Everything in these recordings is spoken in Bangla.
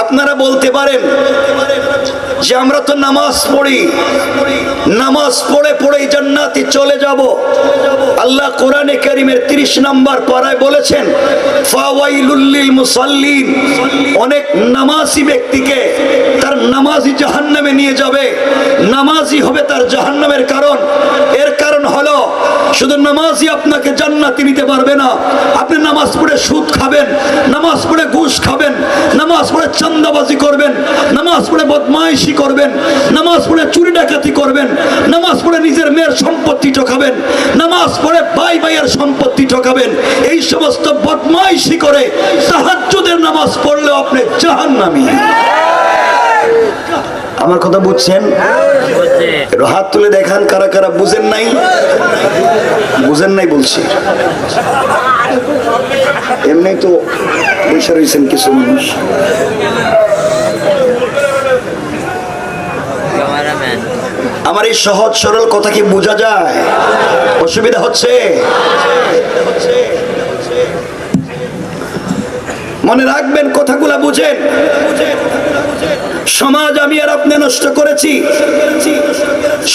আপনারা বলতে পারেন যে আমরা তো নামাজ পড়ি, নামাজ পড়ে পড়েই জান্নাতে চলে যাব। আল্লাহ কোরআনে কারীমের 30 নম্বর পারায় বলেছেন ফাওয়াইলুল লিল মুসাল্লিন, অনেক নামাজি ব্যক্তিকে তার নামাজি জাহান্নামে নিয়ে যাবে। নামাজি হবে তার জাহান্নামের কারণ। এর কারণ হলো শুধু নামাজি আপনাকে জান্নাতে নিতে পারবে না। আপনি নামাজ পড়ে সুদ খাবেন, নামাজ পড়ে ঘুষ খাবেন, নামাজ পড়ে চাঁদাবাজি করবেন, নামাজ পড়ে বদমাইশি করবেন, নামাজ পড়ে চুরি ডাকাতি করবেন, নামাজ পড়ে নিজের মেয়ের সম্পত্তি ঠকাবেন, নামাজ পড়ে ভাই ভাইয়ের সম্পত্তি ঠকাবেন। এই সমস্ত বদমাইশি করে তাহাজ্জুদের নামাজ পড়লেও আপনি জাহান্নামী। আমার কথা বুঝছেন? হাত তুলে দেখান কারা কারা বুঝেন নাই। বুঝেন নাই বলছি। এমনি তো বসে রয়েছেন কিছু মানুষ। আমার এই সহজ সরল কথা কি বোঝা যায়? অসুবিধা হচ্ছে? মনে রাখবেন, কথাগুলা বুঝেন। সমাজ আমি আর আপনি নষ্ট করেছি,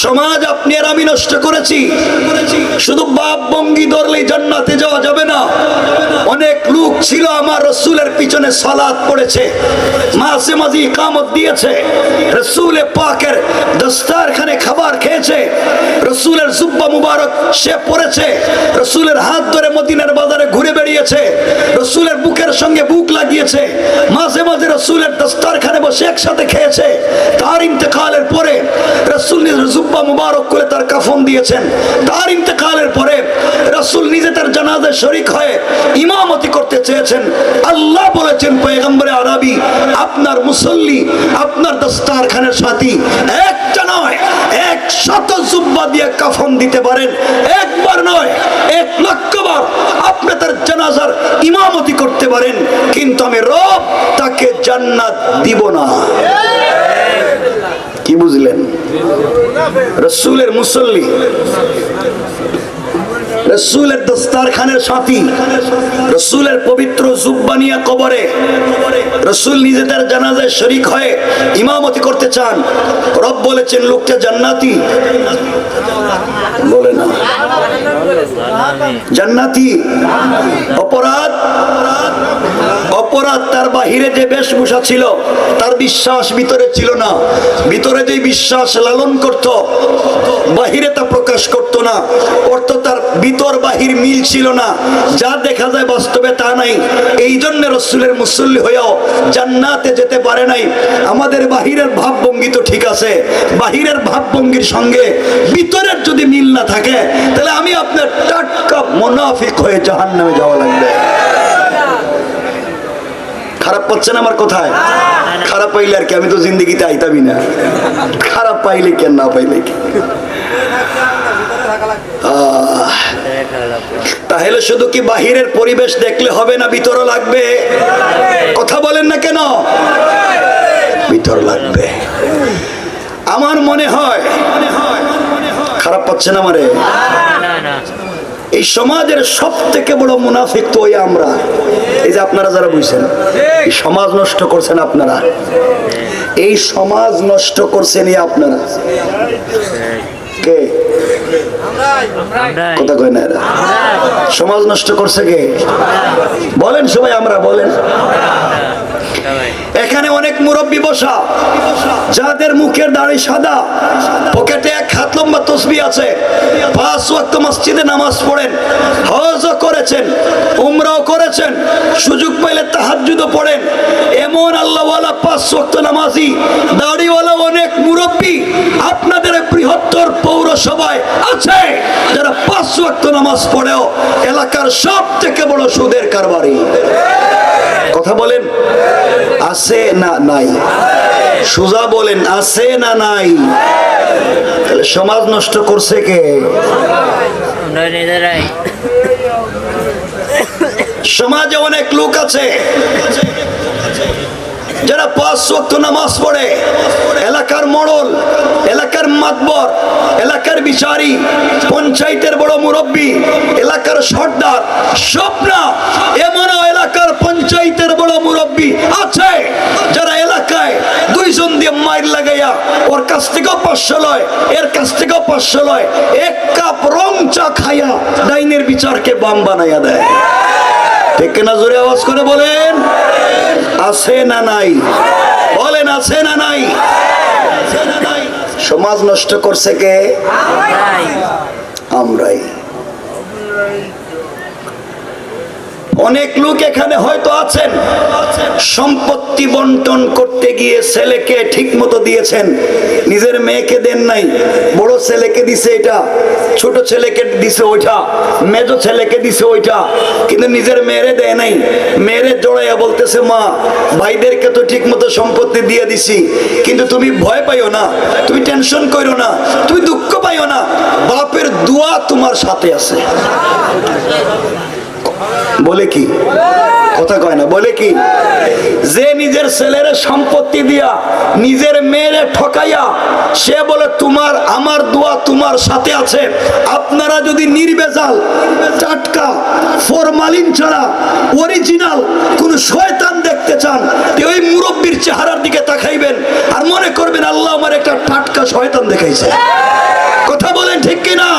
সমাজ আপনি আর আমি নষ্ট করেছি। শুধু বাপ ভঙ্গি ধরলেই জান্নাতে যাওয়া যাবে না। অনেক লোক ছিল আমার রাসূলের পিছনে সালাত পড়েছে, মাঝে মাঝে ইকামত দিয়েছে, রাসূলে পাকের দস্তারখানে খাবার খেয়েছে, রাসূলের জুব্বা মুবারক সে পরেছে, রাসূলের হাত ধরে মদিনার বাজারে ঘুরে বেরিয়েছে, রাসূলের বুকের সঙ্গে বুক লাগিয়েছে, মাঝে মাঝে রাসূলের দস্তারখানে বসে একসাথে খেয়েছে। তার ইন্তেকালের পরে রাসূল নিজে জুব্বা মুবারক করে তার কাফন দিয়েছেন। তার ইন্তেকালের পরে রাসূল নিজে তার জানাজায় শরীক হয়ে ইমামতি করতে চেয়েছেন। আল্লাহ বলেছেন পয়গম্বরে আরবি, আপনার মুসল্লি আপনার দস্তারখানের সাথী একটা নয় 100 জুব্বা দিয়ে কাফন দিতে পারেন, একবার নয় 1,00,000 বার আপনি তার জানাজার ইমামতি করতে পারেন, কিন্তু আমি রব তাকে জান্নাত দিব না। কি বুঝলেন? রাসূলের মুসল্লি, রাসূলের দস্তারখানের সাথী, রাসূলের পবিত্র জুব্বা নিয়ে কবরে রাসূল নিজে তার জানাজায় শরীক হয়ে ইমামতি করতে চান। রব বলেছেন লোকটা জান্নাতি, বলে না জান্নাতি। অপরাধ অপরাধ তার বাহিরে যে বেশভূষা ছিল তার বিশ্বাস ভিতরে ছিল না। ভিতরে যে বিশ্বাস লালন করত বাহিরে তা প্রকাশ করত না। অর্থ তার ভিতর বাহির মিল ছিল না, যা দেখা যায় বাস্তবে তা নাই। এই জন্য রাসূলের মুসল্লি হয়েও জান্নাতে যেতে পারে নাই। আমাদের বাহিরের ভাবভঙ্গি তো ঠিক আছে, বাহিরের ভাবভঙ্গির সঙ্গে ভিতরের যদি মিল না থাকে তাহলে আমি আপনার টাটকা মুনাফিক হয়ে জাহান্নামে যাওয়া লাগবে। খারাপ পাচ্ছেন আমার কথায়? খারাপ পাইলে আর কি, আমি তো জিন্দেগিতে আইতামই না। খারাপ পাইলে কেন, না পাইলে কি? তাহলে শুধু কি বাহিরের পরিবেশ দেখলে হবে না, ভিতর লাগবে? কথা বলেন না কেন? ভিতর লাগবে। আমার মনে হয় খারাপ পাচ্ছেন আমারে? এই সমাজের সব থেকে বড় মুনাফিক তো ওই আমরা। এই যে আপনারা যারা বুঝছেন এই সমাজ নষ্ট করছেন, আপনারা এই সমাজ নষ্ট করছেন আপনারা। কে কথা কয় না? এরা সমাজ নষ্ট করছে কে? বলেন সবাই, আমরা বলেন। এখানে অনেক মুরব্বী বসা, যাদের মুখের দাড়ি সাদা, পকেটে 1 হাত লম্বা তসবিহ আছে, 5 ওয়াক্ত মসজিদে নামাজ পড়েন, হজও করেছেন, উমরাও করেছেন, সুযোগ পাইলে তাহাজ্জুদও পড়েন। এমন আল্লাহওয়ালা 5 ওয়াক্ত নামাজি দাড়িওয়ালা অনেক মুরব্বী আপনাদের বৃহত্তর পৌরসভায় আছে, যারা 5 ওয়াক্ত নামাজ পড়েও এলাকার সব থেকে বড় সুদের কারবারি। কথা বলেন, আছে না নাই? সোজা বলেন, আছে না নাই? তাহলে সমাজ নষ্ট করছে কে? সমাজে অনেক লোক আছে যারা 5 ওয়াক্ত নামাজ পড়ে, এলাকার মোড়ল, এলাকার মাতবর, এলাকার বিচারী, পঞ্চায়েতের বড় মুরব্বী, এলাকার সর্দার, সব না, এমনও এলাকার পঞ্চায়েতের বড় মুরব্বী আছে যারা ওর কাছ থেকেও 500 লয়, এর কাছ থেকেও 500 লয়, এক কাপ রং চা খাইয়া ডাইনের বিচারকে বাম বানাইয়া দেয়। ঠিক না? জোরে আওয়াজ করে বলেন, আছে না নাই? বলেন, আছে না নাই? সমাজ নষ্ট করছে কে? আমরাই। অনেক লোক এখানে হয়তো আছেন, সম্পত্তি বন্টন করতে গিয়ে ছেলেকে ঠিক মতো দিয়েছেন, নিজের মেয়েকে দেন নাই। বড় ছেলেকে দিছে এটা, ছোট ছেলেকে দিছে ওইটা, মেজো ছেলেকে দিছে ওইটা, কিন্তু নিজের মেয়েরে দেয় নাই। মেয়েরে জড়াইয়া বলতেছে, মা ভাইদেরকে তো ঠিক মতো সম্পত্তি দিয়ে দিছি, কিন্তু তুমি ভয় পাইও না, তুমি টেনশন করো না, তুমি দুঃখ পাইও না, বাপের দোয়া তোমার সাথে আছে। বলে কি? কথা কয় না। বলে কি? যে নিজের ছেলের সম্পত্তি দিয়া নিজের মেয়েরে ঠকাইয়া সে বলে তোমার আমার দোয়া তোমার সাথে আছে। আপনারা যদি নির্ভেজাল, টাটকা, ফরমালিন ছাড়া অরিজিনাল কোন শয়তান দেখতে চান, ওই মুরব্বীর চেহারার দিকে তাকাইবেন আর মনে করবেন আল্লাহ আমার একটা টাটকা শয়তান দেখাইছে। কথা বলেন ঠিক কিনা?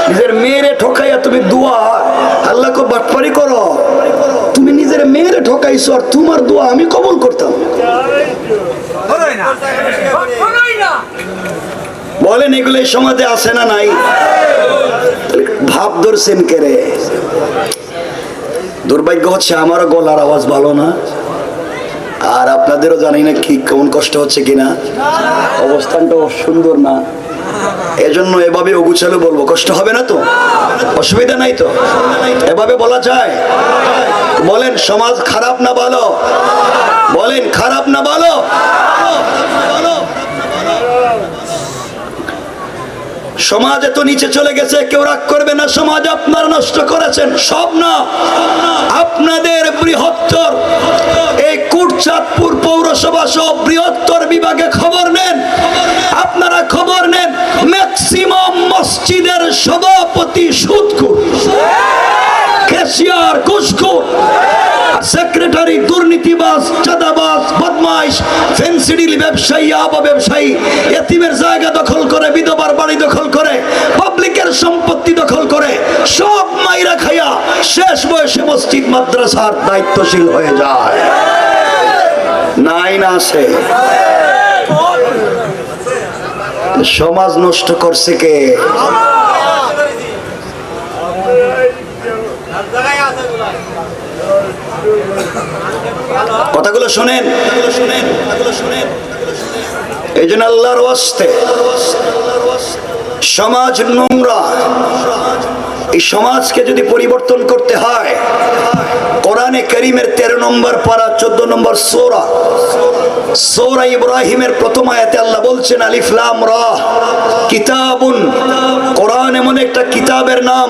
নিজের মেয়েরে ঠকাইয়া তুমি দোয়া আল্লাহকে বাটপারি করো, তুমি নিজের মেয়েরে ঠকাইছো আর তোমার দোয়া আমি কবুল করতাম। বলেন, এগুলো এই সমাজে আছে না নাই? ভাব ধরছেন কে রে? দুর্ভাগ্য হচ্ছে আমারও গলার আওয়াজ ভালো না, আর আপনাদেরও জানি না কি কেমন কষ্ট হচ্ছে কিনা, অবস্থানটাও সুন্দর না, এজন্য এভাবে অগুছালো বলবো। কষ্ট হবে না তো? অসুবিধা নাই তো? এভাবে বলা যায়? বলেন, সমাজ খারাপ না ভালো? বলেন, খারাপ না ভালো? সমাজ এত নিচে চলে গেছে, কেউ রাগ করবে না, সমাজ আপনারা নষ্ট করেছেন। সব না, আপনাদের বৃহত্তর এই কুটচাঁদপুর পৌরসভা সহ বৃহত্তর বিভাগে খবর নেন, আপনারা খবর নেন, ম্যাক্সিমাম মসজিদের সভাপতি সুদখোর, ক্যাশিয়ার ঘুষখোর, সেক্রেটারি দুর্নীতিবাজ, চাঁদাবাজ, বদমাইশ, ফেন্সিডিল ব্যবসায়ী, আবা ব্যবসায়ী, এতিমের জায়গা দখল করে, বিধবার বাড়ি দখল করে, পাবলিকের সম্পত্তি দখল করে, সব মাইরা খাইয়া শেষ বয়সে মসজিদ মাদ্রাসার দায়িত্বশীল হয়ে যায়। নাই না আছে? সমাজ নষ্ট করছে কে? কথাগুলো শোনেন, এই জন্য আল্লাহর ওয়াস্তে সমাজ নোংরা, এই সমাজকে যদি পরিবর্তন করতে হয়, কোরআনে কারীমের 13 নম্বর পারা 14 নম্বর সূরা, সূরা ইব্রাহিমের প্রথম আয়াতে আল্লাহ বলছেন, আলিফ লাম রা কিতাবুন, কোরআন এমন একটা কিতাবের নাম,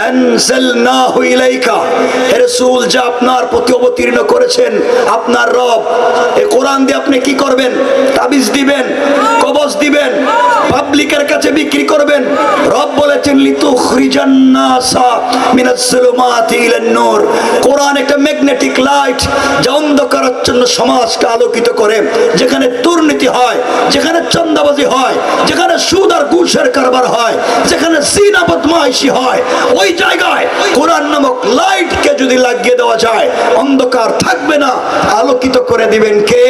আনজালনাহু ইলাইকা, হে রাসূল যা আপনার প্রতি অবতীর্ণ করেছেন আপনার রব। এই কোরআন দিয়ে আপনি কি করবেন? তাবিজ দিবেন, কবজ দিবেন, পাবলিকের কাছে বিক্রি করবেন। রব বলেছেন, লিতুখরিজান নাসা মিনাস যুলুমাতি ইলান নূর। কোরআন একটা ম্যাগনেটিক লাইট, যা অন্ধকারাচ্ছন্ন সমাজকে আলোকিত করে। যেখানে দুর্নীতি হয়, যেখানে চাঁদাবাজি হয়, যেখানে সুদ আর ঘুষের কারবার হয়, যেখানে জিনা বদমাইশি হয়, ওই জায়গায় কোরআন নামক লাইটকে যদি লাগিয়ে দেওয়া যায়, অন্ধকার থাকবে না, আলোকিত করে দিবেন কে?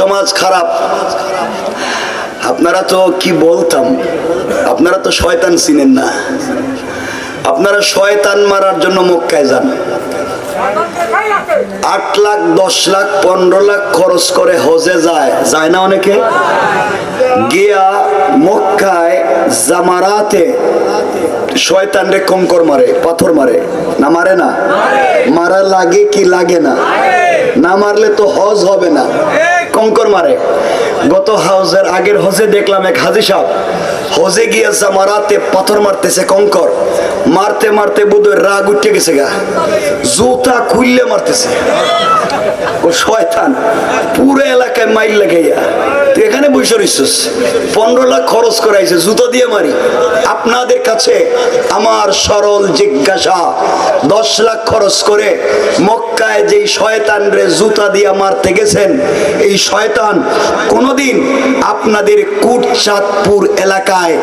সমাজ খারাপ। আপনারা তো কি বলতাম, আপনারা তো শয়তান চিনেন না। আপনারা শয়তান মারার জন্য মক্কায় যান, 8 লাখ 10 লাখ 15 লাখ খরচ করে হজে যায় না অনেকে? গিয়া মক্কায় জামারাতে শয়তান রে কঙ্কর মারে, পাথর মারে না? মারে না? মারা লাগে কি লাগে না? না মারলে তো হজ হবে না, কঙ্কর মারে। গত হজের আগের হজে দেখলাম এক হাজী সাহেব হজে গিয়ে জামারাতে পাথর মারতেছে, কঙ্কর মারতে মারতে বুধের রাগ উঠে গেছে গা, জুতা খুললে মারতেছে। ও শয়তান পুরো এলাকায় মাইল লাগাইয়া। তো এখানে এখানে বসে রইছিস, 15 লাখ খরচ করাইছে, জুতো দিয়ে মারি। আপনাদের কাছে আমার সরল জিজ্ঞাসা, 10 লাখ খরচ করে মক্কায় যেই শয়তান রে জুতা দিয়ে মারতে গেছেন, এই শয়তান কোনদিন আপনাদের কুটচাঁদপুর এলাকায়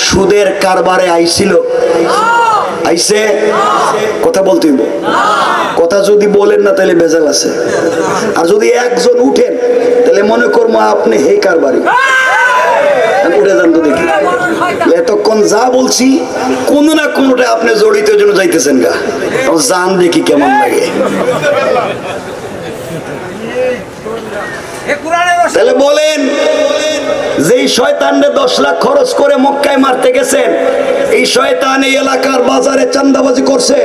সুদের কারবারে আইছিল? আইছে? কথা বলতে হইব, কথা যদি বলেন না তাহলে ভেজাল আছে। আর যদি একজন উঠেন তাহলে মনে করবো আপনি হেই কারবারি। উঠে যান তো দেখি, এতক্ষণ যা বলছি কোন না কোনটা আপনি জড়িত জন্য যাইতেছেন গা, জান দেখি কেমন লাগে। তাহলে বলেন, যেই শয়তানরে 10 লাখ খরচ করে মক্কায় মারতে গেছেন, এই শয়তান এই এলাকার বাজারে চাঁদাবাজি করছে?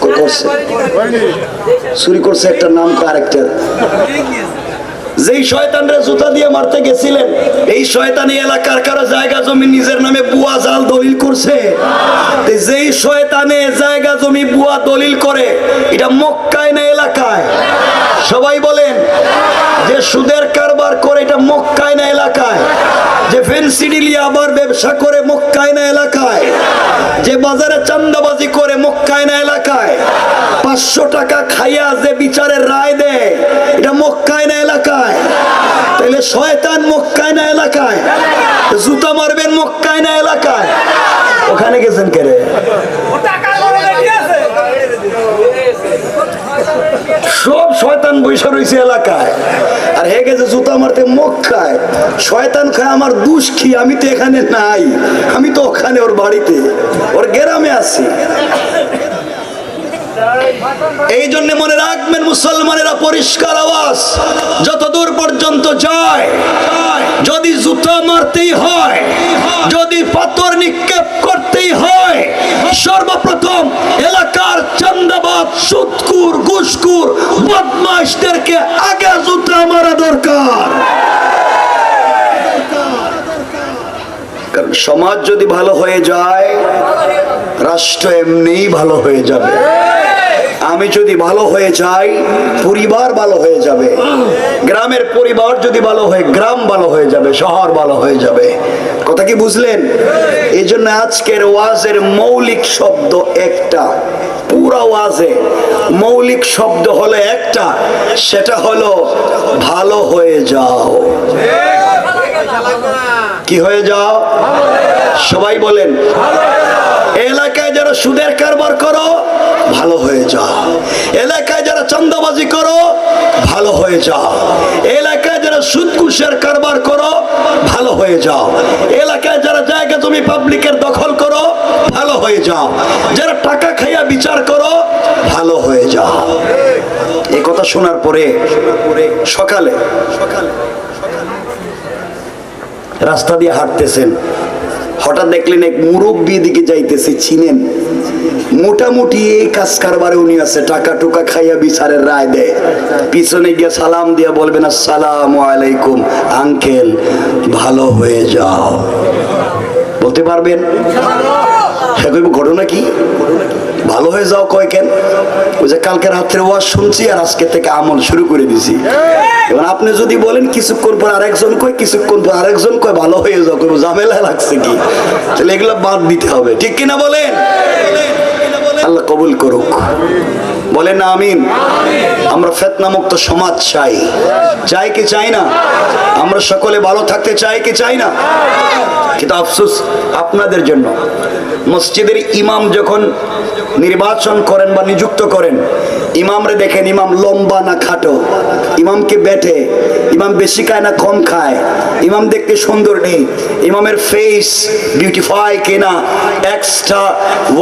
করছে, চুরি করছে, একটা নাম আরেকটা। যেই শয়তানরে জুতা দিয়ে মারতে গেছিলেন, এই শয়তান এই এলাকার কারো জায়গা জমি নিজের নামে বুয়া জাল দলিল করছে? যেই শয়তানে জায়গা জমি বুয়া দলিল করে, এটা মক্কায় না এলাকায়? সবাই বলেন, যে সুদের কারবার করে এটা মক্কায় না এলাকায়? যে ফেন্সিডিলি আবার ব্যবসা করে মক্কায় না এলাকায়? যে বাজারে চাঁদাবাজি করে মক্কায় না এলাকায়? 500 টাকা খাইয়া যে বিচারের রায় দেয়, এটা মক্কায় না এলাকায়? তাহলে শয়তান মক্কায় না এলাকায়? জুতা মারবেন মক্কায় না এলাকায়? ওখানে গেছেন কে রে? সব শয়তান বৈশা রয়েছে এলাকায়, আর হে গেছে জুতা মারতে মক্কায়। শয়তান খায় আমার দুষ কি? আমি তো এখানে নাই, আমি তো ওখানে ওর বাড়িতে, ওর গ্রামে আছি। এই জন্য মনে রাখবেন মুসলমানেরা, পরিষ্কার আওয়াজ যত দূর পর্যন্ত যায়, যদি জুতা মারতেই হয়, যদি পাথর নিক্ষেপ করতেই হয়, সর্বপ্রথম এলাকার চাঁদাবাজ, সুদখোর, ঘুষখোর, বদমাইশদেরকে আগে জুতা মারা দরকার। কারণ সমাজ যদি ভালো হয়ে যায়, রাষ্ট্র এমনিই ভালো হয়ে যাবে। আমি যদি ভালো হয়ে যাই, পরিবার ভালো হয়ে যাবে। গ্রামের পরিবার যদি ভালো হয়, গ্রাম ভালো হয়ে যাবে, শহর ভালো হয়ে যাবে। কথা কি বুঝলেন? এই জন্য আজকের ওয়াজের মৌলিক শব্দ একটা, পুরা ওয়াজে মৌলিক শব্দ হলো একটা, সেটা হলো ভালো হয়ে যাও। কি হয়ে যাও? সবাই বলেন, এলাকায় যারা সুদের কারবার করো, ভালো হয়ে যাও। এলাকায় যারা চাঁদাবাজি করো, ভালো হয়ে যাও। এলাকায় যারা সুদ ঘুষের কারবার করো, ভালো হয়ে যাও। এলাকায় যারা জায়গা জমি পাবলিকের দখল করো, ভালো হয়ে যাও। যারা টাকা খাইয়া বিচার করো, ভালো হয়ে যাও। এই কথা শোনার পরে সকালে রাস্তা দিয়ে হাঁটতেছেন, হঠাৎ দেখলেন এক মুরব্বী দিকে যাইতেছে, চিনেন? মোটামুটি এই কাজ কারবারে উনি আছে, টাকা টুকা খাইয়া বিচারের রায় দেয়। পিছনে গিয়ে সালাম দিয়া বলবেন, আসসালামু আলাইকুম আঙ্কেল, ভালো হয়ে যাও। বলতে পারবেন? হ্যাঁ, কইব ঘটনা কি? ভালো হয়ে যাও কয় কেন? ওই যে কালকের রাত্রে ওয়াজ শুনছি আর আজকে থেকে আমল শুরু করে দিছি। এবার আপনি যদি বলেন কিছুক্ষণ পর আরেকজন কয়, কিছুক্ষণ পর আরেকজন কয় ভালো হয়ে যাও, কইব ঝামেলা লাগছে কি? তাহলে এগুলো বাদ দিতে হবে, ঠিক কিনা বলেন? আল্লাহ কবুল করুক, বলেন না আমিন। আমরা ফিতনা মুক্ত সমাজ চাই, চাই কি চাই না? আমরা সকলে ভালো থাকতে চাই কি চাই না? কিন্তু আফসোস আপনাদের জন্য, মসজিদের ইমাম যখন নির্বাচন করেন বা নিযুক্ত করেন, ইমামরে দেখেন ইমাম লম্বা না খাটো, ইমামকে বেটে, ইমাম বেশি খায় না কম খায়, ইমাম দেখতে সুন্দর নেই, ইমামের ফেস বিউটিফাই কিনা, এক্সট্রা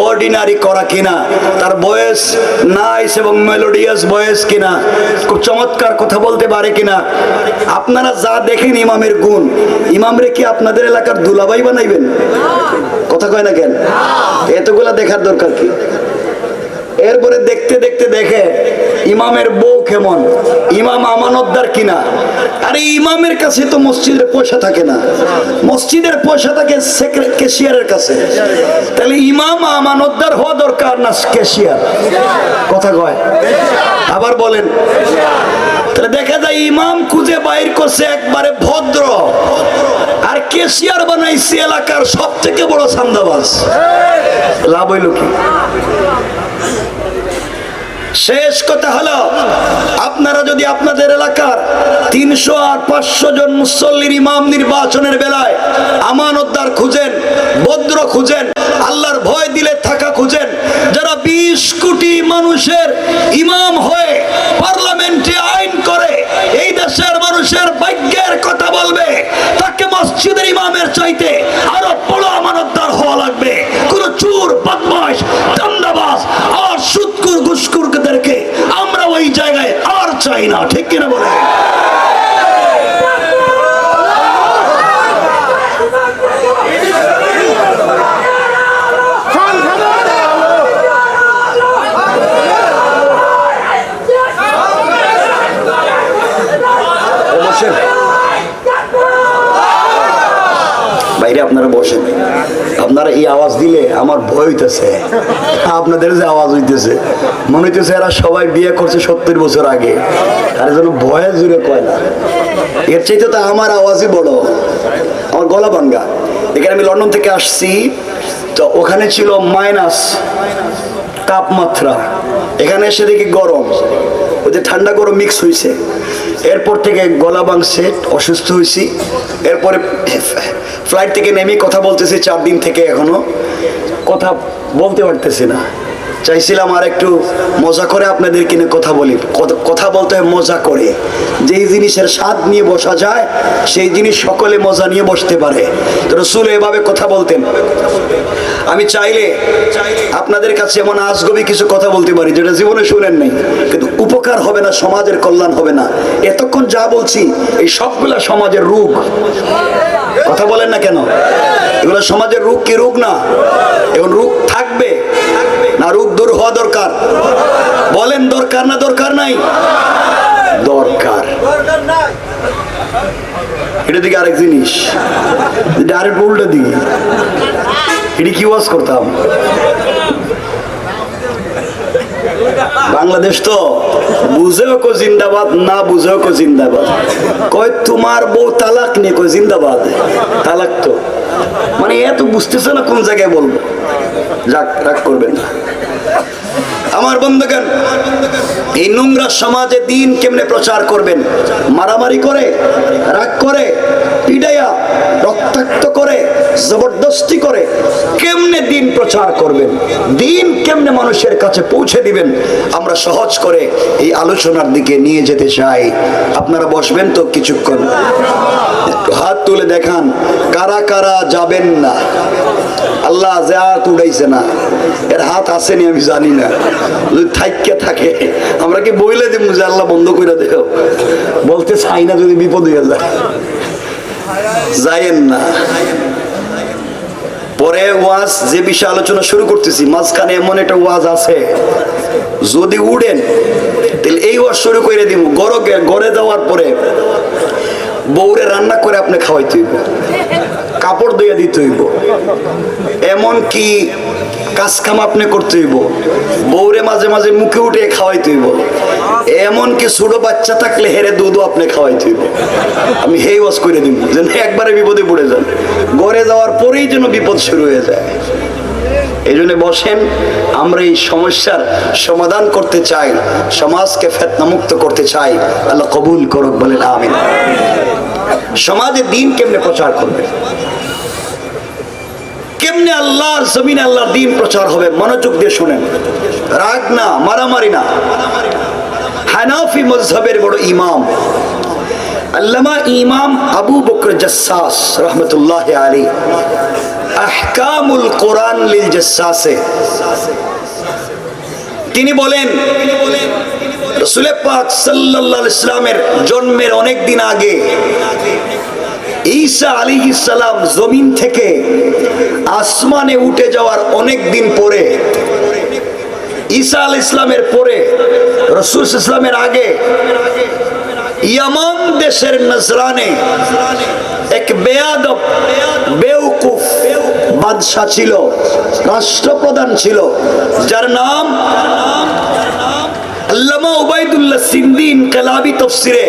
অর্ডিনারি করা কিনা, তার বয়স নাইস এবং মেলোডিয়াস বয়স কিনা, খুব চমৎকার কথা বলতে পারে কিনা, আপনারা যা দেখেন ইমামের গুণ, ইমামরে কি আপনাদের এলাকার দুলাভাই বানাইবেন? কথা কয় না কেন? এতগুলা দেখার দরকার কি? এরপরে দেখতে দেখতে দেখে ইমামের বউ কেমন, ইমাম আমানতদার কিনা। আরে ইমামের কাছে তো মসজিদের পয়সা থাকে না, মসজিদের পয়সা থাকে ক্যাশিয়ারের কাছে। তাহলে ইমাম আমানতদার হওয়া দরকার না ক্যাশিয়ার? কথা কয়, আবার বলেন। তাহলে দেখা যায় ইমাম খুঁজে বাইর করছে একবারে ভদ্র, আর কেশিয়ার বানাইছে এলাকার সব থেকে বড় সান্দাবাজ। লাভ হইল কি? শেষ কথা হলো, আপনারা যদি আপনাদের এলাকার 300 আর 500 জন মুসল্লির ইমাম নির্বাচনের বেলায় আমানতদার খুঁজেন, ভদ্র খুঁজেন, আল্লাহর ভয় দিলে থাকা খুঁজেন, যারা 20 কোটি মানুষের ইমাম হয়ে পার্লামেন্টে আইন করে এই দেশের মানুষের ভাগ্যের কথা বলবে, তাকে মসজিদের ইমামের চাইতে আরো বড় আমানতদার হওয়া লাগবে। কোন চোর, বদমাশ, দান্দাবাজ আর সুদখোর ঘুষখোরদেরকে আমরা ওই জায়গায় আর চাই না। ঠিক কিনা বলে? বাইরে আপনারা বসেন। আপনারা এই আওয়াজ দিলে আমার ভয় হইতেছে। আপনাদের যে আওয়াজ হইতেছে মনে হইতেছে এরা সবাই বিয়ে করছে 70 বছর আগে, আর যেন ভয়ে জুড়ে কয় না। এর চাইতে তো আমার আওয়াজই বড়, আমার গলা ভাঙ্গা। এখানে আমি লন্ডন থেকে আসছি, তো ওখানে ছিল মাইনাস তাপমাত্রা, এখানে এসে দেখি গরম, ওই যে ঠান্ডা গরম মিক্স হয়েছে। এরপর থেকে গলা ভাঙছে, অসুস্থ হয়েছি। এরপরে ফ্লাইট থেকে নেমে কথা বলতেছি 4 দিন থেকে, এখনো কথা বলতে পারতেছি না। চাইছিলাম আর একটু মজা করে আপনাদের কিনে কথা বলি। কথা বলতে হয় মজা করে। যেই জিনিসের স্বাদ নিয়ে বসা যায় সেই জিনিস সকলে মজা নিয়ে বসতে পারে। তো রাসূল এভাবে কথা বলতেন। আমি চাইলে আপনাদের কাছে এমন আজগবি কিছু কথা বলতে পারি যেটা জীবনে শুনেন নাই, কিন্তু উপকার হবে না, সমাজের কল্যাণ হবে না। এতক্ষণ যা বলছি এই সবগুলা সমাজের রোগ। কথা বলেন না কেন? এগুলো সমাজের রোগ কি রোগ না? এখন রোগ থাকবে না, রোগ দূর হওয়া দরকার। বলেন দরকার না দরকার নাই? দরকার। এটা দিকে আরেক জিনিস, ডাইরেক্ট উল্টা দিকে এটি কি ওয়াজ করতাম। বাংলাদেশ তো বুঝেও কো জিন্দাবাদ, না বুঝেও কো জিন্দাবাদ। কয় তোমার বউ তালাক নিয়ে কয় জিন্দাবাদ। তালাক তো মানে এত বুঝতেছে না কোন জায়গায় বলবো। যাক, রাগ করবেন না আমার বন্ধুগণ। এই নোংরা সমাজে দিন কেমনে প্রচার করবেন? মারামারি করে, রাগ করে, পিটাইয়া, রক্তাক্ত করে, জবরদস্তি করে কেমনে দিন প্রচার করবেন? দিন কেমনে মানুষের কাছে পৌঁছে দিবেন? আমরা সহজ করে এই আলোচনার দিকে নিয়ে যেতে চাই। আপনারা বসবেন তো কিছুক্ষণ? হাত তুলে দেখান কারা কারা যাবেন না। আল্লাহ যে হাত উঠাইছে না, এর হাত আসেনি আমি জানি না। যদি থাইকে থাকে আমরা কি বইলে দিব যে আল্লাহ বন্ধ করে দেও? বলতে চাই না, যদি বিপদ হয়ে যায়। যায়েন না। পরে ওয়াজ যে বিষয়ে আলোচনা শুরু করতেছি, মাঝখানে এমন একটা ওয়াজ আছে, যদি উড়েন তাহলে এই ওয়াজ শুরু করে দিব। গড়ে যাওয়ার পরে বউরে রান্না করে আপনি খাওয়াইতে হইব, কাপড় দিয়ে দিতে হইব, এমন কি কাজ কাম আপনি করতে হইব, বউরে মাঝে মাঝে মুখে উঠে খাওয়াইতে হইব, এমন কি ছোট বাচ্চা থাকলে হেরে দুধও আপনি খাওয়াইতে হইব। আমি হেই ওয়াজ করে দিব যেন একবারে বিপদে পড়ে যান, গড়ে যাওয়ার পরেই যেন বিপদ শুরু হয়ে যায়। এই জন্য বসেন, আমরা এই সমস্যার সমাধান করতে চাই, সমাজকে ফিতনা মুক্ত করতে চাই। আল্লাহ কবুল করুক, বলেন আমিন। সমাজে দিন কেমনে প্রচার করবে? কেমনে আল্লাহর জমিনে আল্লাহর দিন প্রচার হবে? মনোযোগ দিয়ে শুনেন, রাগ না, মারামারি না। হানাফি মাযহাবের বড় ইমাম আল্লামা ইমাম আবু বকর জাসসাস রাহমাতুল্লাহি আলাইহি আহকামুল কোরআন লিল জাসসাসে তিনি বলেন, রাসূল পাক সাল্লাল্লাহু আলাইহি সাল্লামের জন্মের অনেক দিন আগে ঈসা আলাইহিস সালাম জমিন থেকে আসমানে উঠে যাওয়ার অনেক দিন পরে, ঈসা আলাইহিস সালামের পরে, রাসূল সাল্লাল্লাহু আলাইহি সাল্লামের আগে ইয়ামান দেশের নজরানে এক বেয়াদব, বেওকুফ বাদশা ছিল, রাষ্ট্রপ্রধান ছিল, যার নাম আল্লামা উবাই উবাইদুল্লাহ সিন্দি ইনকিলাবি তাফসিরে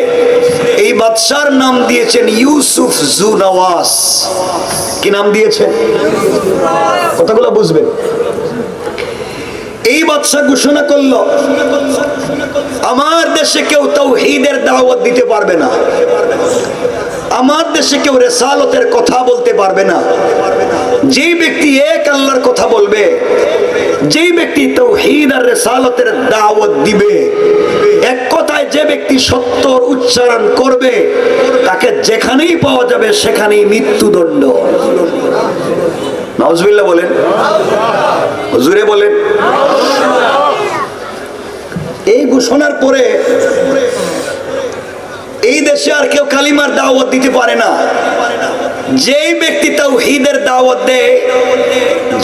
এই বাদশার নাম দিয়েছেন ইউসুফ জু নওয়াস। কি নাম দিয়েছেন? কথাগুলো বুঝবেন। এই বাদশা ঘোষণা করলো, আমার দেশে কেউ তাওহীদের দাওয়াত দিতে পারবে না, আমার দেশে কেউ রিসালাতের কথা বলতে পারবে না। যেই ব্যক্তি এক আল্লাহর কথা বলবে, যেই ব্যক্তি তাওহীদ আর রিসালাতের দাওয়াত দিবে, এক কথায় যে ব্যক্তি সত্যর উচ্চারণ করবে, তাকে যেখানেই পাওয়া যাবে সেখানেই মৃত্যুদণ্ড। নাউজুবিল্লাহ বলেন, হুজুরে বলেন। এই ঘোষণার পরে এই দেশে আর কেউ কালিমার দাওয়াত দিতে পারে না। যেই ব্যক্তি তাওহীদের দাওয়াত দেয়,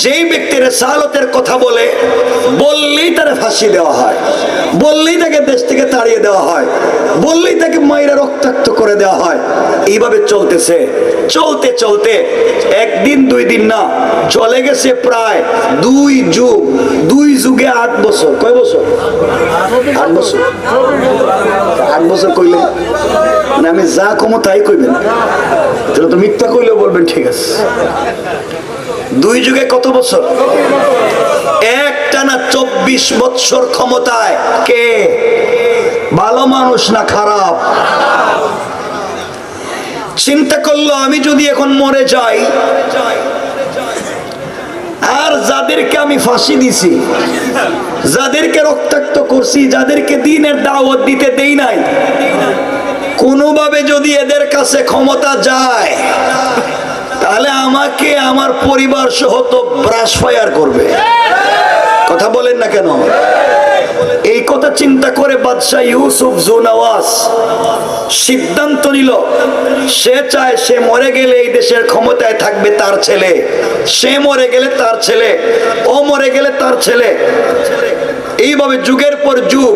যেই ব্যক্তি রিসালাতের কথা বলে, বললেই তারে ফাঁসি দেওয়া হয়, বললেই তাকে দেশ থেকে তাড়িয়ে দেওয়া হয়, বললেই তাকে মাইরা রক্তাক্ত করে দেওয়া হয়। এইভাবে চলতেছে। চলতে চলতে একদিন দুই দিন না, চলে গেছে প্রায় 2 যুগ। 2 যুগে 8 বছর। কয় বছর? 8 বছর। 8 বছর কইলে মানে আমি যা কমো তাই কইবেন, তাহলে তো মিথ্যা কইলেও বলবেন ঠিক আছে। 2 যুগে কত বছর? একটানা 24 বছর ক্ষমতায়। কে? ভালো মানুষ না খারাপ? চিন্তা করলো, আমি যদি এখন মরে যাই, আর যাদেরকে আমি ফাঁসি দিছি, যাদেরকে রক্তাক্ত করছি, যাদেরকে দ্বীনের দাওয়াত দিতে দেই নাই, কোনোভাবে যদি এদের কাছে ক্ষমতা যায়, তাহলে আমাকে আমার পরিবার সহ তো ব্রাশ ফায়ার করবে। কথা বলেন না কেন? এই কথা চিন্তা করে বাদশাহ ইউসুফ জু নওয়াস সিদ্ধান্ত নিল, সে চায় সে মরে গেলে এই দেশের ক্ষমতায় থাকবে তার ছেলে, সে মরে গেলে তার ছেলে, ও মরে গেলে তার ছেলে। এইভাবে যুগের পর যুগ,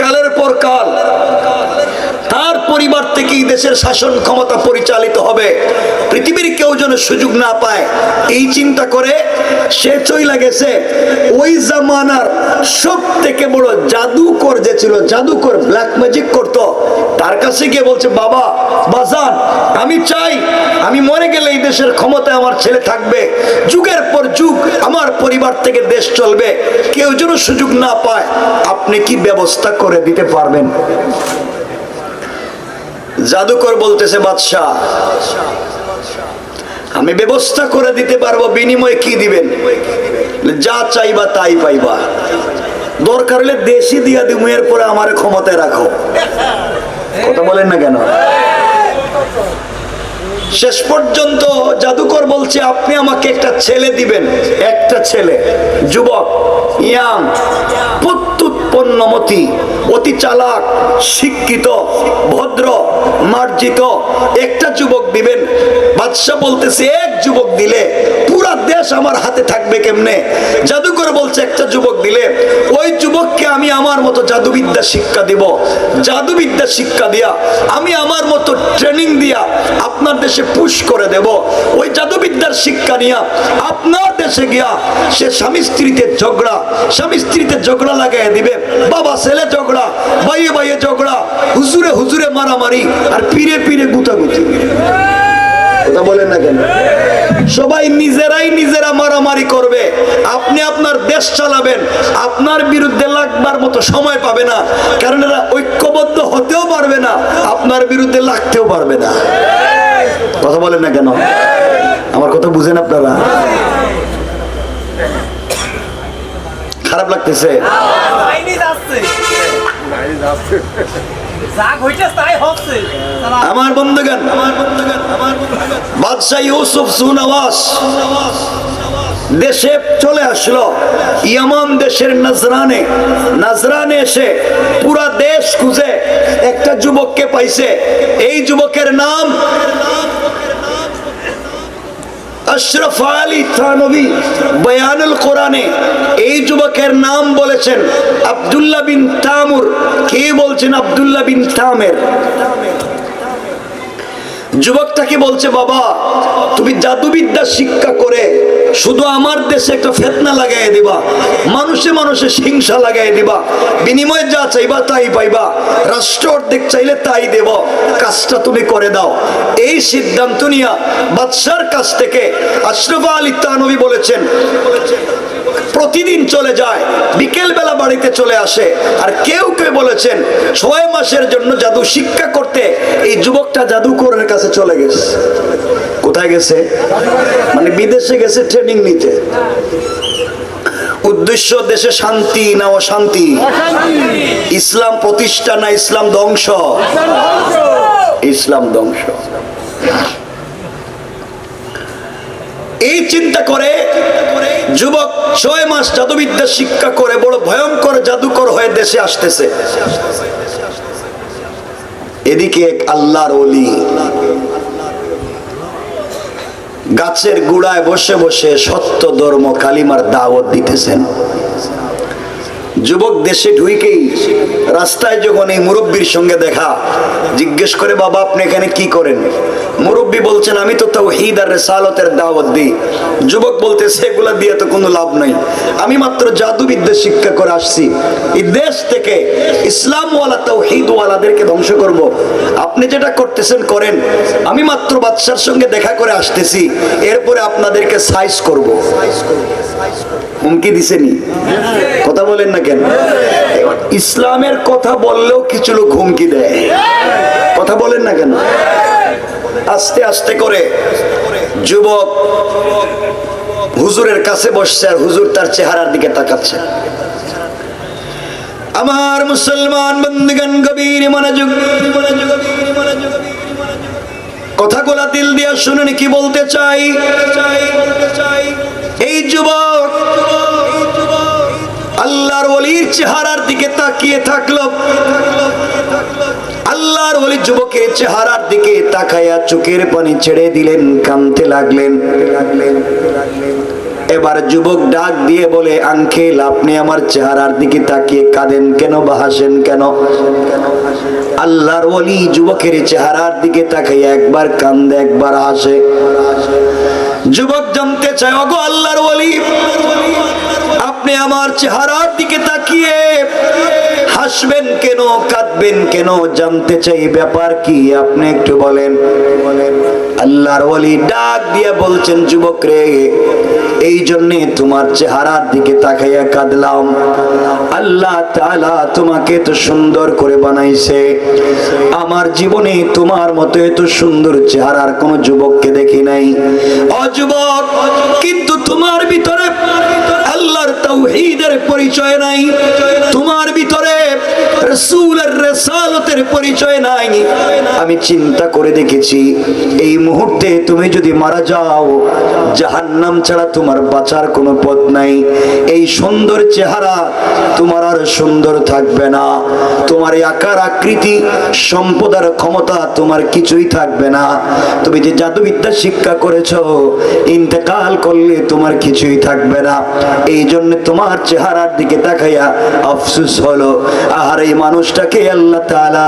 কালের পর কাল তার পরিবার থেকেই দেশের শাসন ক্ষমতা পরিচালিত হবে, পৃথিবীর কেউ যেন সুযোগ না পায়। এই চিন্তা করে সে চইলা গেছে ওই জামানার সব থেকে বড় জাদুকর যে ছিল, জাদুকর ব্ল্যাক ম্যাজিক করতো, তার কাছে গিয়ে বলছে, বাবা বাজান, আমি চাই আমি মরে গেলে এই দেশের ক্ষমতায় আমার ছেলে থাকবে, যুগের পর যুগ আমার পরিবার থেকে দেশ চলবে, কেউ যেন সুযোগ না পায়, আপনি কি ব্যবস্থা করে দিতে পারবেন? জাদুকর বলতেছে, বাদশাহ আমি ব্যবস্থা করে দিতে পারবো, বিনিময়ে কি দিবেন? যা চাইবা তাই পাইবা, দরকার হলে দেশই দিয়া দিব, এরপরে আমার ক্ষমতায় রাখো। কথা বলেন না কেন? শেষ পর্যন্ত জাদুকর বলছে, আপনি আমাকে একটা ছেলে দিবেন, একটা ছেলে, যুবক, ইয়াং, প্রত্যুৎপন্নমতি, অতি চালাক, শিক্ষিত, ভদ্র, মার্জিত একটা যুবক দিবেন। বাদশাহ বলতেছে, এক যুবক দিলে পুরা দেশ আমার হাতে থাকবে কেমনে? জাদুকর বলছে, একটা যুবক দিলে ওই যুবককে আমি আমার মতো জাদুবিদ্যা শিক্ষা দিব, জাদুবিদ্যা শিক্ষা দিয়া আমি আমার মতো ট্রেনিং দিয়া আপনার দেশে পুশ করে দেব, ওই জাদুবিদ্যার শিক্ষা নিয়ে আপনার দেশে গিয়া সে স্বামী স্ত্রীতে ঝগড়া, স্বামী স্ত্রীতে ঝগড়া লাগাই দিবে, বাবা ছেলে ঝগড়া, ভাইয়ে ভাইয়ে ঝগড়া, হুজুরে হুজুরে মারামারি, আর পীরে পীরে গুতাগুতি। কথা বলেন না কেন? সবাই নিজেরাই নিজেরা মারামারি করবে, আপনি আপনার দেশ চালাবেন, আপনার বিরুদ্ধে লাগবার মতো সময় পাবে না, কারণ এরা ঐক্যবদ্ধ হতেও পারবে না, আপনার বিরুদ্ধে লাগতেও পারবে না। কথা বলেন না কেন? আমার কথা বুঝেন আপনারা? খারাপ লাগতেছে? আমার বন্ধুগণ, বাদশাহ ইউসুফ জু নওয়াস দেশে চলে আসলো, ইয়ামান দেশের নজরানে। নজরানে এসে পুরা দেশ খুঁজে একটা যুবককে পাইছে। এই যুবকের নাম আশরাফ আলী থানভী বয়ানুল কোরআনে এই যুবকের নাম বলেছেন আব্দুল্লাহ বিন তামুর। কে বলছেন? আব্দুল্লাহ বিন তামের। যুবকটাকে বলছে, বাবা তুমি জাদুবিদ্যা শিক্ষা করে শুধু আমার দেশে একটা ফিতনা লাগাই দিবা, মানুষে মানুষে হিংসা লাগাই দিবা, বিনিময়ে যা চাইবা তাই পাইবা, রাষ্ট্র অর্ধেক চাইলে তাই দেব, কাজটা তুমি করে দাও। এই সিদ্ধান্ত নিয়ে বাদশার কাছ থেকে আশরাফ আলী থানভী বলেছেন প্রতিদিন চলে যায়, বিকেল বেলা বাড়িতে চলে আসে। আর কেউ কেউ বলেছেন 6 মাসের জন্য জাদু শিক্ষা করতে এই যুবকটা জাদুকরের কাছে চলে গেছে। কোথায় গেছে? মানে বিদেশে গেছে ট্রেনিং নিতে। উদ্দেশ্য দেশে শান্তি না অশান্তি? ইসলাম প্রতিষ্ঠা না ইসলাম ধ্বংস? ইসলাম ধ্বংস। এই চিন্তা করে যুবক 6 মাস জাদুবিদ্যা শিক্ষা করে বড় ভয়ঙ্কর জাদুকর হয়ে দেশে আসতেছে। এদিকে এক আল্লাহর ওলি গাছের গুড়ায় বসে বসে সত্য ধর্ম কালিমার দাওয়াত দিতেছেন। যুবক দেশে ঢুকেই রাস্তায় যখন এই মুরব্বীর সঙ্গে দেখা, জিজ্ঞেস করে বাবা আপনি এখানে কি করেন? মুরব্বী বলছেন আমি তো তাওহীদ আর রিসালাতের দাওয়াত দিই। যুবক বলতেছে এগুলা দিয়ে তো কোনো লাভ নাই, আমি মাত্র জাদুবিদ্যা শিক্ষা করে আসছি, এই দেশ থেকে ইসলামওয়ালা তাওহীদওয়ালাদেরকে ধ্বংস করব। আপনি যেটা করতেছেন করেন, আমি মাত্র বাদশার সঙ্গে দেখা করে আসতেছি, এরপরে আপনাদেরকে সাইজ করব। হুমকি দিছেনি? কথা বলেন না কেন? ইসলামের কথা বললেও কিছু লোক হুমকি দেয়। কথা বলেন না কেন? আস্তে আস্তে করে যুবক হুজুরের কাছে বসছে আর হুজুর তার চেহারার দিকে তাকাচ্ছে। আমার মুসলমান বন্ধুগণ গভীর মনোযোগ, কথাগুলা দিল দিয়ে শুনুন কি বলতে চাই। এই যুবক আল্লাহর ওলির চেহারার দিকে তাকিয়ে থাকলো। আল্লাহর ওলি যুবকের চেহারার দিকে তাকায়া চোখের পানি ছেড়ে দিলেন, কাঁদতে লাগলেন। এবার যুবক ডাক দিয়ে বলে আঙ্কেল আপনি আমার চেহারার দিকে তাকিয়ে কাঁদেন কেন বা হাসেন কেন? আল্লাহর ওলি যুবকের চেহারার দিকে তাকাইয়া একবার কাঁদে একবার হাসে। যুবক জানতে চায় ওগো আল্লাহর ওলি আপনি আমার চেহারার দিকে তাকিয়ে হাসবেন কেন, কাঁদবেন কেন? জানতে চাই ব্যাপার কি, আপনি একটু বলেন। আল্লাহর ওলি ডাক দিয়ে বলছেন যুবক রে, এই জন্যে তোমার চেহারার দিকে তাকাইয়া কাঁদলাম। আল্লাহ তাআলা তোমাকে এত সুন্দর করে বানাইছে, আমার জীবনে তোমার মতো এত সুন্দর চেহারার কোন যুবককে দেখি নাই। ও যুবক, কিন্তু তোমার ভিতরে আল্লাহর তাওহীদের পরিচয় নাই, তোমার ভিতরে রাসূলের রিসালাতের পরিচয় নাই। আমি চিন্তা করে দেখেছি এই মুহূর্তে তুমি যদি মারা যাও জাহান্নাম ছাড়া তোমার বাঁচার কোনো পথ নাই। এই সুন্দর চেহারা তোমার আর সুন্দর থাকবে না, তোমার এই আকার আকৃতি সম্পদ আর ক্ষমতা তোমার কিছুই থাকবে না। তুমি যে জাদুবিদ্যা শিক্ষা করেছো ইন্তেকাল করলে তোমার কিছুই থাকবে না। এই জন্য তোমার চেহারার দিকে তাকাইয়া আফসোস হলো, আর এই মানুষটাকে আল্লাহ তাআলা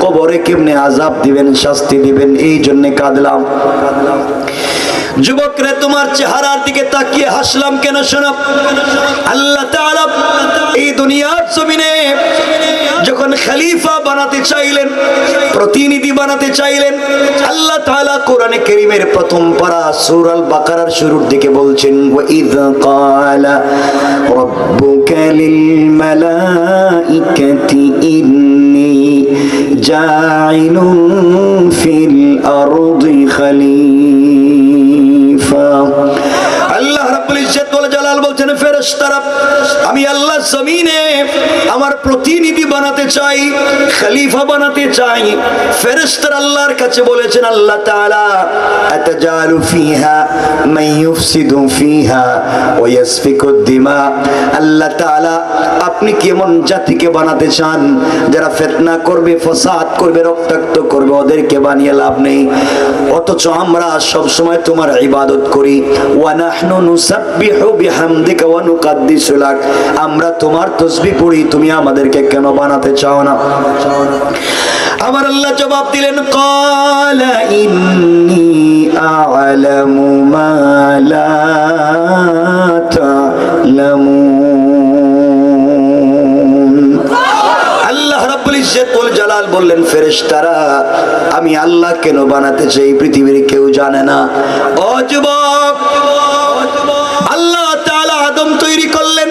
কবরে কেমনে আযাব দিবেন, শাস্তি দিবেন, এই জন্য কাঁদলাম। যুবক রে তোমার চেহারার দিকে তাকিয়ে হাসলাম কেন শোনো। আল্লাহ তাআলা এই দুনিয়ার জমিনে যখন খলিফা বানাতে চাইলেন, প্রতিনিধি বানাতে চাইলেন, আল্লাহ তাআলা কোরআনে কারীমের প্রথম পারা সূরা আল বাকারার শুরুর দিকে বলছেন ওয়া ইয ক্বালা রাব্বুকা লিল মালাইকাতি ইন্নী জাইলুন ফিল আরদি খলিফা। আল্লাহ রাব্বুল ইজ্জত ওয়াল জালাল বলছেন ফেরেশতারা আমি আল্লাহ জমিনে আমার প্রতিনিধি বানাতে চাই, খলিফা বানাতে চাই। ফেরেশতারা আল্লাহর কাছে বলেছেন আল্লাহ তাআলা আতাজালু ফিহা মান ইউফসিদু ফিহা ওয়া ইয়াসফিকুদ দিমা। আল্লাহ তাআলা আপনি কেমন জাতিকে বানাতে চান যারা ফিতনা করবে, ফাসাদ করবে, রক্তাক্ত করবে? ওদেরকে বানিয়ে লাভ নেই। অথচ আমরা সব সময় তোমার ইবাদত করি। ওয়া নাহনু নুসাব্বিহু বিহামদিকা ওয়া নুকাদ্দিসু লাক, আমরা তোমার তাসবিহ পড়ি, তুমি আমাদেরকে কেন বানাতে চাও না? আমার আল্লাহ জবাব দিলেন ক্বালা ইন্নী আ'লামু মা লা তা'লামুন। আল্লাহ রাব্বুল ইজ্জত ওয়াল জালাল বললেন, ফেরেশতারা আমি আল্লাহ কেন বানাতে চাই পৃথিবীর কেউ জানে না। ও যুবক, আল্লাহ তাআলা আদম তৈরি করলেন,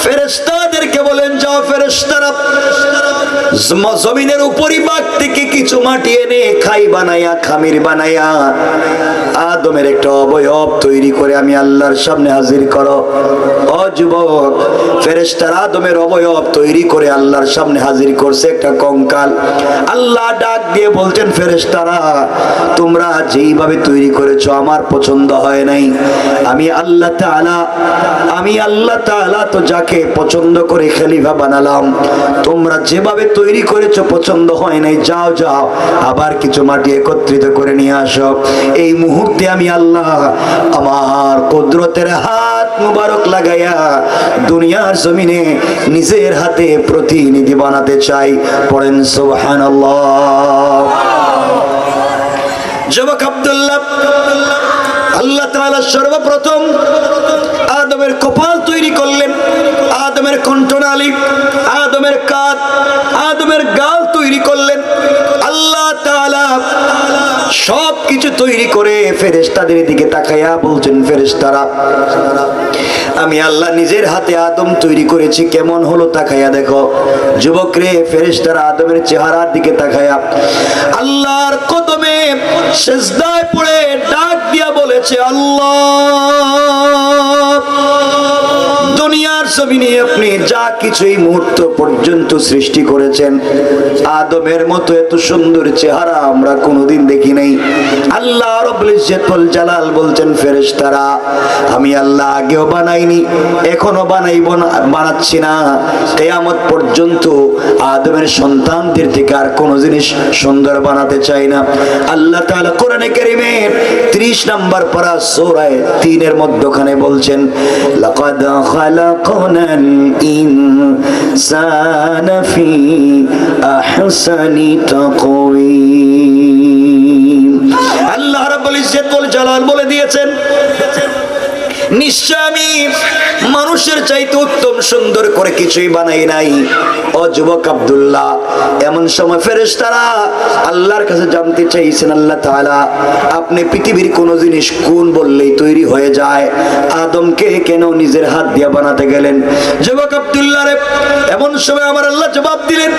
ফেরেশতাদেরকে বলেন যাও ফেরেশতারা জমিনের উপরিভাগ থেকে কিছু মাটি এনে খাই বানায়া খামির বানায়া আদমের একটা অবয়ব তৈরি করে আমি আল্লাহর সামনে হাজির করো। ও যুবক, ফেরেশতারা আদমের অবয়ব তৈরি করে আল্লাহর সামনে হাজির করছে একটা কঙ্কাল। আল্লাহ ডাক দিয়ে বলছেন, ফেরেশতারা তোমরা যেইভাবে তৈরি করেছো আমার পছন্দ হয় নাই। আমি আল্লাহ তাআলা তো যাকে পছন্দ করে খলিফা বানালাম, তোমরা যেভাবে তৈরি করেছো পছন্দ হয় নাই, যাও যাও আবার কিছু মাটি একত্রিত করে নিয়ে আসো। এই মুহূর্তে আমি আল্লাহ আমার কুদরতের হাত মুবারক লাগাইয়া দুনিয়ার জমিনে নিজের হাতে প্রতিনিধি বানাতে চাই। পড়েন সুবহানাল্লাহ। যুবক আব্দুল্লাহ, আল্লাহ তাআলা সর্বপ্রথম আদমের কপাল তৈরি করলেন, আদমের কণ্ঠনালী, আদমের কাঁধ, আদমের গাল তৈরি করলেন। আল্লাহ তাআলা সব কিছু তৈরি করে ফেরেশতাদের দিকে তাকাইয়া বলছেন, ফেরেশতারা আমি আল্লাহ নিজের হাতে আদম তৈরি করেছি, কেমন হলো তাকাইয়া দেখো। যুবক রে, ফেরেশতারা আদমের চেহারার দিকে তাকাইয়া আল্লাহর কদমে সিজদায় পড়ে ডাক দিয়া বলেছে, আল্লাহ দুনিয়ার জমিনে আপনি যা কিছু এই মুহূর্ত পর্যন্ত সৃষ্টি করেছেন, আদমের মতো এত সুন্দর চেহারা আমরা কোনোদিন দেখি নাই। আল্লাহ রাব্বুল ইজ্জত ওয়াল জালাল বলছেন, ফেরেশতারা আমি আল্লাহ আগেও বানাইনি, এখনো বানাচ্ছি না, কিয়ামত পর্যন্ত আদমের সন্তানদের থেকে আর কোনো জিনিস সুন্দর বানাতে চাই না। আল্লাহ তাআলা কোরআনে কারীমের 30 নম্বর পারা সূরা 3 এর মধ্যখানে বলছেন, লাকাদ খালাকনাল ইনসানা ফি আহসানি তাকওয়িম। আল্লাহ রাব্বুল ইজ্জত ওয়াল জালাল বলে দিয়েছেন, নিশ্চয় আমি মানুষের চাইতে উত্তম সুন্দর করে কিছুই বানাই নাই। ও যুবক আব্দুল্লাহ, এমন সময় ফেরেশতারা আল্লাহর কাছে জানতে চাইছেন, আল্লাহ তাআলা আপনি পৃথিবীর কোন জিনিস কোন বললেই তৈরি হয়ে যায়, আদমকে কেন নিজের হাত দিয়ে বানাতে গেলেন? যুবক আব্দুল্লাহ রে, এমন সময় আমার আল্লাহ জবাব দিলেন,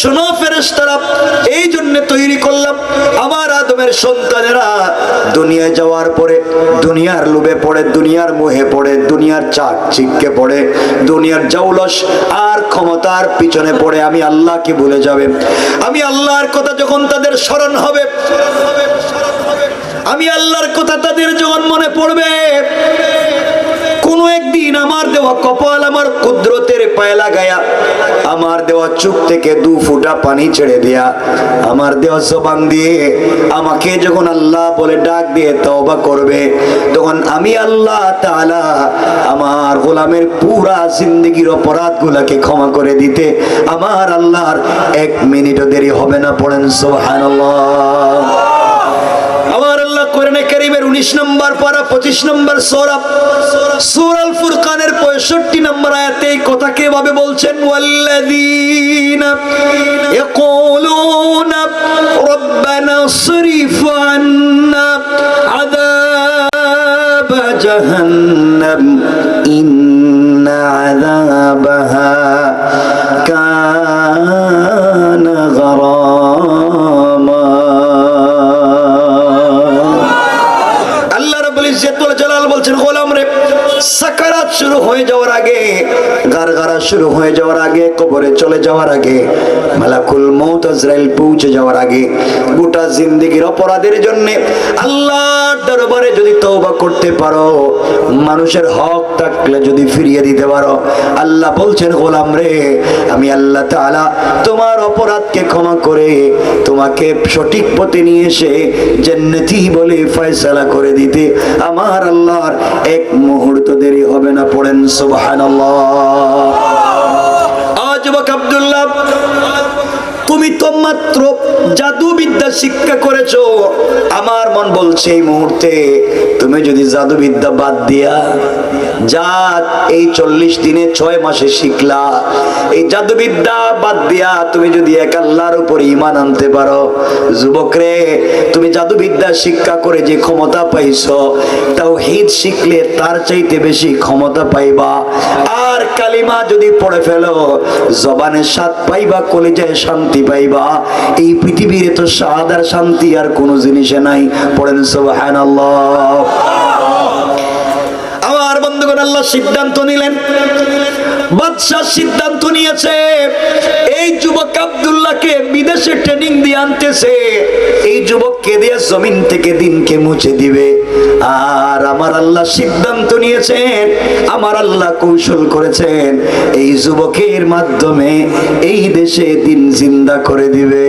শোনো ফেরেশতারা, এই জন্য তৈরি করলাম আমার আদমের সন্তানেরা দুনিয়ায় যাওয়ার পরে দুনিয়ার লোভে পড়ে, দুনিয়ার মোহে পড়ে, দুনিয়ার চাকচিক্যে পড়ে, দুনিয়ার জৌলস আর ক্ষমতার পিছনে পড়ে আমি আল্লাহকে ভুলে যাবে। আমি আল্লাহর কথা যখন তাদের স্মরণ হবে, আমি আল্লাহর কথা তাদের যখন মনে পড়বে, কোন একদিন আমার দেওয়া কপাল আমার কুদরতের পায়ে লাগায়া, আমার দেওয়া চোখ থেকে 2 ফোঁটা পানি ছেড়ে দেয়া, আমার দেওয়া জবান দিয়ে আমাকে যখন আল্লাহ বলে ডাক দিয়ে তওবা করবে, তখন আমি আল্লাহ তাআলা আমার গোলামের পুরা জিন্দেগির অপরাধগুলোকে ক্ষমা করে দিতে আমার আল্লাহর 1 মিনিটও দেরি হবে না। পড়েন সুবহানাল্লাহ। আমার আল্লাহ কোরআনে কারীমের 19 নম্বর পারা 25 নম্বর সূরা সূরাল ফুরকানের 65 নম্বর আয়াতে এই কথা কিভাবে বলছেন, ওয়াল্লাযীনা ইয়াকুলুনা রাব্বানা সরিফ আন্না আযাব জাহান্নাম ইন্না আযাবাহা কানা গারামা। বলছেন, গোলাম রে, সাকারাত শুরু হয়ে যাওয়ার আগে, গারগারা শুরু হয়ে যাওয়ার আগে, কবরে চলে যাওয়ার আগে, মালাকুল মউত আজরাইল পৌঁছে যাওয়ার আগে গোটা জিন্দেগির অপরাধের জন্য আল্লাহর দরবারে যদি তওবা করতে পারো, মানুষের হক থাকলে যদি ফিরিয়ে দিতে পারো, আল্লাহ বলছেন, গোলাম রে, আমি আল্লাহ তাআলা তোমার অপরাধকে ক্ষমা করে তোমাকে সঠিক পথে নিয়ে এসে জান্নাতি বলে ফয়সালা করে দিতে আমার আল্লাহর 1 মুহূর্ত দেরি হবে না। পড়েন সুবহানাল্লাহ। যুবক আব্দুল্লাহ, তুমি তো মাত্র জাদু বিদ্যা শিক্ষা করেছো, আমার মন বলছে এই মুহূর্তে তুমি যদি জাদুবিদ্যা বাদ দিয়া যা এই 40 দিনে 6 মাসে শিখলা, এই জাদুবিদ্যা বাদ দিয়া তুমি যদি এক আল্লাহর উপর ঈমান আনতে পারো, যুবক রে তুমি জাদুবিদ্যা শিক্ষা করে যে ক্ষমতা পাইছো, তাওহীদ শিখলে তার চাইতে বেশি ক্ষমতা পাইবা। আর কালিমা যদি পড়ে ফেলো, জবানে স্বাদ পাইবা, কলিজায় শান্তি পাইবা। এই পৃথিবীর তো স্বাদ আর শান্তি আর কোনো জিনিসে নাই। পড়েন সুবহানাল্লাহ। আমার বন্ধুগণ, আল্লাহ সিদ্ধান্ত নিলেন, বাদশাহ সিদ্ধান্ত নিয়েছে এই যুবক আব্দুল্লাহকে বিদেশে ট্রেনিং দিয়ে আনতেছে, এই যুবককে দিয়ে জমিন থেকে দিনকে মুছে দিবে। আর আমার আল্লাহ সিদ্ধান্ত নিয়েছেন, আমার আল্লাহ কৌশল করেছেন, এই যুবকের মাধ্যমে এই দেশে দিন জিন্দা করে দিবে।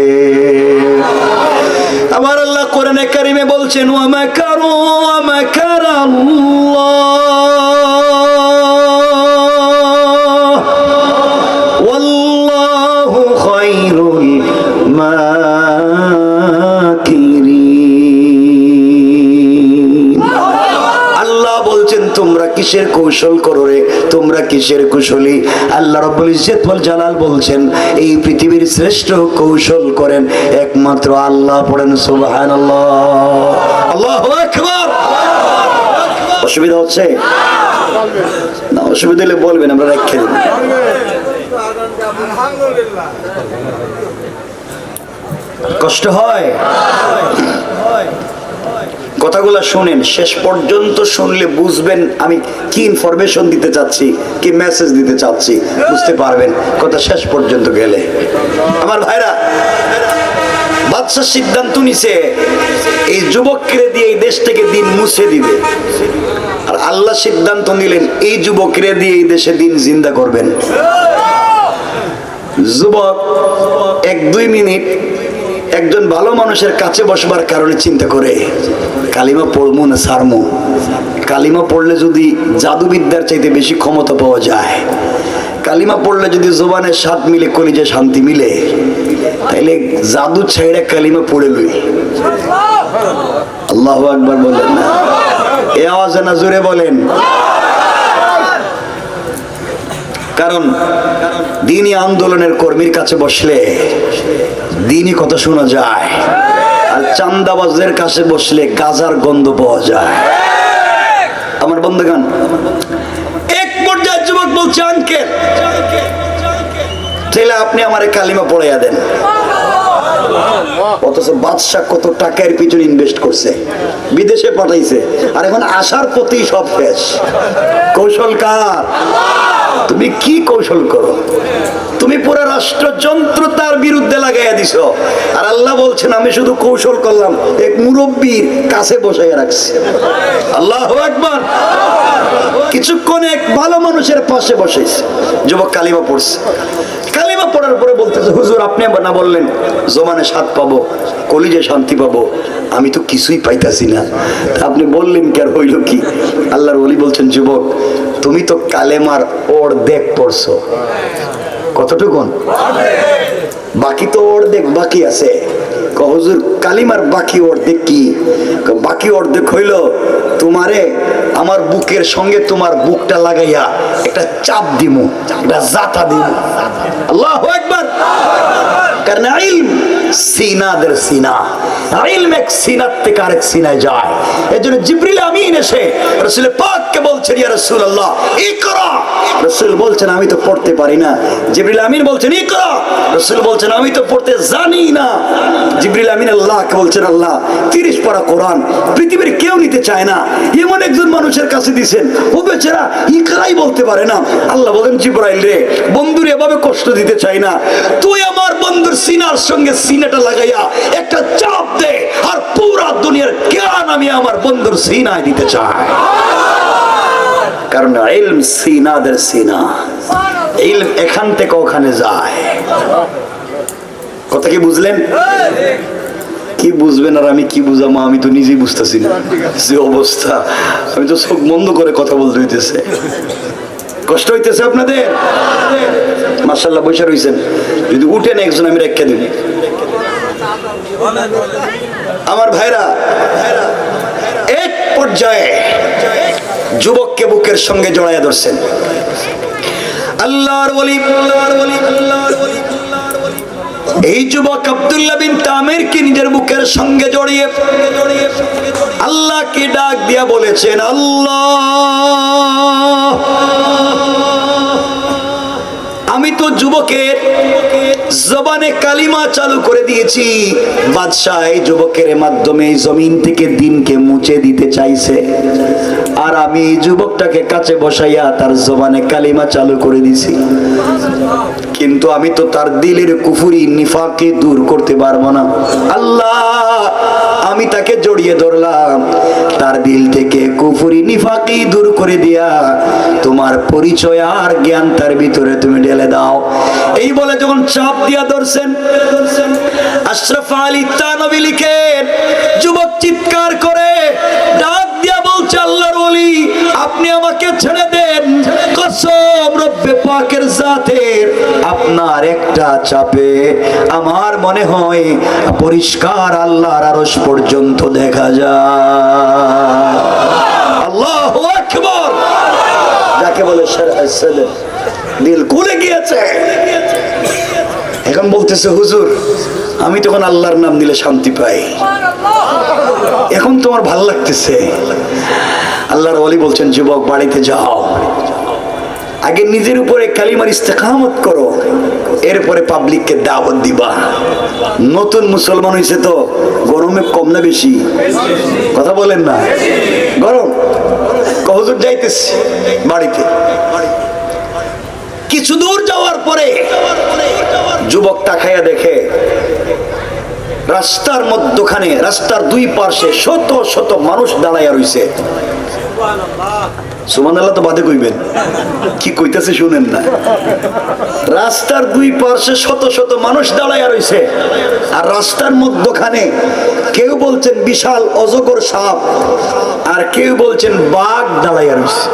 আমার আল্লাহ কোরআনে কারিমে বলছেন, ওয়া মাকারু ওয়া মাকারাল্লাহ ওয়াল্লাহু খায়রুল মাকিরিন। আল্লাহ বলছেন, তোমরা কিসের কৌশল করো রে, তোমরা কিসের কুশলী? আল্লাহ রাব্বুল ইজ্জত ওয়াল জালাল বলছেন, এই পৃথিবীর শ্রেষ্ঠ কৌশল করেন একমাত্র আল্লাহ। পড়েন সুবহানাল্লাহ, আল্লাহু আকবার। অসুবিধা হচ্ছে না? অসুবিধা হলে বলবেন, আমরা রেখে দেব। কষ্ট হয়? কথাগুলো শুনেন, শেষ পর্যন্ত শুনলে বুঝবেন আমি কি ইনফরমেশন দিতে চাচ্ছি, কি মেসেজ দিতে চাচ্ছি, বুঝতে পারবেন কথা শেষ পর্যন্ত গেলে। আমার ভাইরা, বাদশা সিদ্ধান্ত নিছে এই যুবককে দিয়ে এই দেশ থেকে দিন মুছে দিবে। আর আল্লাহ সিদ্ধান্ত নিলেন এই যুবককে দিয়ে এই দেশে দিন জিন্দা করবেন। যুবক 1-2 মিনিট একজন ভালো মানুষের কাছে বসবার কারণে চিন্তা করে, কালিমা পড়বো না সারমু? কালিমা পড়লে যদি জাদুবিদ্যার চাইতে বেশি ক্ষমতা পাওয়া যায়, কালিমা পড়লে যদি জবানের স্বাদ মিলে, কলিজায় শান্তি মিলে, তাইলে জাদু ছেড়ে কালিমা পড়ে লই। আল্লাহু আকবার বলেন না? এই আওয়াজে না জোরে বলেন। কারণ দ্বীনি আন্দোলনের কর্মীর কাছে বসলে দ্বীনি কথা শোনা যায়, আর চান্দাবাজদের কাছে বসলে গাজার গন্ধ পাওয়া যায়। আমার বন্ধুগণ, এক পর্যায়ে যুবক বলছে, আঙ্কেল তাহলে আপনি আমারে কালিমা পড়াইয়া দেন। অথচ বাদশা কত টাকার পিছনে ইনভেস্ট করছে, বিদেশে পাঠাইছে, আর এখন আসার প্রতি সব শেষ। কৌশল কার? তুমি কি কৌশল করো? তুমি পুরো রাষ্ট্রযন্ত্র তার বিরুদ্ধে লাগাইয়া দিছো। আর আল্লাহ বলছেন, আমি শুধু কৌশল করলাম, এক মুরব্বীর কাছে বসাইয়া রাখছি। আল্লাহু আকবার। কিছুক্ষণ এক ভালো মানুষের পাশে বসেছে, যুবক কালিমা পড়ছে। কালিমা পড়ার পরে বলতেছে, হুজুর আপনি না বললেন জবানে স্বাদ পাবো, কলিজায় শান্তি পাবো, আমি তো কিছুই পাইতাছি না, আপনি বললেন কি? আর হইল কি? আল্লাহর ওলি বলছেন, যুবক তুমি তো কালেমার অর্ধেক পড়ছো। কতটুকুন? বাকি তো অর্ধেক বাকি আছে। হুজুর কালিমার বাকি অর্ধেক কি? বাকি অর্ধেক হইল তোমারে আমার বুকের সঙ্গে তোমার বুকটা লাগাইয়া একটা চাপ দিমু, একটা জাতা দিমু। আল্লাহু আকবার। কারণ ইলম সিনাদের সিনা, ইলম এক সিনাত থেকে আরেক সিনায় যায়। এজন্য জিবরিল আমিন এসে রাসূল পাককে বলছেন, ইয়া রাসূলুল্লাহ ইকরা। রাসূল বলছেন, আমি তো পড়তে পারি না। জিবরিল আমিন বলছেন, ইকরা। রাসূল বলছেন, আমি তো পড়তে জানি না। জিবরিল আমিন আল্লাহকে বলছেন, আল্লাহ 30 পারা কোরআন পৃথিবীর কেউ নিতে চায় না, এমন একজন মানুষের কাছে দিবেন, ও বেচারা ইকরাই বলতে পারে না। আল্লাহ বলেন, জিবরাইল রে, বন্ধুর এভাবে কষ্ট দিতে চাই না, তুই আমার বন্ধুর সিনার সঙ্গে সিনাটা লাগাইয়া একটা চাপ দে, আর পুরা দুনিয়ার জ্ঞান আমি আমার বন্ধুর সিনায় দিতে চাই। কারণ ইলম সিনাদের সিনা, ইলম এখান থেকে ওখানে যায়। কথা কি বুঝলেন? কি বুঝবেন আর আমি কি বুঝাবো, আমি তো নিজেই বুঝতেছি না যে অবস্থা। আমি তো চোখ বন্ধ করে কথা বলতে হইতেছে। কষ্ট হইতেছে আপনাদের? মাশাআল্লাহ বসে রইছেন, যদি উঠেন একজন আমি রেখে দিব। আমার ভাইরা, পর্যায়ে যুবককে বুকের সঙ্গে জড়াইয়া ধরছেন। আল্লাহর ওলি, এই যুবক আব্দুল্লাহ বিন তামিরকে নিজের বুকের সঙ্গে জড়িয়ে আল্লাহকে ডাক দিয়া বলেছেন, আল্লাহ, আমি তো যুবকের জবানে কালিমা চালু করে দিয়েছি। বাদশাহ এই যুবকের মাধ্যমে জমিন থেকে দিনকে মুছে দিতে চাইছে, আর আমি এই যুবকটাকে কাছে বসাইয়া তার জবানে কালিমা চালু করে দিছি। কিন্তু আমি তো তার দিলের কুফরি নিফাকে দূর করতে পারবো না। আল্লাহ, আমি তাকে জড়িয়ে ধরলাম, তার দিল থেকে কুফরি নিফাকি দূর করে দিয়া তোমার পরিচয় আর জ্ঞান তার ভিতরে তুমি ঢেলে দাও। এই বলে যখন চাপ দিয়া ধরছেন, আশরাফ আলী থানভী লিখেন, যুবক চিৎকার করে ডাক দিয়া বলছে, আল্লাহর ওলি, আপনি আমাকে ছেড়ে দেন, কসম রব্বে পাকের জাতের, আপনার একটা চাপে আমার মনে হয় পরিষ্কার আল্লাহর আরশ পর্যন্ত দেখা যায়। আল্লাহু আকবার। যাকে বলে শারআস সাদর, দিল খুলে গিয়েছে। এখন বলতেছে, হুজুর, আমি তখন আল্লাহর নাম নিলে শান্তি পাই, এখন তোমার ভাল লাগতেছে। আল্লাহর ওলি বলছেন, যুবক বাড়িতে যাও, আগে নিজের উপরে কালিমার ইস্তেকামত করো, এরপরে পাবলিককে দাওয়াত দিবা। নতুন মুসলমান হইছে তো গরমে কম না বেশি? কথা বলেন না, গরম। হুজুর যাইতেছি বাড়িতে। কিছু দূর যাওয়ার পরে যুবক তাকাইয়া দেখে রাস্তার মধ্যখানে, রাস্তার দুই পাশে শত শত মানুষ দাঁড়াইয়া রইছে। সুবহানাল্লাহ তো বাদে কইবেন, কি কইতাছে শুনেন না। রাস্তার দুই পাশে শত শত মানুষ দাঁড়াইয়া রইছে, আর রাস্তার মধ্যখানে কেউ বলছেন বিশাল অজগর সাপ, আর কেউ বলছেন বাঘ দাঁড়াইয়া রইছে।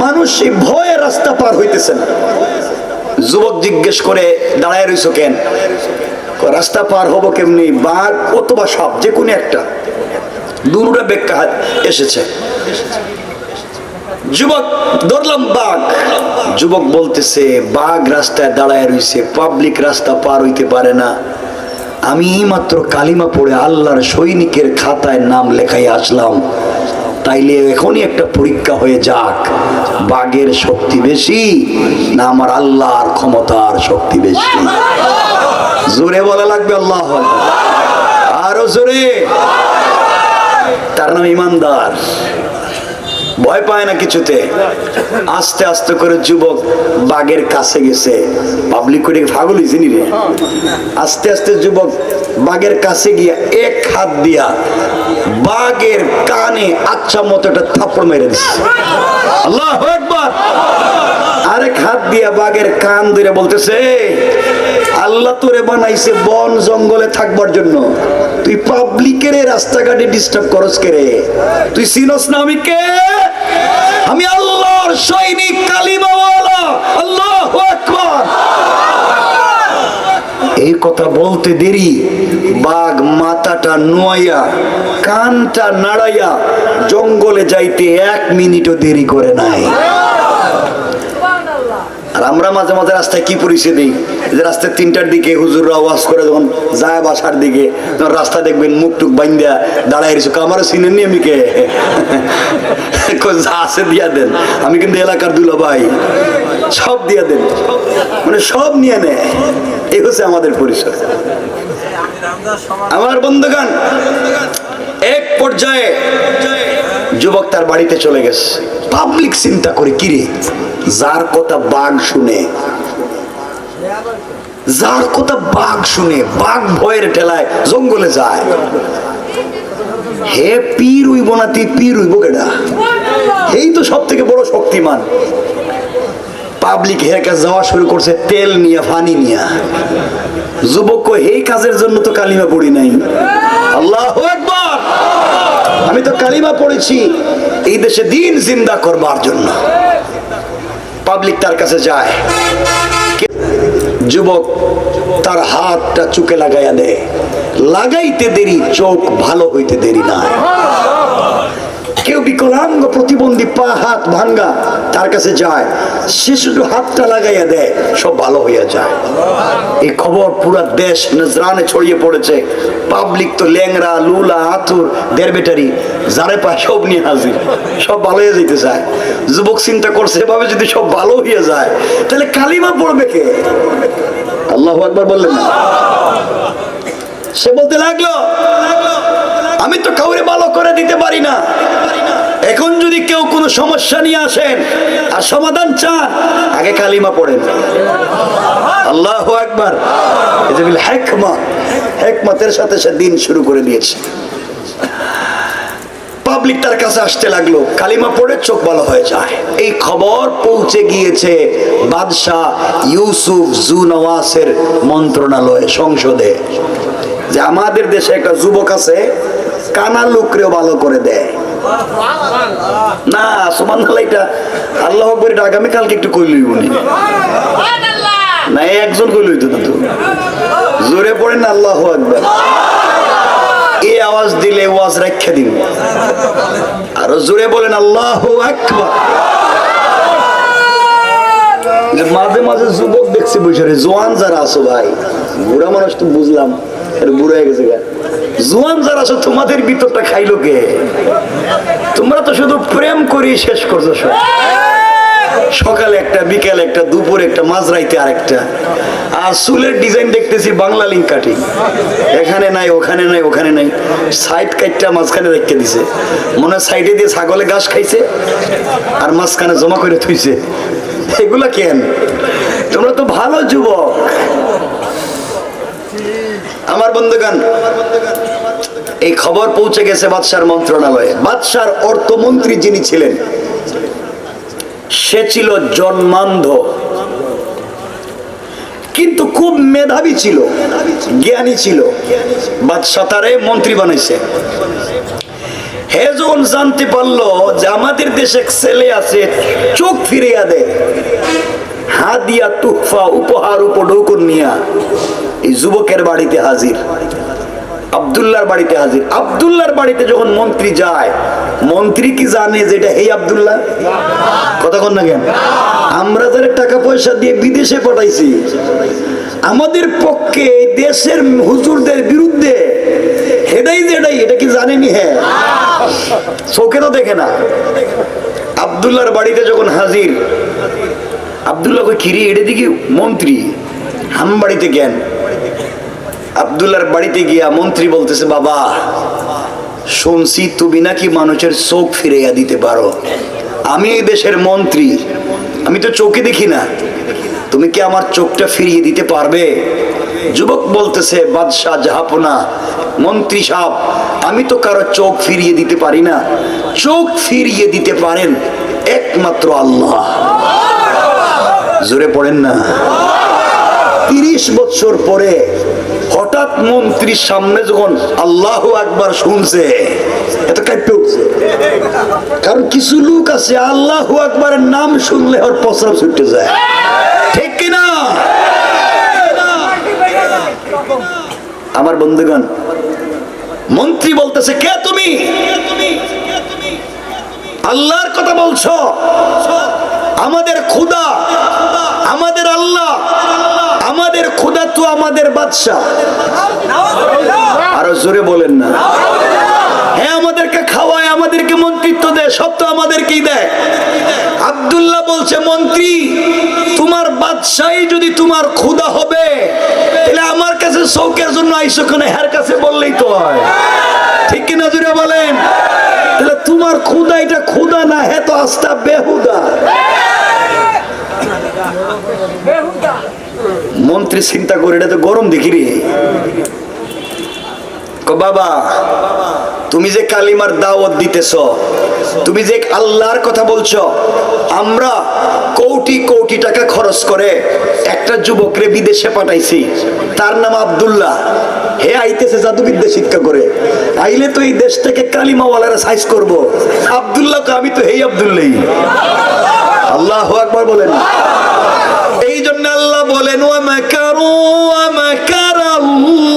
মানুষ এই ভয়ে রাস্তা পার হইতেছে না। যুবক জিজ্ঞেস করে, দাঁড়াইয়া রইছো কেন? রাস্তা পার হবো কেমনি? বাঘ অথবা সাপ, যে কোনো একটা, দুটা ব্যাখ্যা এসেছে। যুবক ধরলাম বাঘ। যুবক বলতেছে, বাঘ রাস্তায় দাঁড়ায় রইছে, পাবলিক রাস্তা পার হইতে পারে না। আমি মাত্র কালিমা পড়ে আল্লাহর সৈনিকের খাতায় নাম লেখাই আসলাম, তাইলে এখনই একটা পরীক্ষা হয়ে যাক, বাঘের শক্তি বেশি না আমার আল্লাহর ক্ষমতার শক্তি বেশি? জোরে বলা লাগবে আল্লাহু আকবার, আরো জোরে। তার নাম ইমানদার, ভয় পায় না কিছুতে। আস্তে আস্তে করে যুবক বাঘের কাছে গেছে। পাবলিক করে পাগল হয়েছে নি রে। আস্তে আস্তে যুবক বাঘের কাছে গিয়া এক হাত দিয়া বাঘের কানে আচ্ছা মতো একটা থাপ্পড় মেরে দিচ্ছে। আল্লাহু আকবার। আরেক হাত দিয়া বাঘের কান ধরে বলতেছে, আল্লাহ তোরে বানাইছে বন জঙ্গলে থাকবার জন্য, তুই পাবলিকের রাস্তাঘাটে ডিস্টার্ব করস কে রে? তুই চিনস না আমি কে? আমি আল্লাহর সৈনিক, কালিমাওয়ালা। আল্লাহু আকবার। এই কথা বলতে দেরি বাঘ মাথাটা নোয়াইয়া কানটা নাড়াইয়া জঙ্গলে যাইতে 1 মিনিটও দেরি করে নাই। আর আমরা মাঝে মাঝে রাস্তায় কি পরিচয় দিই, যে রাস্তায় 3টার দিকে হুজুররা ওয়াজ করে যখন যায় বাসার দিকে, তখন রাস্তা দেখবেন মুখ টুক বাইন্দা দাঁড়াই রয়েছে, আমারও চিনেননি আমি কে? যা আছে দিয়া দেন, আমি কিন্তু এলাকার দুলা ভাই, সব দিয়া দেন, মানে সব নিয়ে নেয়। এই হচ্ছে আমাদের পরিচয়। আমার বন্ধুগণ, এক পর্যায়ে যুবক তার বাড়িতে চলে গেছে। পাবলিক চিন্তা করে, কিরে, যার কথা বাঘ শুনে, যার কথা বাঘ শুনে, বাঘ ভয়ের ঠেলায় জঙ্গলে যায়, হে পীর হইব না, তুই পীর হইব কেডা? এই তো সব থেকে বড় শক্তিমান। পাবলিক হের কাছে যাওয়া শুরু করছে, তেল নিয়া, পানি নিয়া। যুবক, এই কাজের জন্য তো কালিমা পড়ি নাই। আল্লাহু আকবার। আমি তো কালিমা পড়েছি এই দেশে দিন জিন্দা করবার জন্য। পাবলিক তার কাছে যায়, যুবক তার হাতটা চুকে লাগাইয়া দেয়, লাগাইতে দেরি, চোখ ভালো হইতে দেরি নাই। কেউ বিকলাঙ্গ প্রতিবন্ধী, পা হাত ভাঙ্গা, তার কাছে যায়, সে শুধু হাতটা লাগাইয়া দেয়, সব ভালো হইয়া যায়। এই খবর পুরা দেশ নজরানে ছড়িয়ে পড়েছে। পাবলিক তো ল্যাংরা, লুলা, আতুর, দেড় বেটারি, যারে পায় সব নিয়ে হাজির, সব ভালো হয়ে যেতে চায়। যুবক চিন্তা করছে, এভাবে যদি সব ভালো হইয়া যায়, তাহলে কালিমা পড়বে কে? আল্লাহু আকবার বললেন না? সে বলতে লাগলো, আমি তো কাউরে ভালো করে দিতে পারি না। এখন যদি কেউ কোনো সমস্যা নিয়ে আসেন আর সমাধান চান, আগে কালিমা পড়েন। আল্লাহু আকবার। হিকমতের সাথে সে দিন শুরু করে দিয়েছে। পাবলিক তার কাছে আসতে লাগলো, কালিমা পড়ে চোখ ভালো হয়ে যায়। এই খবর পৌঁছে গিয়েছে বাদশাহ ইউসুফ জুনওয়াসের মন্ত্রণালয়ে, সংসদে, যে আমাদের দেশে একটা যুবক আছে, কানা লোকরেও ভালো করে দেয়। না সুবহানাল্লাহ, এটা আল্লাহু আকবার, এটা আগামী কালকে একটু কইলই উনি না, একজন কইলই তো, জোরে পড়েন না আল্লাহু আকবার। এই আওয়াজ দিলে ওয়াজ রাখা দিন, আরো জোরে বলেন আল্লাহু আকবার। মাঝে মাঝে যুবক দেখছি বসে, জোয়ান যারা আছো ভাই, বুড়া মানুষ তো বুঝলাম, বুড়া হয়ে গেছে, জোয়ান যারা আছো তোমাদের ভিতরটা খাইলো কে? তোমরা তো শুধু প্রেম করি শেষ করছো, সকালে একটা, বিকেলে একটা, দুপুরে একটা, মাঝরাইতে আরেকটা। আর চুলের ডিজাইন দেখতেছি বাংলা লিঙ্ক কাটিং, এখানে নাই, ওখানে নাই, ওখানে নাই, সাইড কাটটা মাঝখানে রেখে দিছে, মনে হয় সাইডে দিয়ে ছাগলে ঘাস খাইছে আর মাঝখানে জমা করে থুইছে। এগুলা কেন? তোমরা তো ভালো যুবক। আমার বন্ধুগণ, এই খবর পৌঁছে গেছে বাদশার মন্ত্রণালয়ে। বাদশার অর্থমন্ত্রী যিনি ছিলেন, সে ছিল জন্মান্ধ, কিন্তু খুব মেধাবী ছিল, জ্ঞানী ছিল। বাদশা তারে মন্ত্রী বানাইছে। হে যখন জানতে পারলো যে আমাদের দেশে ছেলে আছে, চোখ ফিরিয়া দেয়, হাদিয়া তুহফা উপহার উপঢৌকন নিয়া এই যুবকের বাড়িতে হাজির, আব্দুল্লাহর বাড়িতে হাজির। আব্দুল্লাহর বাড়িতে যখন মন্ত্রী যায়, মন্ত্রী কি জানে যে এটা এই আব্দুল্লাহ? কথা কন না কেন? আমরা যারা টাকা পয়সা দিয়ে বিদেশে পাঠাইছি, আমাদের পক্ষে দেশের হুজুরদের বিরুদ্ধে হেডাই যেটাই, এটা কি জানেনি? হ্যাঁ, চোখে তো দেখে না। আব্দুল্লাহর বাড়িতে যখন হাজির, আব্দুল্লাহ কই, কিরে এটা দিকে মন্ত্রী, হাম বাড়িতে জ্ঞান। আব্দুল্লাহর বাড়িতে গিয়া মন্ত্রী বলতেছে, বাবা শুনছি তুমি নাকি মানুষের চোখ ফিরাইয়া দিতে পারো। আমি এই দেশের মন্ত্রী, আমি তো চোখে দেখি না, তুমি কি আমার চোখটা ফিরিয়ে দিতে পারবে? যুবক বলতেছে, বাদশাহ জাহাপনা, মন্ত্রী সাহেব, আমি তো কারো চোখ ফিরিয়ে দিতে পারি না, চোখ ফিরিয়ে দিতে পারেন একমাত্র আল্লাহ। জোরে পড়েন না। 30 বছর পরে হঠাৎ মন্ত্রীর সামনে যখন আল্লাহু আকবার শুনছে, এত কাঁপতে উঠছে। কারণ কিছু লোক আছে আল্লাহু আকবারের নাম শুনলে ওর প্রস্রাব ছুটে যায়, ঠিক কিনা? আমার বন্ধুগণ, মন্ত্রী বলতেছে, কে তুমি? আল্লাহর কথা বলছো? আমাদের খোদা, আমাদের আল্লাহ, আমাদের খোদা তো আমাদের বাদশা। আরো জোরে বলেন না। হ্যাঁ, আমাদেরকে খাওয়ায়, আমাদেরকে মন্ত্রিত্ব দেয়, সব তো আমাদেরকেই দেয়। আব্দুল্লাহ বলছে, মন্ত্রী তোমার বাদশাহী যদি তোমার খোদা হবে, তাহলে আমার কাছে শৌকের জন্য আইসো কেন? হের কাছে বললেই তো হয়, ঠিক কিনা? জোরে বলেন। তাহলে তোমার খোদা এটা খোদা না, হ্যাঁ তো আস্তা বেহুদা। মন্ত্রী চিন্তা করে, এটা তো গরম দেখি রে। বাবা তুমি যে কালিমার দাওয়াত দিতেছ, তুমি যে আল্লাহর কথা বলছো, আমরা কোটি কোটি টাকা খরচ করে একটা যুবকরে বিদেশে পাঠাইছি, তার নাম আব্দুল্লাহ। হে আইতেছে জাদুবিদ্যা শিক্ষা করে, আইলে তো এই দেশ থেকে কালিমাওয়ালারা সাইজ করব। আব্দুল্লাহ তো আমি তো হেই আব্দুল্লাহ। আল্লাহু আকবার বলেন। এই জন্য আল্লাহ বলেন, ওয়া মাকারু ওয়া মাকারাল্লাহ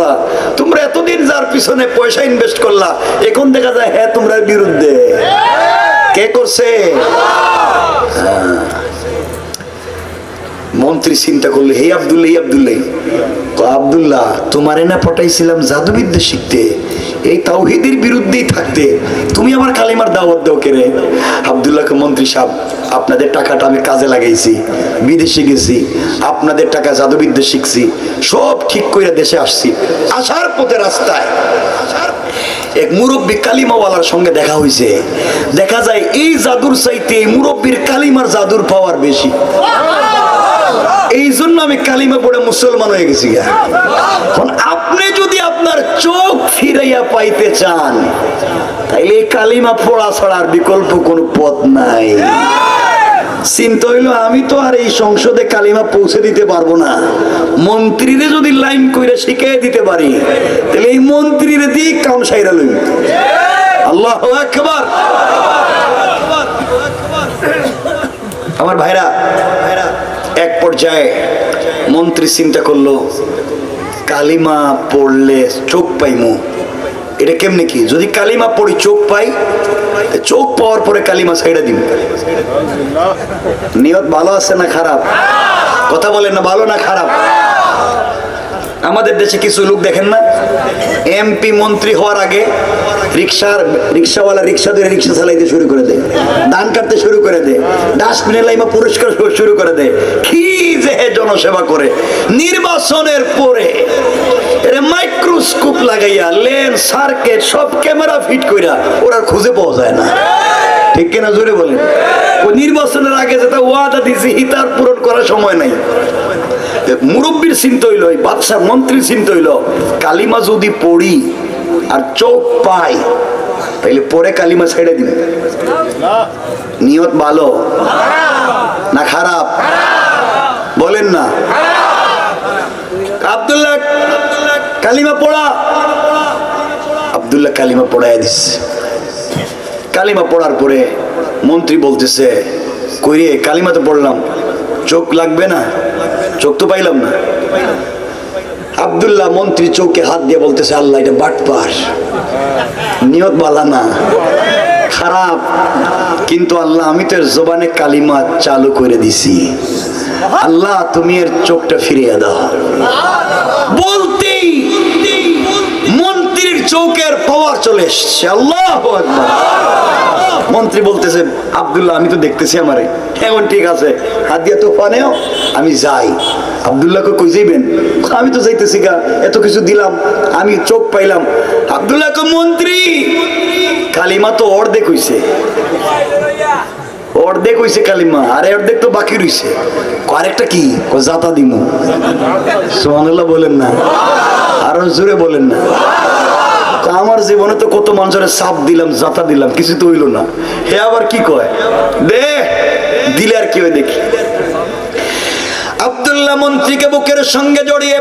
তোমরা তোমরা এতদিন যার পিছনে পয়সা ইনভেস্ট করলা, এখন দেখা যায় হ্যাঁ তোমরা বিরুদ্ধে। কে করছে? মন্ত্রী চিন্তা করলে, হে আব্দুল্লাহ, আব্দুল্লাহ তোমারে না পটাইছিলাম জাদুবিদ্যা শিখতে, এই তাওহীদের বিরুদ্ধেই থাকতে, তুমি আমার কালিমার দাওয়াত দাও কেরে? আব্দুল্লাহকে মন্ত্রী সাহেব, আপনাদের টাকাটা আমি কাজে লাগাইছি, বিদেশে গেছি, আপনাদের টাকা জাদুবিদ্যা শিখছি, সব ঠিক করে দেশে আসছি। আসার পথে রাস্তায় এক মুরব্বী কালিমাওয়ালার সঙ্গে দেখা হয়েছে। দেখা যায় এই জাদুর চাইতে এই মুরব্বীর কালিমার জাদুর পাওয়ার বেশি। এই জন্য আমি কালিমা পড়ে মুসলমান হয়ে গেছি। আপনি যদি আপনার চোখ ফিরাইয়া পাইতে চান, তাইলে এই কালিমা পড়া ছাড়ার বিকল্প কোনো পথ নাই। চিন্তা হইলো আমি তো আর এই সংসদে কালিমা পৌঁছে দিতে পারবো না, মন্ত্রীরে যদি লাইন কইরা শিখিয়ে দিতে পারি, তাহলে এই মন্ত্রীরে দিয়ে কাম সাইরা লইব। আল্লাহু আকবার। আমার ভাইরা, এক পর্যায়ে মন্ত্রী চিন্তা করলো, কালিমা পড়লে চোখ পাইমু, এটা কেমনে কি? যদি কালিমা পড়ি চোখ পাই, চোখ পাওয়ার পরে কালিমা ছাইড়া দিব। নিয়ত ভালো আছে না খারাপ? কথা বলেন না, ভালো না খারাপ? আমাদের দেশে কিছু লোক দেখেন না, এমপি মন্ত্রী হওয়ার আগে রিক্সাওয়ালা রিক্সা ধরে রিক্সা চালাইতে শুরু করে দেয়, ধান কাটতে শুরু করে দেয়, ডাস্টবিনে লাইমা পুরস্কার শুরু করে দেয়। কি যে জনসেবা করে! নির্বাচনের পরে মাইক্রোস্কোপ লাগাইয়া লেন্স সার্কিট সব ক্যামেরা ফিট কইরা ওরা খুঁজে পাওয়া যায় না। ঠিক কিনা জোরে বলেন? ওই নির্বাচনের আগে যেটা ওয়াদা দিয়েছি হিতার পূরণ করার সময় নাই। মুরব্বীর চিন্তা হইল, বাদশাহ মন্ত্রীর চিন্তা হইল, কালিমা যদি পড়ি আর চোখ পাই, তাইলে পরে কালিমা ছেড়ে দিন। নিয়ত ভালো না খারাপ? বলেন না। আব্দুল্লাহ কালিমা পড়া, আব্দুল্লাহ কালিমা পড়াই দিচ্ছে। কালিমা পড়ার পরে মন্ত্রী বলতেছে, কইরে কালিমা তো পড়লাম, চোখ লাগবে না? চোখ তো পাইলাম না। আব্দুল্লাহ মন্ত্রী চোখে হাত দিয়ে বলতেছে, আল্লাহ এটা বাটপার, নিয়ত বালা না, খারাপ, কিন্তু আল্লাহ আমি তো এর জবানে কালিমা চালু করে দিছি, আল্লাহ তুমি এর চোখটা ফিরিয়ে দাও। বলতেই মন্ত্রীর চোখের পাওয়ার চলে এসছে। আল্লাহু আকবার। মন্ত্রী বলতেছে, আব্দুল্লাহ আমি তো দেখতেছি আমারে, এখন ঠিক আছে, হাত দিয়া তো পানেও, আমি যাই। আব্দুল্লাহকে কই যাইবেন? আমি তো যাইতেছি গা, এত কিছু দিলাম, আমি চোখ পাইলাম। আব্দুল্লাহকে, মন্ত্রী কালিমা তো অর্ধেক হইছে, অর্ধেক হইছে কালিমা, আর অর্ধেক তো বাকি রইছে, আরেকটা কি? জাতা দিমু। সুবহানাল্লাহ বলেন না, আরো জোরে বলেন না। আমার জীবনে তো কত মানুষের সাপ দিলাম, জাতা দিলাম, কিছু তো হইল না, হে আবার কি কয় দে, দিলে আর কি হয় দেখি। আব্দুল্লাহ মন্ত্রীকে বুকের সঙ্গে জড়িয়ে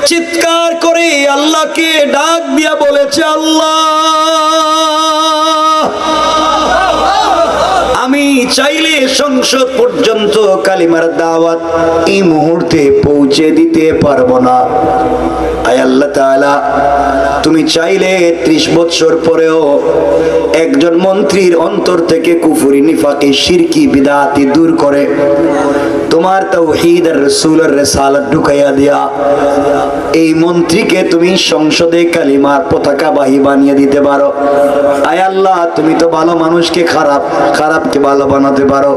চিৎকার করে আল্লাহকে ডাক দিয়া বলেছে, আল্লাহ আমি চাইলে সংসদ পর্যন্ত কালিমার দাওয়াত এই মুহূর্তে পৌঁছে দিতে পারবো না। আয় আল্লাহ তাআলা, তুমি চাইলে 30 বছর পরেও একজন মন্ত্রীর অন্তর থেকে কুফরি, নিফাকি, শিরকি, বিদআতি দূর করে তোমার তাওহীদ আর রাসূলের রিসালাত ঢুকাইয়া দিয়া এই মন্ত্রীকে তুমি সংসদে কালিমার পতাকাবাহী বানিয়ে দিতে পারো। আয় আল্লাহ, তুমি তো ভালো মানুষকে খারাপ, খারাপকে ভালো বানাতে পারো।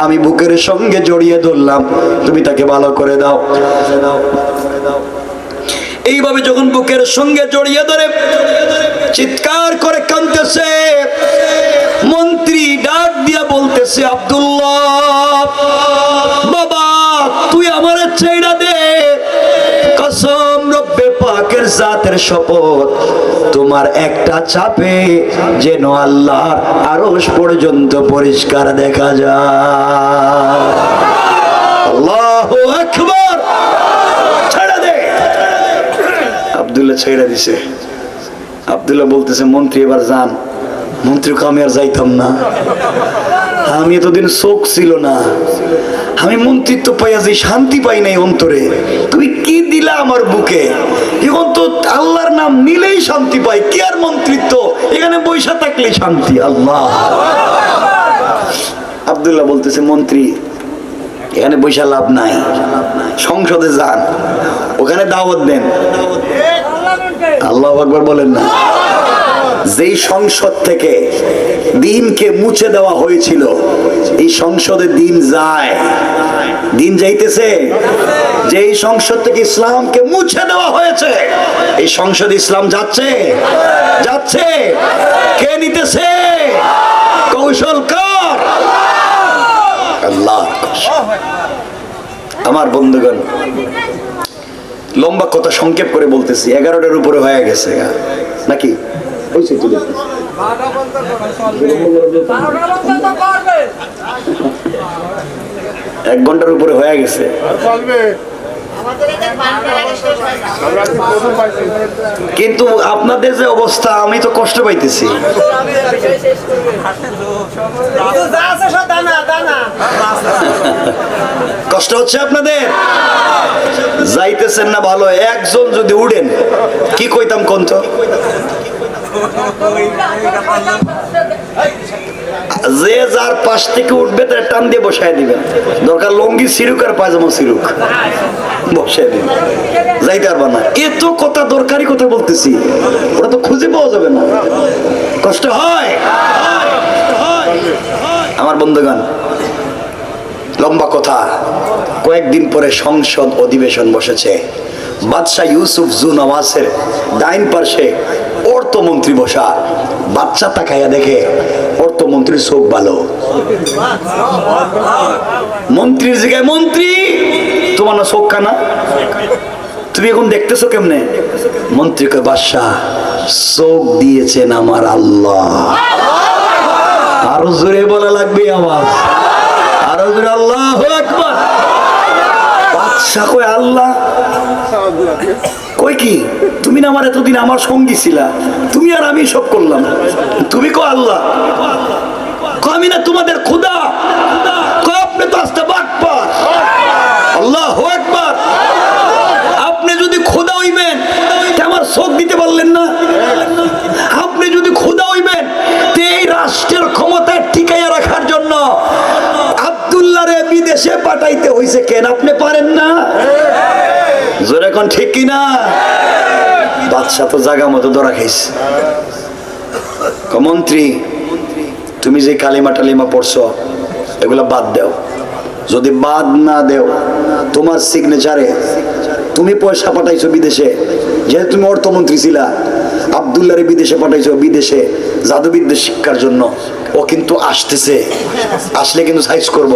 আমি বুকের সঙ্গে জড়িয়ে ধরলাম, তুমি তাকে ভালো করে দাও। এইভাবে যখন বুকের সঙ্গে জড়িয়ে ধরে চিৎকার করে কাঁদতেছে, মন্ত্রী ডাক দিয়া বলতেছে, আব্দুল্লাহ বাবা তুই আমার ছেড়া দে, কসম রব্বে পাকের জাতের শপথ, তোমার একটা চাপে যেন আল্লাহর আরশ পর্যন্ত পরিষ্কার দেখা যায়। আল্লাহু আকবার। ছেড়ে দে। আব্দুল্লাহ ছেড়ে দিছে। আব্দুল্লাহ বলতেছে, মন্ত্রী এবার যান। মন্ত্রীকে আমি আর যাইতাম না, আমি এতদিন চোখ ছিল না, আমি মন্ত্রিত্ব পাইয়া যে শান্তি পাই নাই অন্তরে, তুমি কি দিলা আমার বুকে। এখন তো আল্লাহর নাম নিলেই শান্তি পাই, কি আর মন্ত্রিত্ব, এখানে বৈশা থাকলেই শান্তি। আল্লাহ। আব্দুল্লাহ বলতেছে, মন্ত্রী এখানে বৈশা লাভ নাই, সংসদে যান, ওখানে দাওয়াত দেন। আল্লাহু আকবার বলেন না। যেই সংসদ থেকে দিনকে মুছে দেওয়া হয়েছিল, এই সংসদে দিন যায়, দিন যাইতেছে। যেই সংসদ থেকে ইসলামকে মুছে দেওয়া হয়েছে, এই সংসদ ইসলাম যাচ্ছে, যাচ্ছে। কে নিতেছে? কৌশলকার আল্লাহ। আমার বন্ধুগণ, লম্বা কথা সংক্ষেপ করে বলতেছি, 11টার উপরে হয়ে গেছে নাকি? 1 ঘন্টার উপরে হয়ে গেছে। কিন্তু আপনাদের যে অবস্থা, আমি তো কষ্ট পাইতেছি। কষ্ট হচ্ছে আপনাদের, যাইতেছেন না ভালো। একজন যদি উঠেন, কি কইতাম কোন তো, যে যার পাশ থেকে উঠবে তার টান দিয়ে বসায় দিবেন, দরকার লঙ্গি সিরুক আর পায়জামা সিরুক, বসায় দিবেন, যাইতে পারবা না। এত কথা, দরকারি কথা বলতেছি, ওরা তো খুঁজে পাওয়া যাবে না। কষ্ট হয় আমার বন্ধুগণ। লম্বা কথা, কয়েকদিন পরে সংসদ অধিবেশন বসেছে। বাদশাহ ইউসুফ জু নওয়াজের ডাইন পার্শ্বে অর্থমন্ত্রী বসা। বাচ্চা তাকাইয়া দেখে অর্থমন্ত্রীর চোখ ভালো। মন্ত্রীর জায়গায় মন্ত্রী, তোমার না চোখ কানা, তুমি এখন দেখতেছো কেমনে? মন্ত্রীকে, বাদশাহ চোখ দিয়েছেন আমার আল্লাহ। আরো জোরে বলা লাগবে আওয়াজ, আরো জোরে আল্লাহু আকবার। বাদশাহ কয়, আল্লাহ কই কি? তুমি না আমার এতদিন আমার সঙ্গী ছিলা, তুমি আর আমি সব করলাম, তুমি কো আল্লাহ। আমি না তোমাদের খোদা, আপনি তো আস্তে বাটপার। আল্লাহু আকবার। আপনি যদি খোদা হইবেন, আমার চোখ দিতে পারলেন না। আপনি যদি খোদা হইবেন, এই রাষ্ট্রের ক্ষমতা টিকাইয়া রাখার জন্য আব্দুল্লাহরে বিদেশে পাঠাইতে হইছে কেন? আপনি পারেন না? জোরে কোন ঠিক কিনা? বাদশাহ তো জায়গা মতো ধরা খাইছে। মন্ত্রী, তুমি যে কালিমা টালিমা পড়ছো, এগুলা বাদ দাও। যদি বাদ না দেও, তোমার সিগনেচারে তুমি পয়সা পাঠাইছো বিদেশে, যেহেতু তুমি অর্থমন্ত্রী ছিলা, আব্দুল্লাহরে বিদেশে পাঠাইছো, বিদেশে জাদুবিদ্যা শিক্ষার জন্য। ও কিন্তু আসতেছে, আসলে কিন্তু সাইজ করব।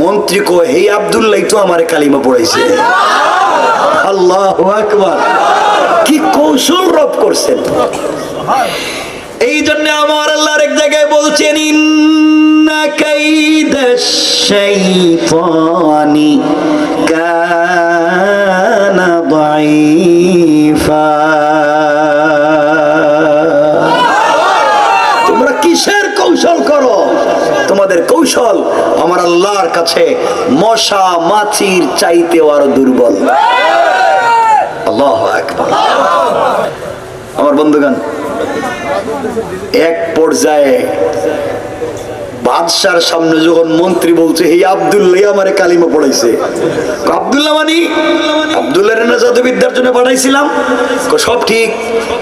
মন্ত্রী কয়, হে আব্দুল্লাহ তো আমারে কালিমা পড়াইছে। আল্লাহু আকবার। কি কৌশল রব করছেন। এই জন্য আমার আল্লাহ আরেক জায়গায় বলছেন, ইন্না কাইদাশ শাইতানি কানা দাঈফা। তোমরা কিসের কৌশল করো? তোমাদের কৌশল আমার আল্লাহর কাছে মশা মাছির চাইতেও আরো দুর্বল। আল্লাহু আকবার। আমার বন্ধুগণ, এক পর্যায়ে বাদশার সামনে যখন মন্ত্রী বলছে, হে আব্দুল্লাহ আমারে কালিমা পড়াইছে। আব্দুল্লাহ মানি আব্দুল্লাহ রে না জাদুবিদ্যার জন্য পাঠাইছিলাম। সব ঠিক,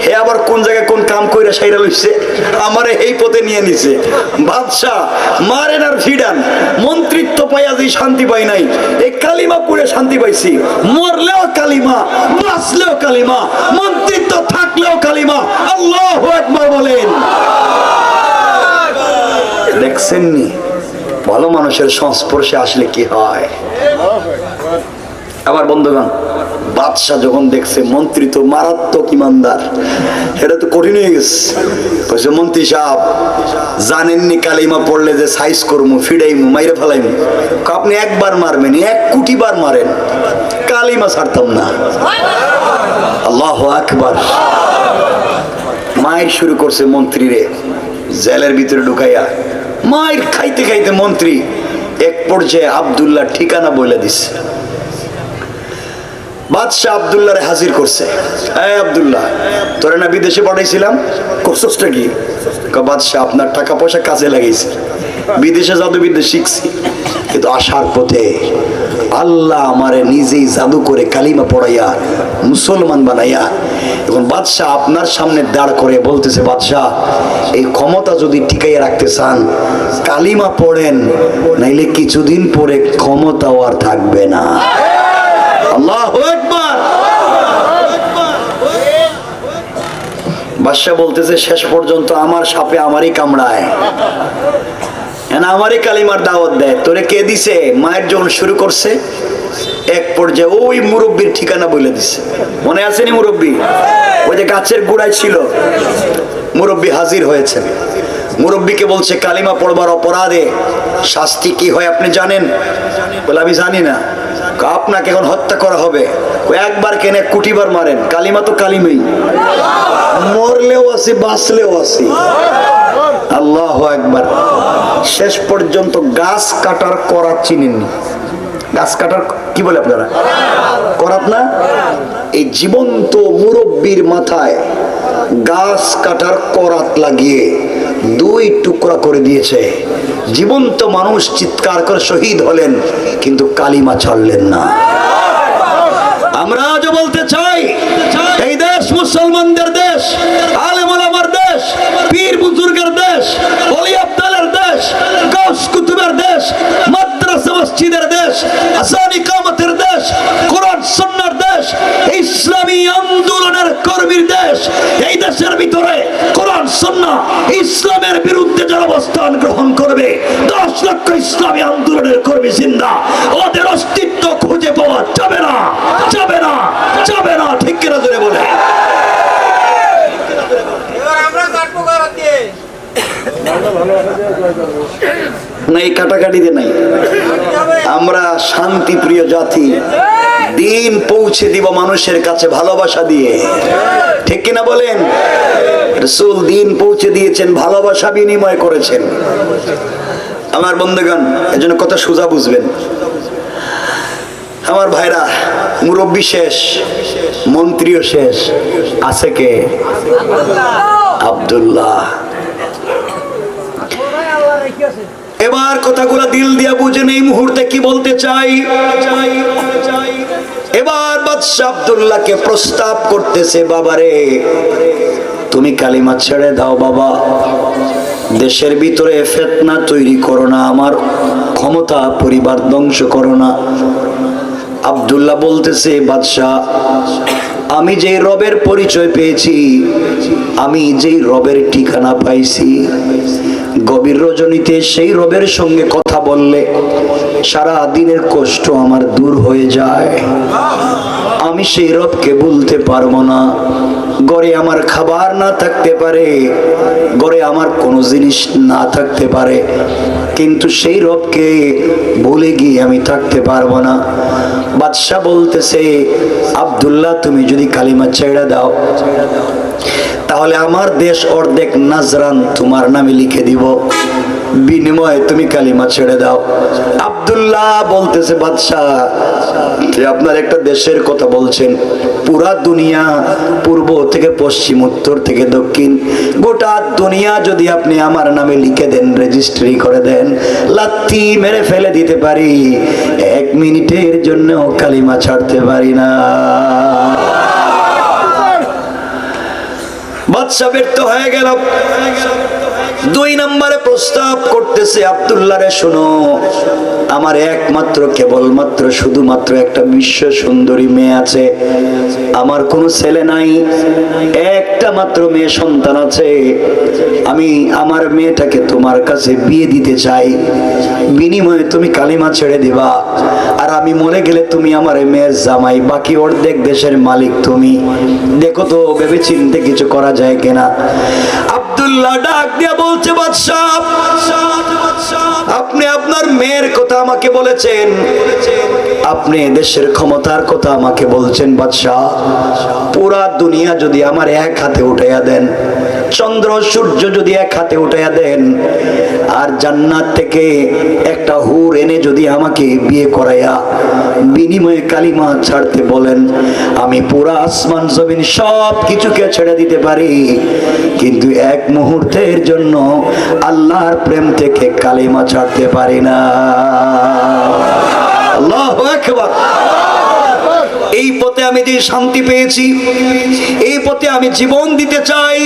হে আবার কোন জায়গায় কোন কাম কইরা সাইরা লইছে, আমারে এই পথে নিয়ে নিছে। বাদশা মারেন আর ফিডান, মন্ত্রিত্ব পাইয়া যে শান্তি পাই নাই, এই কালিমা পড়ে শান্তি পাইছি। মরলেও কালিমা, বাঁচলেও কালিমা, মন্ত্রিত্ব থাকলেও কালিমা। আল্লাহু আকবার বলেন। দেখছেননি ভালো মানুষের সংস্পর্শে আসলে কি হয়। আমার বন্ধুগণ, বাদশাহ যখন দেখছে মন্ত্রী তো মারাত্মক ইমানদার, এটা তো কঠিন হয়ে গেছে। বলছে, মন্ত্রী সাহেব জানেননি কালিমা পড়লে যে সাইজ করবো, ফিডাইমু, মাইরে ফেলাইমু। আপনি একবার মারবেন, 1 কোটি বার মারেন, কালিমা ছাড়তাম না। আল্লাহু আকবার। মায়ের শুরু করছে মন্ত্রীরে, জেলের ভিতরে ঢুকাইয়া মায়ের খাইতে খাইতে মন্ত্রী এক পর্যায়ে আব্দুল্লাহ ঠিকানা বলে দিছে। বাদশাহ আব্দুল্লাহরে হাজির করছে। এই আব্দুল্লাহ, তোরে না বিদেশে পাঠাইছিলাম, করছসটা কি? বাদশাহ, আপনার টাকা পয়সা কাজে লাগাইছে, বিদেশে জাদুবিদ্যা শিখছি, কিন্তু আসার পথে আল্লাহ আমারে নিজেই জাদু করে কালিমা পড়াইয়া মুসলমান বানাইয়া এখন বাদশাহ আপনার সামনে দাঁড় করে বলতেছে, বাদশাহ এই ক্ষমতা যদি টিকাইয়া রাখতে চান কালিমা পড়েন, নাইলে কিছুদিন পরে ক্ষমতাও আর থাকবে না। আল্লাহু আকবার। বাদশাহ বলতেছে, শেষ পর্যন্ত আমার সাপে আমারই কামড়ায়, আমারই কালিমার দাওয়াত দেয়। তোরে কে দিছে? মায়ের যখন শুরু করছে এক পর্যায়ে ওই মুরব্বীর ঠিকানা বলে দিছে। মনে আসেনি মুরব্বী? ওই যে গাছের গোড়ায় ছিল, মুরব্বী হাজির হয়েছে। মুরব্বীকে বলছে, কালিমা পড়বার অপরাধে শাস্তি কি হয় আপনি জানেন? বলে, আমি জানি না। আপনাকে এখন হত্যা করা হবে। একবার কেন 1 কোটিবার মারেন, কালিমা তো কালিমাই, মরলেও আছি বাঁচলেও আছি। আল্লাহু আকবার। শেষ পর্যন্ত গাছ কাটার করাত চিনেননি? গাছ কাটার কি বলে আপনারা? করাত না? এই জীবন্ত মুরব্বীর মাথায় গাছ কাটার করাত লাগিয়ে 2 টুকরা করে দিয়েছে। জীবন্ত মানুষ চিৎকার করে শহীদ হলেন, কিন্তু কালিমা ছাড়লেন না। আমরা আজ বলতে চাই, এই দেশ মুসলমানদের দেশ, আলেম ওলামার দেশ, পীর বুজুর্গের দেশ, ওলি আব্দালের দেশ, গাউস কুতুবের দেশ, মাদ্রাসা মসজিদের দেশ, আসান ইকামতের দেশ, কোরআন সুন্নাহর দেশ, ইসলামী আন্দোলনের কর্মীর দেশ। এই দেশের ভিতরে কোরআন সুন্নাহ ইসলামের বিরুদ্ধে যারা অবস্থান গ্রহণ করবে, 10 লক্ষ ইসলামী আন্দোলনের কর্মী জিন্দা, ওদের অস্তিত্ব খুঁজে পাওয়া যাবে না, যাবে না, যাবে না। ঠিক কিনা জোরে বলে? নাই কাটাকাটিতে নাই, আমরা শান্তি প্রিয় জাতি। দিন পৌঁছে দিব মানুষের কাছে ভালোবাসা দিয়ে। ঠিক কিনা বলেন? রাসূল দিন পৌঁছে দিয়েছেন, ভালোবাসা বিনিময় করেছেন। আমার বন্ধুগণ, এজন্য কথা সোজা বুঝবেন। আমার ভাইরা, মুরব্বী শেষ, মন্ত্রীও শেষ, আছে কে? আব্দুল্লাহ। এবার কথাগুলো দিল দিয়া বুঝেন এই মুহূর্তে কি বলতে চাই। এবার বাদশা আব্দুল্লাহকে প্রস্তাব করতেছে, বাবারে তুমি কালিমা ছেড়ে দাও বাবা, দেশের ভিতরে ফিতনা তৈরি করো না, আমার ক্ষমতা পরিবার ধ্বংস করো না। আব্দুল্লাহ বলতেছে, বাদশাহ আমি যেই রবের পরিচয় পেয়েছি, আমি যেই রবের ঠিকানা পাইছি, গভীর রজনীতে সেই রবের সঙ্গে কথা বললে সারা দিনের কষ্ট আমার দূর হয়ে যায়। আমি সেই রবকে ভুলতে পারবো না। ঘরে আমার খাবার না থাকতে পারে, ঘরে আমার কোনো জিনিস না থাকতে পারে, কিন্তু সেই রবকে ভুলে গিয়ে আমি থাকতে পারবো না। বাদশা বলতেছে, আব্দুল্লাহ তুমি যদি কালিমা ছেড়ে দাও, তাহলে আমার দেশ অর্ধেক নাজরান তোমার নামে লিখে দিব, বিনিময়ে তুমি কালিমা ছেড়ে দাও। আব্দুল্লাহ বলতেছে, বাদশাহ আপনার একটা দেশের কথা বলছেন, পুরা দুনিয়া পূর্ব থেকে পশ্চিম, উত্তর থেকে দক্ষিণ, গোটা দুনিয়া যদি আপনি আমার নামে লিখে দেন, রেজিস্ট্রি করে দেন, লাত্তি মেরে ফেলে দিতে পারি, 1 মিনিটের জন্য কালিমা ছাড়তে পারি না। বাদশা ব্যর্থ হয়ে গেল। 2 নম্বরে প্রস্তাব করতেছে, আব্দুল্লাহ রে শোনো, আমার একমাত্র কেবলমাত্র শুধুমাত্র একটা বিশ্ব সুন্দরী মেয়ে আছে, আমার কোনো ছেলে নাই, একটা মাত্র মেয়ে সন্তান আছে। আমি আমার মেয়েটাকে তোমার কাছে বিয়ে দিতে চাই, বিনিময়ে তুমি কালিমা ছেড়ে দিবা, আর আমি মরে গেলে তুমি আমার মেয়ের জামাই, বাকি অর্ধেক দেশের মালিক তুমি। দেখো তো ভেবে চিন্তে কিছু করা যায় কিনা। আব্দুল্লাহ ডাক দিয়ে বলছে, বাদশাহ আপনি আপনার মেয়ের কথা আমাকে বলেছেন, আপনি দেশের ক্ষমতার কথা আমাকে বলছেন, বাদশাহ পুরা দুনিয়া যদি আমার এক হাতে উঠাইয়া দেন, চন্দ্র সূর্য যদি এক হাতে উঠাইয়া দেন, আর জান্নাত থেকে একটা হুর এনে যদি আমাকে বিয়ে করাইয়া বিনিময়ে কালিমা ছাড়তে বলেন, আমি পুরা আসমান জমিন সব কিছুকে ছেড়ে দিতে পারি, কিন্তু এক মুহূর্তের জন্য আল্লাহর প্রেম থেকে কালিমা ছাড়তে পারি না। আল্লাহু আকবার। এই পথে আমি যে শান্তি পেয়েছি, এই পথে আমি জীবন দিতে চাই,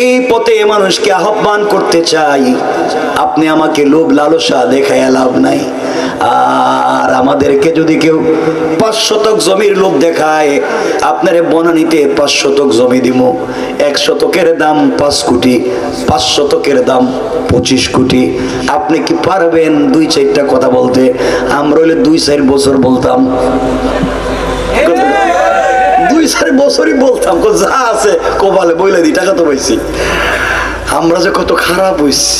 এই পথে মানুষকে আহ্বান করতে চাই। আপনি আমাকে লোভ লালসা দেখায় লাভ নাই। আর আমাদেরকে যদি কেউ 5 শতক জমির লোভ দেখায়, আপনারে বনানীতে 5 শতক জমি দিব, 1 শতকের দাম 5 কোটি, 5 শতকের দাম 25 কোটি। আপনি কি পারবেন 2-4টা কথা বলতে? আমরা হইলে 2-4 বছর বলতাম, 2-4 বছরই বলতাম, যা আছে কপালে বইলে দি, টাকা তো পাইছি। আমরা যে কত খারাপ হইছি।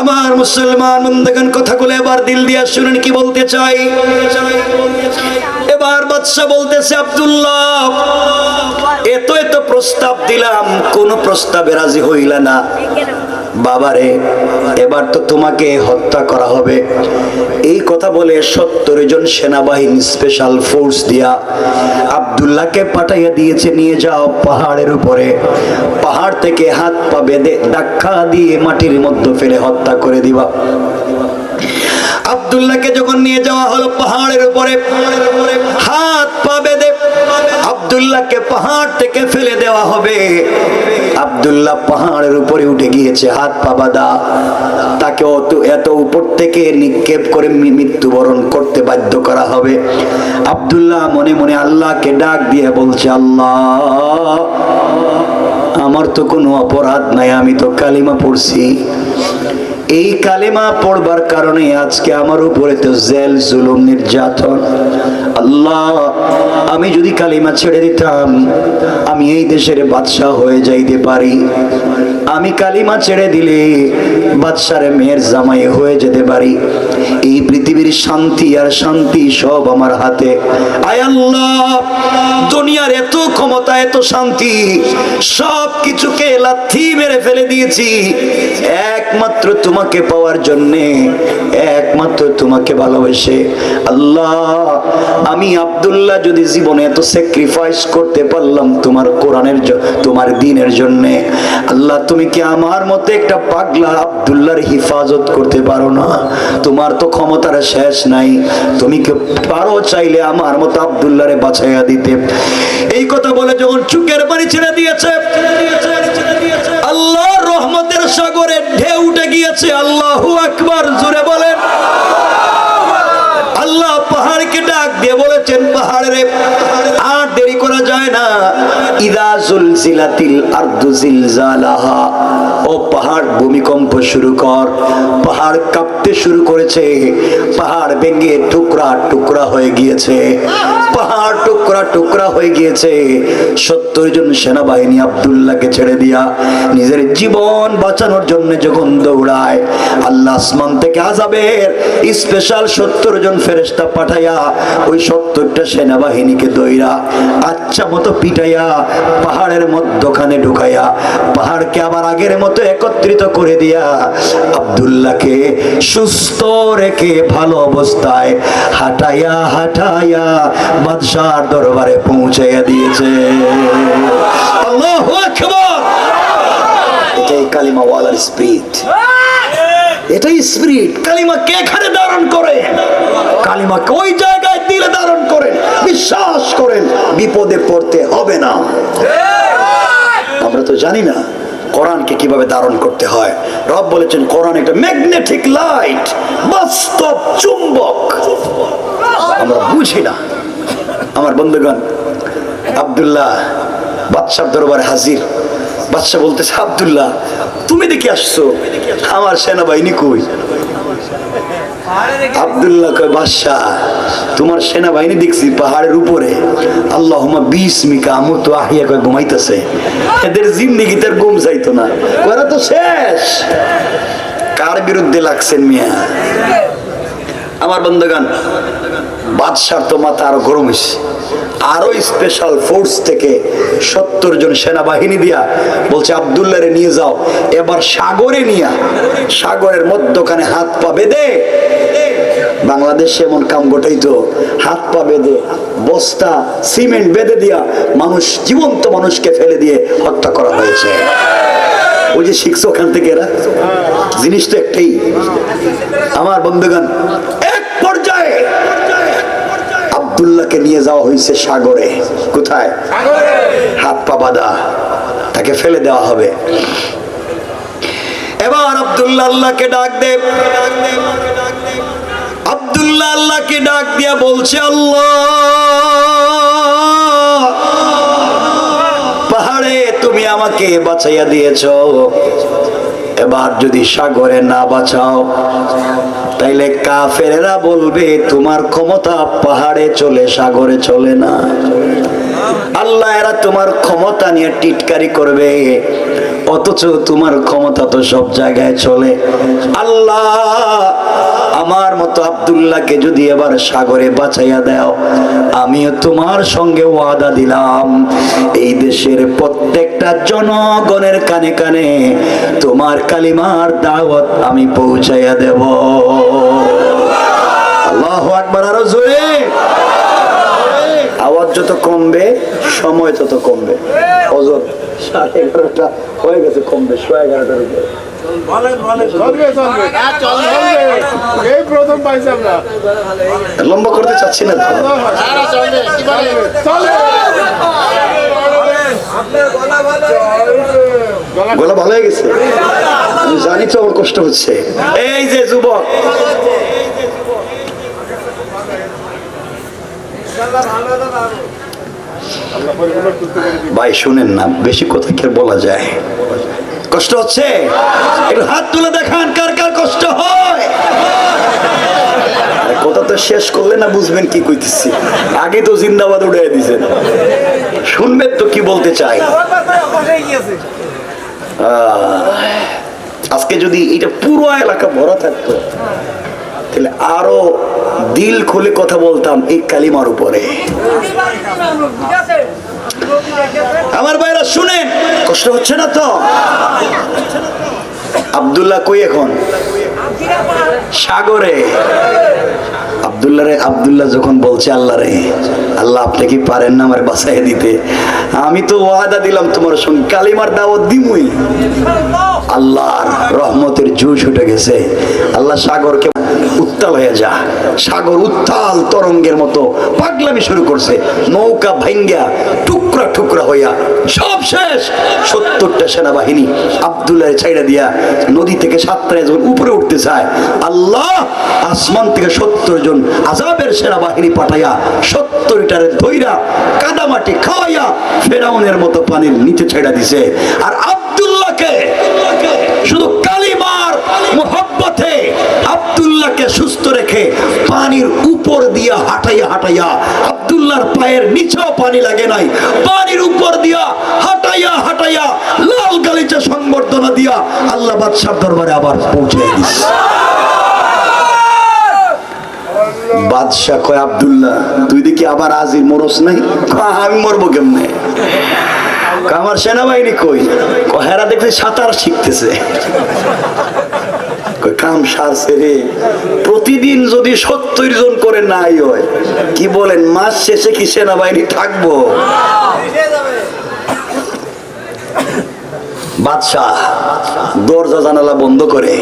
আমার মুসলমান বন্ধুগণ, কথাগুলো এবার দিল দিয়া শুনেন কি বলতে চাই। এবার বাদশা বলতেছে, আব্দুল্লাহ, এত এত প্রস্তাব দিলাম, কোন প্রস্তাবে রাজি হইলা না। বাবারে, এবার তো তোমাকে হত্যা করা হবে। এই কথা বলে 70 জন সেনাবাহিনী স্পেশাল ফোর্স দিয়া আব্দুল্লাহকে পাঠাইয়া দিয়েছে, নিয়ে যাও পাহাড়ের উপরে, পাহাড় থেকে হাত পা বেঁধে ধাক্কা দিয়ে মাটির মধ্যে ফেলে হত্যা করে দিবা। আব্দুল্লাহকে যখন নিয়ে যাওয়া হলো পাহাড়ের উপরে, হাত পা বেঁধে আব্দুল্লাহকে পাহাড় থেকে ফেলে দেওয়া হবে। আব্দুল্লাহ পাহাড়ের উপরে উঠে গিয়েছে, হাত পা বাঁধা। তাকে এত উপর থেকে নিক্ষেপ করে মৃত্যুবরণ করতে বাধ্য করা হবে। আব্দুল্লাহ মনে মনে আল্লাহকে ডাক দিয়ে বলছে, আল্লাহ, আমার তো কোনো অপরাধ নাই, আমি তো কালিমা পড়ছি। এই কালেমা পড়বার কারণে আজকে আমার উপরে তো জেল, জুলুম, নির্যাতন। আল্লাহ, আমি যদি কালিমা ছেড়ে দিতাম, আমি এই দেশের বাদশাহ হয়ে যাইতে পারি। আমি কালিমা ছেড়ে দিলে বাদশার মেয়ের জামাই হয়ে যেতে পারি। এই পৃথিবীর শান্তি আর শান্তি সব আমার হাতে। আয় আল্লাহ, দুনিয়ার এত ক্ষমতা, এত শান্তি, সব কিছুকে লাথি মেরে ফেলে দিয়েছি একমাত্র তোমাকে পাওয়ার জন্যে, একমাত্র তোমাকে ভালোবেসে। আল্লাহ, আমি আব্দুল্লাহ যদি জীবনে এত স্যাক্রিফাইস করতে পারলাম তোমার কোরআনের, তোমার দ্বীনের জন্যে, আল্লাহ, তুমি কি আমার মতো একটা পাগলা আব্দুল্লাহর হিফাজত করতে পারো না? তোমার তো ক্ষমতার শেষ নাই। তুমি কি পারো চাইলে আমার মতো আব্দুল্লাহরে বাঁচাইয়া দিতে? এই কথা বলে যখন চোখের পানি ছেড়ে দিয়েছে, আল্লাহর রহমতের সাগরে ঢেউ উঠে গিয়েছে। আল্লাহু আকবার, জোরে বলেন। আল্লাহ পাহাড়কে ডাক দিয়ে বলেছেন, পাহাড়ে আর দেরি করা যায় না। ইদা জুলজিলাতিল আরদু জিলজালাহা, ও পাহাড়, ভূমিকম্প শুরু কর। পাহাড় কাঁপতে শুরু করেছে, পাহাড় ভেঙে টুকরা টুকরা হয়ে গিয়েছে, পাহাড় টুকরা টুকরা হয়ে গিয়েছে। 70 জন সেনাবাহিনী আব্দুল্লাহকে ছেড়ে দিয়া নিজের জীবন বাঁচানোর জন্য যখন দৌড়ায়, আল্লাহ আসমান থেকে আযাবের স্পেশাল 70 জন ফেরেশতা পাঠাইয়া ওই 70টা সেনাবাহিনীকে দইরা আচ্ছা মতো পিটাইয়া পাহাড়ের মধ্যখানে ঢুকাইয়া পাহাড়কে আবার আগের মতো একত্রিত করে দিয়া আব্দুল্লাহকে সুস্থ রেখে ভালো অবস্থায় হাঁটাইয়া হাঁটাইয়া বাদশার দরবারে পৌঁছাইয়া দিয়েছে। আল্লাহু আকবার। এটাই কালিমা ওয়ালার স্পিরিট, এটাই স্পিরিট। কালিমা কে এখানে ধারণ করে? কালিমাকে ওই জায়গায় দিলে ধারণ করেন, বিশ্বাস করেন, বিপদে পড়তে হবে না। আমরা তো জানি না কোরআনকে কিভাবে ধারণ করতে হয়। রব বলেছেন কোরআন একটা ম্যাগনেটিক লাইট, বাস্তব চুম্বক। আমরা বুঝি না। আমার বন্ধুগণ, আব্দুল্লাহ বাদশার দরবারে হাজির। বাদশা বলতেছে, আব্দুল্লাহ, তুমি দেখে আসছো, আমার সেনাবাহিনী কই? আব্দুল্লাহ কয়, বাদশাহ, তোমার সেনাবাহিনী দেখছি পাহাড়ের উপরে। আল্লাহুম্মা বিসমিকা আমুতু আহিয়া, কয় ঘুমাইতেছে। এদের জিন্দেগি তার ঘুম যাইতো না, ওরা তো শেষ। কার বিরুদ্ধে লাগছেন মিয়া? আমার বন্ধুগণ, বাদশার তো মাথা আরো গরম হয়েছে। আরো স্পেশাল ফোর্স থেকে 70 জন সেনাবাহিনী দিয়া বলছে আব্দুল্লাহরে নিয়ে যাও, এবার সাগরে নিয়া সাগরের মধ্যখানে হাত পা বেঁধে, বাংলাদেশে এমন কাম গোটাইতো, হাত পা বেঁধে বস্তা সিমেন্ট বেঁধে দিয়া মানুষ, জীবন্ত মানুষকে ফেলে দিয়ে হত্যা করা হয়েছে। ওই যে শিখছো ওখান থেকে এরা, জিনিস তো একটাই। আমার বন্ধুগণ, এক পর্যায়ে আব্দুল্লাহকে নিয়ে যাওয়া হয়েছে সাগরে। কোথায়? হাত পা বাঁধা, তাকে ফেলে দেওয়া হবে। এবার আব্দুল্লাহ আল্লাহকে ডাক দে। আব্দুল্লাহ আল্লাহকে ডাক দিয়া বলছে, আল্লাহ, পাহাড়ে তুমি আমাকে বাঁচাইয়া দিয়েছ, এবার যদি সাগরে না বাঁচাও তাইলে কাফেরেরা বলবে তোমার ক্ষমতা পাহাড়ে চলে, সাগরে চলে না। আল্লাহ, এরা তোমার ক্ষমতা নিয়ে টিটকারি করবে, অথচ তোমার ক্ষমতা তো সব জায়গায় চলে। আল্লাহ, আমার মতো আব্দুল্লাহকে যদি এবার সাগরে বাঁচাইয়া দাও, আমিও তোমার সঙ্গে ওয়াদা দিলাম, এই দেশের প্রত্যেকটা জনগণের কানে কানে তোমার কালিমার দাওয়াত আমি পৌঁছাইয়া দেব। আল্লাহু আকবার। আরো জোরে। আওয়াজ যত কমবে সময় তত কমবে। ওজন 11:30 হয়ে গেছে, কমবে 11:30 উপরে। লম্বা করতে চাচ্ছি না, গলা ভালো হয়ে গেছে, আমি জানি তো আমার কষ্ট হচ্ছে। এই যে যুবক, ভাই শুনেন না, বেশি কথা কি বলা যায়? কষ্ট হচ্ছে? একটু হাত তুলে দেখান কার কার কষ্ট হয়। কথা তো শেষ করলে না বুঝবেন কি কইতেছি। আগে তো জিন্দাবাদ উড়াই দিয়েছেন, শুনবেন তো কি বলতে চাই। আজকে যদি এটা পুরো এলাকা ভরা থাকতো তাহলে আরো দিল খুলে কথা বলতাম এই কালিমার উপরে। আমার ভাইরা শুনেন, কষ্ট হচ্ছে না তো? আব্দুল্লাহ কই এখন? সাগরে। আব্দুল্লাহ যখন বলছে আল্লাহ রে, আল্লাহ আপনি কি পারেন না আমার বাঁচাই দিতে? আমি তো ওয়াদা দিলাম তোমার সঙ্গে কালিমার দাওয়াত দিমুই। আল্লাহর রহমতের জোশ উঠে গেছে। আল্লাহ সাগরকে উত্তাল হয়ে যা, সাগর উত্তাল তরঙ্গের মতো পাগলামি শুরু করছে। নৌকা ভাঙ্গা টুকরা টুকরা হইয়া সব শেষ। 70টা সেনাবাহিনী আব্দুল্লাহ ছাইড়া দিয়া নদী থেকে 7টা যখন উপরে উঠতে চায়, আল্লাহ আসমান থেকে 70 জন আযাবের সেনাবাহিনী পাঠাইয়া 70টারে ধইরা কাদামাটি খাওয়াইয়া ফেরাউনের মতো পানির নিচে ছাইড়া দিছে। আর আব্দুল্লাহকে শুধু কালিমার মুহাব্বতে আব্দুল্লাহকে সুস্থ রেখে পানির উপর দিয়া হাঁটাইয়া হাঁটাইয়া, আব্দুল্লাহর পায়ের নিচেও পানি লাগে নাই, পানির উপর দিয়া হাঁটাইয়া হাঁটাইয়া লাল গালিচা সংবর্ধনা দিয়া আল্লাহ বাদশার দরবারে আবার পৌঁছে দিস। বাদশা কয়, আব্দুল্লাহ তুই দেখি আবার আজির মরস নাই? আমি মরবো কেমনে? আমার সেনাবাহিনী কই? হেরা দেখতে সাঁতার শিখতেছে। কাম সারছে রে, প্রতিদিন যদি 70 জন করে নাই হয়, কি বলেন মাস শেষে কি সেনাবাহিনী থাকবো? বাদশাহ দরজা জানালা বন্ধ করে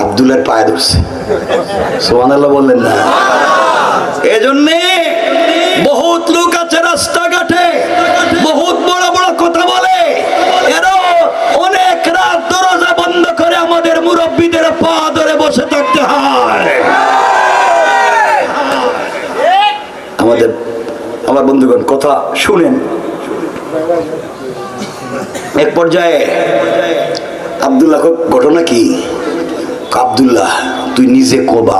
আব্দুল্লাহর পায়ে ধরছে। সুবহানাল্লাহ বললেন না? এজন্যে বহুত লোক আছে রাস্তাঘাটে, বহুত বড় বড় কথা বলে, এরা অনেক রাত দরজা বন্ধ করে আমাদের মুরব্বীদের পা ধরে বসে থাকতে হয়। আমার বন্ধুগণ কথা শুনেন। এক পর্যায়ে আব্দুল্লাহ, ঘটনা কি? আব্দুল্লাহ তুই নিজে কবা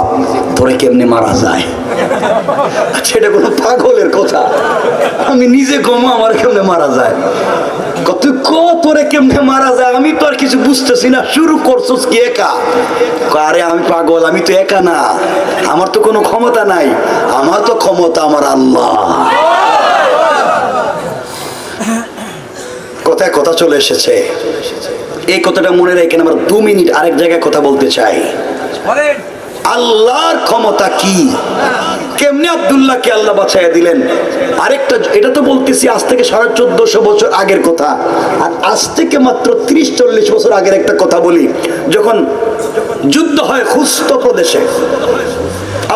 তোরে কেমনে মারা যায়। আচ্ছা, এটা কোনো পাগলের কথা? আমি নিজে কমা আমার কেমনে মারা যায়? তুই তোরে কেমনে মারা যায়? আমি তো আর কিছু বুঝতেছি না। শুরু করছস কি একা? আরে আমি পাগল, আমি তো একা না, আমার তো কোনো ক্ষমতা নাই, আমার তো ক্ষমতা আমার আল্লাহ। কথায় কথা চলে এসেছে, এই কথাটা মনে রেখে আমরা 2 মিনিট আরেক জায়গায় কথা বলতে চাই। আল্লাহর ক্ষমতা কি, কেমনে আব্দুল্লাহকে আল্লাহ বাঁচাইয়া দিলেন। আরেকটা, এটা তো বলতেছি আজ থেকে 1450 বছর আগের কথা, আর আজ থেকে মাত্র 30-40 বছর আগের একটা কথা বলি। যখন যুদ্ধ হয় খুস্ত প্রদেশে,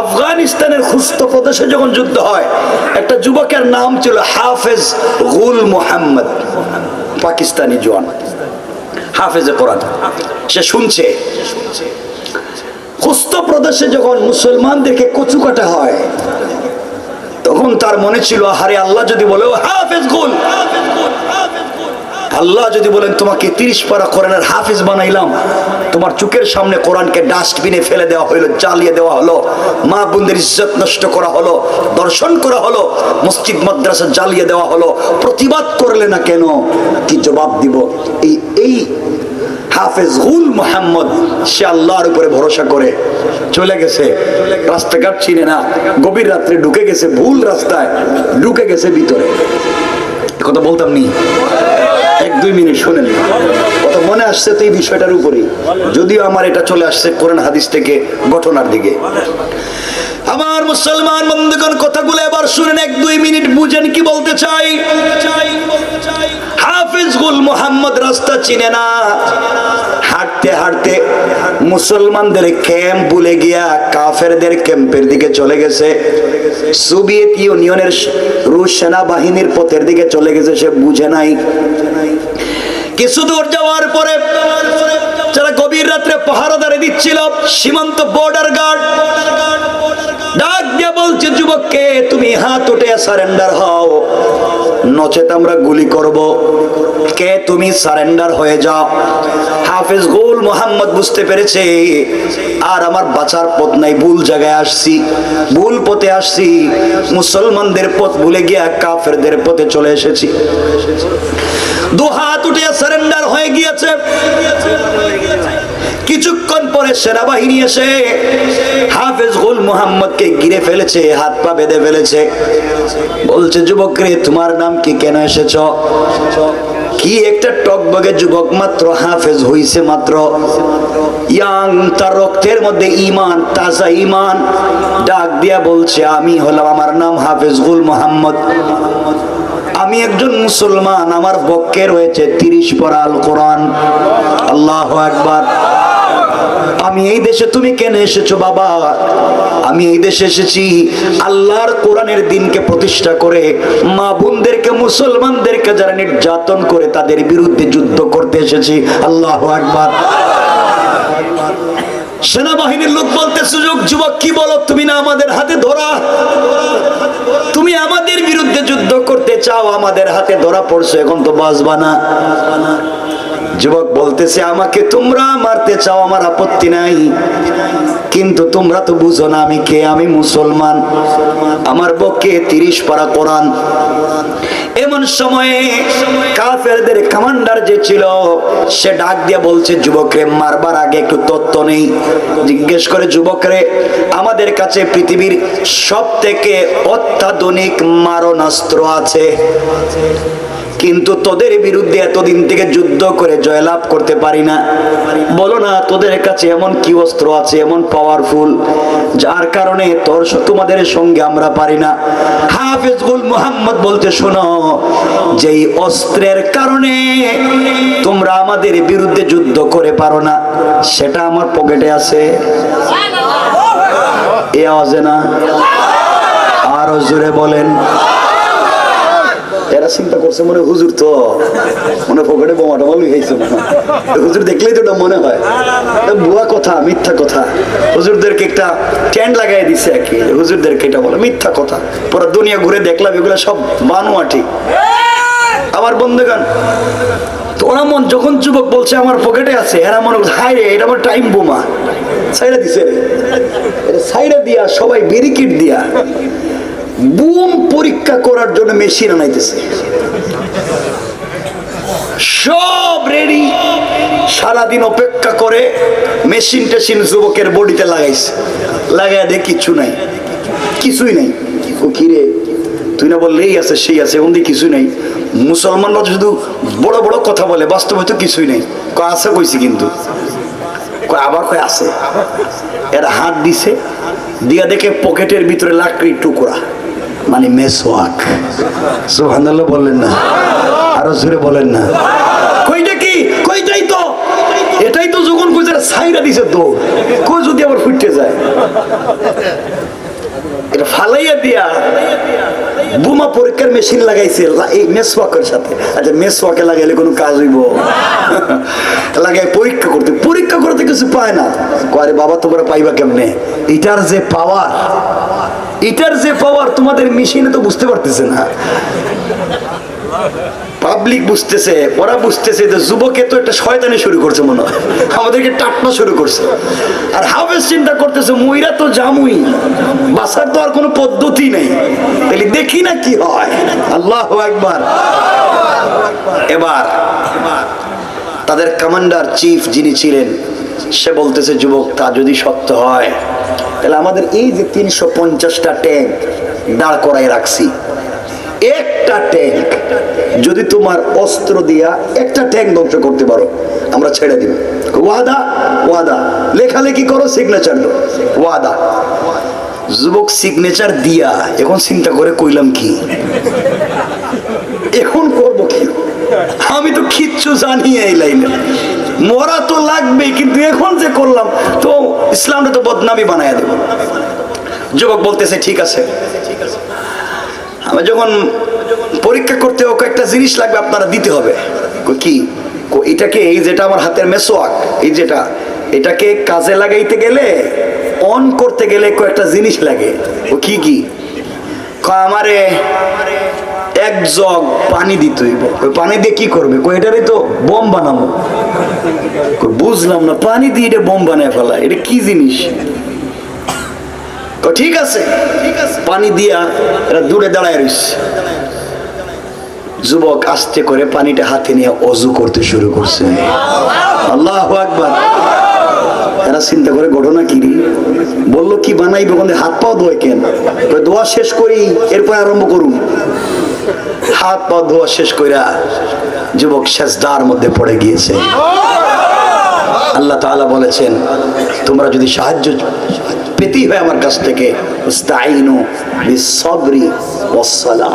আফগানিস্তানের খুস্ত প্রদেশে যখন যুদ্ধ হয়, একটা যুবকের নাম ছিল হাফেজ গুল মোহাম্মদ, পাকিস্তানি জওয়ান, হাফেজে কোরআন। সে শুনছে খুস্ত প্রদেশে যখন মুসলমানদেরকে কচু কাটা হয়, তখন তার মনে ছিল, আরে আল্লাহ যদি বলে ও হাফেজ গুল, আল্লাহ যদি বলেন তোমাকে 30 পারা কোরআনের হাফেজ বানাইলাম, তোমার চোখের সামনে কোরআনকে ডাস্টবিনে ফেলে দেওয়া হলো, জ্বালিয়ে দেওয়া হলো, মা বোনদের ইজ্জত নষ্ট করা হলো, দর্শন করা হলো, মসজিদ মাদ্রাসা জ্বালিয়ে দেওয়া হলো, প্রতিবাদ করলে না কেন? কি জবাব দিব? এই হাফেজ গুল মোহাম্মদ, সে আল্লাহর উপরে ভরসা করে চলে গেছে, রাস্তাঘাট চিনে না, গভীর রাত্রে ঢুকে গেছে, ভুল রাস্তায় ঢুকে গেছে ভিতরে। কথা বলতাম নি, 1-2 মিনিট শোনেন, কথা মনে আসছে তো এই বিষয়টার উপরেই, যদিও আমার এটা চলে আসছে কোরআন হাদিস থেকে ঘটনার দিকে। আমার মুসলমান বন্ধুগণ, কথাগুলো এবার শুনেন, 1-2 মিনিট বুঝেন কি বলতে চাই। হাফেজ গুল মোহাম্মদ রাস্তা চিনে না, হাঁটতে হাঁটতে মুসলমানদের ক্যাম্প ভুলে গিয়া কাফেরদের ক্যাম্পের দিকে চলে গেছে, সোভিয়েত ইউনিয়নের রুশ সেনাবাহিনীর পথের দিকে চলে গেছে, সে বুঝে নাই। কিছু দূর যাওয়ার পরে যারা গভীর রাত্রে পাহারাদারি দিচ্ছিল, সীমান্ত বর্ডার গার্ড ডাক দিয়ে বলছে, যুবককে তুমি হাত উঠে সারেন্ডার হও, নচেত আমরা গুলি করব, কে তুমি সারেন্ডার হয়ে যাও। হাফেজ গুল মোহাম্মদ বুঝতে পেরেছে, আর আমার বাঁচার পথ নাই, ভুল জায়গায় আসছি, ভুল পথে আসছি, মুসলমানদের পথ ভুলে গিয়া কাফেরদের পথে চলে এসেছি। 2 হাত উঠে সারেন্ডার হয়ে গিয়েছে। কিছুক্ষণ পরে সেনাবাহিনী এসে হাফেজ গুল মোহাম্মদকে ঘিরে ফেলেছে, হাত পা বেঁধে ফেলেছে। বলছে, যুবক রে, তোমার নাম কি, কেন এসেছ? কি একটা টকবগে যুবক, মাত্র হাফেজ হইছে, মাত্র ইয়াং, তার রক্তের মধ্যে ঈমান, তাজা ঈমান। ডাক দিয়া বলছে, আমি হলাম, আমার নাম হাফেজ গুল মোহাম্মদ, আমি একজন মুসলমান, আমার পক্ষে রয়েছে 30 পারা আল কোরআন। আল্লাহু আকবার। আমি এই দেশে, তুমি কেন এসেছো বাবা? আমি এই দেশে এসেছি আল্লাহর কোরআনের দিনকে প্রতিষ্ঠা করে, মা বোনদেরকে, মুসলমানদেরকে যারা নির্যাতন করে তাদের বিরুদ্ধে যুদ্ধ করতে এসেছি। আল্লাহু আকবার। সেনাবাহিনীর লোক বলতে, সুযোগ যুবক কি বলো, তুমি না আমাদের হাতে ধরা, তুমি আমাদের বিরুদ্ধে যুদ্ধ করতে চাও, আমাদের হাতে ধরা পড়ছো, এখন তো বাঁচবা না। যুবক বলতেছে, আমাকে তোমরা মারতে চাও, আমার আপত্তি নাই, কিন্তু তোমরা তো বুঝো না আমি কে, আমি মুসলমান, আমার পক্ষে 30 পারা কোরআন। এমন সময়ে কাফেরদের কমান্ডার যে ছিল, সে ডাক দিয়ে বলছে, যুবকরে মারবার আগে একটু তত্ত্ব নেই। জিজ্ঞেস করে, যুবকরে, আমাদের কাছে পৃথিবীর সবথেকে অত্যাধুনিক মারণাস্ত্র আছে, কিন্তু তোদের বিরুদ্ধে এতদিন থেকে যুদ্ধ করে জয়লাভ করতে পারি না। বলো না তোদের কাছে এমন কি অস্ত্র আছে, এমন পাওয়ারফুল, যার কারণে তোমাদের সঙ্গে আমরা পারি না। হাফেজ গুল মোহাম্মদ বলতে, শোনো, যেই অস্ত্রের কারণে তোমরা আমাদের বিরুদ্ধে যুদ্ধ করে পারো না, সেটা আমার পকেটে আছে। এ আওয়াজে না, আরো জোরে বলেন। এরা চিন্তা করছে মনে হুজুর তো মনে পকেটে বোমা টোমা লুকাইছে, হুজুর দেখলেই তো মনে হয় ভুয়া কথা, মিথ্যা কথা। হুজুরদেরকে একটা ট্যান্ড লাগাই দিছে, আর কি হুজুরদেরকে এটা বলে মিথ্যা কথা। পুরো দুনিয়া ঘুরে দেখলাম এগুলো সব বানোয়াটি। আমার বন্ধুগণ, তো ওরা যখন যুবক বলছে আমার পকেটে আছে, এরা মনে করছে, হায় রে, এটা আমার টাইম বোমা, সাইডে দিছে, সাইডে দিয়া সবাই ব্যারিকেড দিয়া বুম পরীক্ষা করার জন্য মেশিন আনাইতেছে, সব রেডি। সারাদিন অপেক্ষা করে মেশিন টেশিন যুবকের বডিতে লাগাইছে, লাগাই দেখ কিচ্ছু নাই, কিছুই নাই। ও কিরে তুই না বললেই আছে সেই আছে, ওন কিছু নাই। মুসলমানরা শুধু বড় বড় কথা বলে, বাস্তবে তো কিছুই নেই। আছে কইছি কিন্তু আবার কয় আছে। এরা হাত দিছে, দিয়া দেখে পকেটের ভিতরে লাকড়ির টুকরা, মানে মেসওয়াক। সুবহানাল্লাহ বললেন না, আরো জোরে বলেন না। কইটা কি? কইটাই তো, এটাই তো যখন কইছে ছাইরা দিছে তো, কই যদি আবার ফুটতে যায়, এটা ফালাইয়া দিয়া বোমা পরীক্ষার মেশিন লাগাইছে এই মেসওয়াকের সাথে। আচ্ছা মেসওয়াকে লাগাইলে কোনো কাজ হইব? লাগাই পরীক্ষা করতে, পরীক্ষা করতে কিছু পায় না। আরে বাবা তোমরা পাইবা কেমনে? এটার যে পাওয়ার, এটার যে পাওয়ার তোমাদের মেশিনে তো বুঝতে পারতেছে না। পাবলিক বুঝতেছে, ওরা বুঝতেছে যে যুবকে তো একটা শয়তানি শুরু করছে মনে হয়, আমাদেরকে টাটনা শুরু করছে। আর হাফেজ চিন্তা করতেছে মুইরা তো জামুই, বাসার তো আর কোনো পদ্ধতি নেই, তাহলে দেখি না কি হয়। আল্লাহু আকবার। এবার তাদের কমান্ডার চিফ যিনি ছিলেন সে বলতেছে, যুবক তা যদি সত্য হয় তাহলে আমাদের এই যে 350টা ট্যাঙ্ক দাঁড় করাই রাখছি, একটা ট্যাঙ্ক যদি তোমার অস্ত্র দিয়া একটা ট্যাঙ্ক ধ্বংস করতে পারো আমরা ছেড়ে দিব। ওয়াদা? ওয়াদা। লেখালেখি করো, সিগনেচার দাও, ওয়াদা। যুবক সিগনেচার দিয়া এখন চিন্তা করে কইলাম কি, এখন করবো কি? আমি তো কিচ্ছু জানি এই লাইনে, মরা তো লাগবে, কিন্তু এখন যে করলাম তো ইসলামটা তো বদনামি বানায় দেব। যুবক বলতেছে ঠিক আছে, আমি যখন পরীক্ষা করতে হোক একটা জিনিস লাগবে আপনারা দিতে হবে। কি? এটাকে, এই যেটা আমার হাতের মেসওয়াক, এই যেটা, এটাকে কাজে লাগাইতে গেলে, অন করতে গেলে কয়েকটা জিনিস লাগে। ও কি কি? আমারে এক জগ পানি দিতে হইব। ওই পানি দিয়ে কি করবে? এটারই তো বোম বানাবো। বুঝলাম না, পানি দিয়ে এটা বোম বানায় ফেলা, এটা কি জিনিস? ঠিক আছে, পানি দিয়া এরা দূরে দাঁড়ায় রয়েছে। যুবক আস্তে করে পানিটা হাতে নিয়ে অজু করতে শুরু করছে। আল্লাহু আকবার। এরা চিন্তা করে ঘটনা কি? বললো কি বানাইবে, হাত পাও ধোয় কেন? দোয়া শেষ করি এরপর আরম্ভ করুন। হাত পা ধোয়া শেষ কইরা যুবক সেজদার মধ্যে পড়ে গিয়েছে। আল্লাহ তাআলা বলেছেন, তোমরা যদি সাহায্য পেতেই হয় আমার কাছ থেকে, ইস্তাইনু বিসসবরি ওয়াসসালাহ,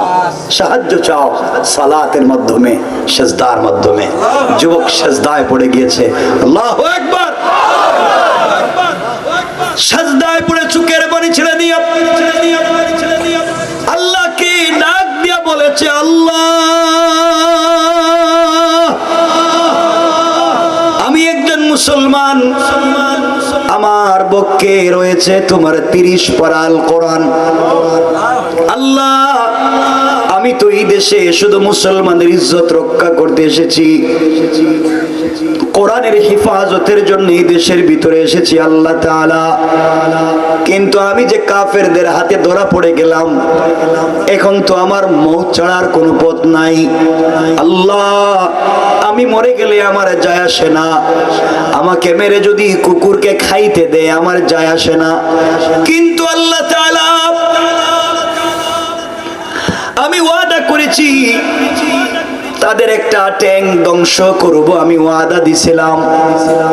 সাহায্য চাও সালাতের মাধ্যমে, সেজদার মাধ্যমে। যুবক সেজদায় পড়ে গিয়েছে। আল্লাহু আকবার। সেজদায় পড়ে চোখের পানি ছেড়ে দিয়া আল্লাহকে ডাক দিয়া বলেছে, আল্লাহ আমি একজন মুসলমান, আমার পক্ষে রয়েছে তোমার 30 পারা আল কোরআন। আল্লাহ আমি তো এই দেশে শুধু মুসলমানদের ইজ্জত রক্ষা করতে এসেছি, কোরআনের হেফাজতের জন্য এই দেশের ভিতরে এসেছি আল্লাহ তাআলা। কিন্তু আমি যে কাফেরদের হাতে ধরা পড়ে গেলাম, এখন তো আমার মওত ছাড়ার কোনো পথ নাই। আল্লাহ আমি মরে গেলে আমার যায় আসে না, আমাকে মেরে যদি কুকুরকে খাইতে দেয় আমার যায় আসে না, কিন্তু আল্লাহ তাআলা আমি ওয়াদা করেছি তাদের একটা ট্যাঙ্ক ধ্বংস করব, আমি ওয়াদা দিছিলাম।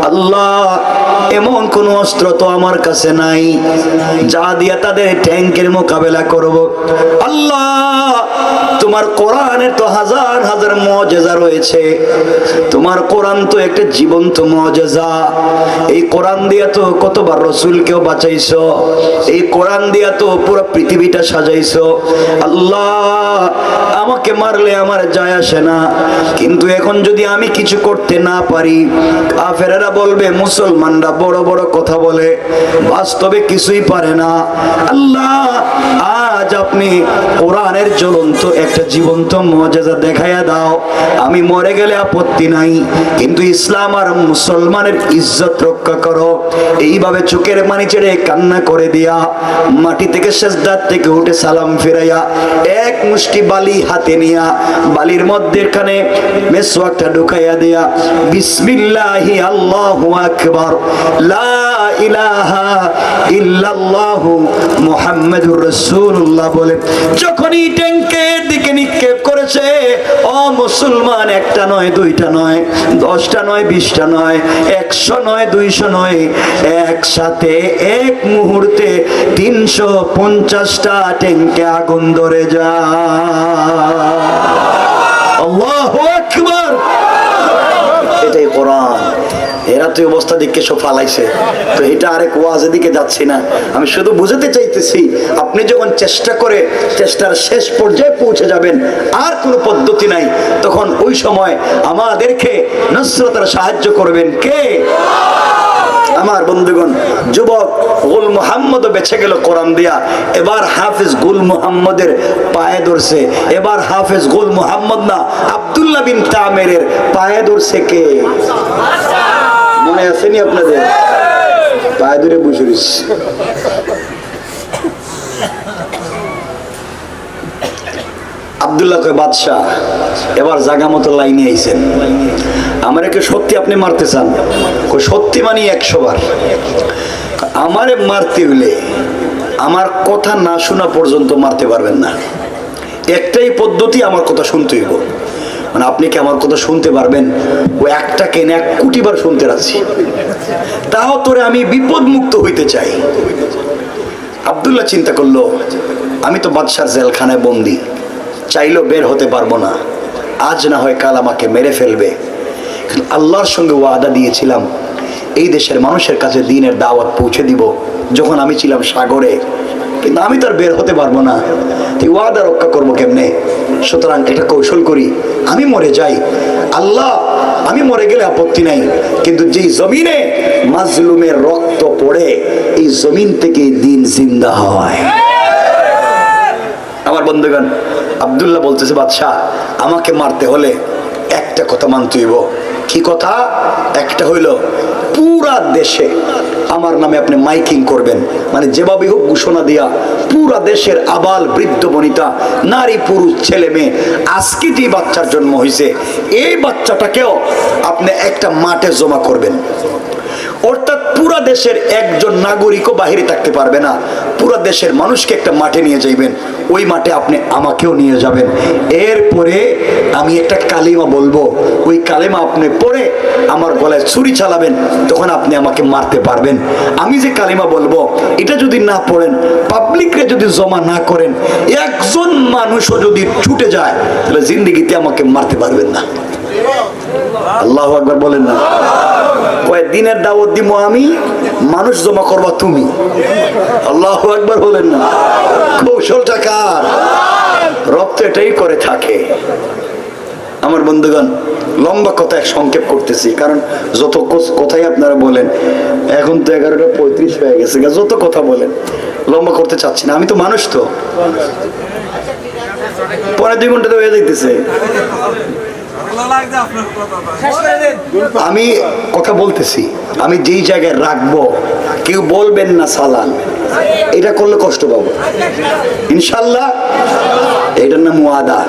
আল্লাহ এমন কোন অস্ত্র তো আমার কাছে নাই যা দিয়া তাদের ট্যাঙ্কের মোকাবেলা করব। আল্লাহ তোমার কোরআনের তো হাজার হাজার মুআজিজা রয়েছে, তোমার কোরআন তো একটা জীবন্ত মুআজিজা। এই কোরআন দিয়া তো কতবার রাসূলকেও বাঁচাইছো, এই কোরআন দিয়া তো পুরো পৃথিবীটা সাজাইছো। আল্লাহ আমাকে মারলে আমার যায় আসে না, কিন্তু এখন যদি আমি কিছু করতে না পারি, কাফেররা বলবে মুসলমানরা বড় বড় কথা বলে, বাস্তবে কিছুই পারে না। আল্লাহ আজ আপনি কোরআনের জ্বলন্ত একটা জীবন্ত মুজিজা দেখাইয়া দাও, আমি মরে গেলে আপত্তি নাই, কিন্তু ইসলাম আর মুসলমানের ইজ্জত রক্ষা করো। এইভাবে চোখের পানি ছেড়ে কান্না করে দিয়া মাটি থেকে সেজদার থেকে উঠে সালাম ফিরাইয়া এক মুষ্টি বালি হাতে নিয়া বালির মধ্যে এখানে মেসওয়াকটা ঢুকাইয়া দিয়া বিসমিল্লাহি আল্লাহু আকবার লা ইলাহা ইল্লাল্লাহু মুহাম্মাদুর রাসূলুল্লাহ বলে যখনই ট্যাঙ্কের দিকে নিক্ষেপ করেছে, ও মুসলমান, একটা নয়, দুইটা নয়, 10টা নয়, 20টা নয়, 100 নয়, 200 নয়, একসাথে এক মুহূর্তে 350টা ট্যাঙ্কে আগুন ধরে যায়। আল্লাহু আকবার। এটাই কোরআন। এরা তো অবস্থা দেখে সব ফালাইছে, তো এটা আরেক ওয়াজের দিকে যাচ্ছি না, আমি শুধু বুঝাতে চাইতেছি আপনি যখন চেষ্টা করে চেষ্টার শেষ পর্যায়ে পৌঁছে যাবেন, আর কোনো পদ্ধতি নাই, তখন ওই সময় আমাদেরকে নসরতের সাহায্য করবেন কে? আমার বন্ধুগণ, যুবক গুল মুহাম্মদ বেঁচে গেল কোরআন দিয়া, এবার হাফেজ গুল মুহাম্মদের পায়ে ধরছে। এবার হাফেজ গুল মুহাম্মদ না, আব্দুল্লাহ বিন তামেরের পায়ে ধরছে কে? মনে আসেনি আপনাদের? পায়ে ধরে বসে রয়েছে। আব্দুল্লাহ কয়, বাদশাহ এবার জাগা মতো লাইনে আইছেন, আমারে কে সত্যি আপনি মারতে চান? সত্যি মানি 100 বার। আমারে মারতে হলে আমার কথা না শোনা পর্যন্ত মারতে পারবেন না, একটাই পদ্ধতি, আমার কথা শুনতে হইব। মানে আপনি কি আমার কথা শুনতে পারবেন? ও একটা কেন 1 কোটি বার শুনতে রাখছি, তাও তোরে আমি বিপদ মুক্ত হইতে চাই। আব্দুল্লাহ চিন্তা করলো, আমি তো বাদশার জেলখানায় বন্দি, চাইলেও বের হতে পারবো না, আজ না হয় কাল আমাকে মেরে ফেলবে। আল্লাহর সঙ্গে ওয়াদা দিয়েছিলাম এই দেশের মানুষের কাছে দ্বীনের দাওয়াত পৌঁছে দিব যখন আমি ছিলাম সাগরে, কিন্তু আমি তো আর বের হতে পারবো না, তুই ওয়াদা রক্ষা করবো কেমনে? সুতরাং এটা কৌশল করি, আমি মরে যাই, আল্লাহ আমি মরে গেলে আপত্তি নাই, কিন্তু যেই জমিনে মাজলুমের রক্ত পড়ে এই জমিন থেকে দিন জিন্দা হয়। আমার বন্ধুগণ, আব্দুল্লাহ বলতেছে, বাদশাহ আমাকে মারতে হলে একটা কথা মানতে হইব। কি কথা? একটা হইল পুরা দেশে আমার নামে আপনি মাইকিং করবেন, মানে যেভাবে হোক ঘোষণা দিয়া পুরা দেশের আবাল বৃদ্ধ বনিতা নারী পুরুষ ছেলে মেয়ে আজকে যে বাচ্চার জন্ম হয়েছে এই বাচ্চাটাকেও আপনি একটা মাঠে জমা করবেন। অর্থাৎ পুরা দেশের একজন নাগরিকও বাহিরে থাকতে পারবে না, পুরা দেশের মানুষকে একটা মাঠে নিয়ে যাইবেন, ওই মাঠে আপনি আমাকেও নিয়ে যাবেন। এরপরে আমি একটা কালিমা বলবো, ওই কালিমা আপনি পড়ে আমার গলায় ছুরি চালাবেন, তখন আপনি আমাকে মারতে পারবেন। আমি যে কালিমা বলবো এটা যদি না পড়েন, পাবলিকরে যদি জমা না করেন, একজন মানুষও যদি ছুটে যায়, তাহলে জিন্দেগিতে আমাকে মারতে পারবেন না। আল্লাহু আকবার বলেন না? দিনের দাওয়াত দিব আমি, মানুষ জমা করবা তুমি। আল্লাহু আকবার বলেন না? কৌশলটা কার? রব তো এটাই করে থাকে। আমার বন্ধুগণ, লম্বা কথা সংক্ষেপ করতেছি, কারণ যত কথাই আপনারা বলেন, এখন তো 11:35 হয়ে গেছে, যত কথা বলেন লম্বা করতে চাচ্ছি না, আমি তো মানুষ, তো 1.5 ঘন্টা তো হয়ে যাইতেছে। আমি কথা বলতেছি, আমি যেই জায়গায় রাখবো কেউ বলবেন না সালাম, এটা করলে কষ্ট পাবো ইনশাল্লাহ। এটার নাম ওয়াদা,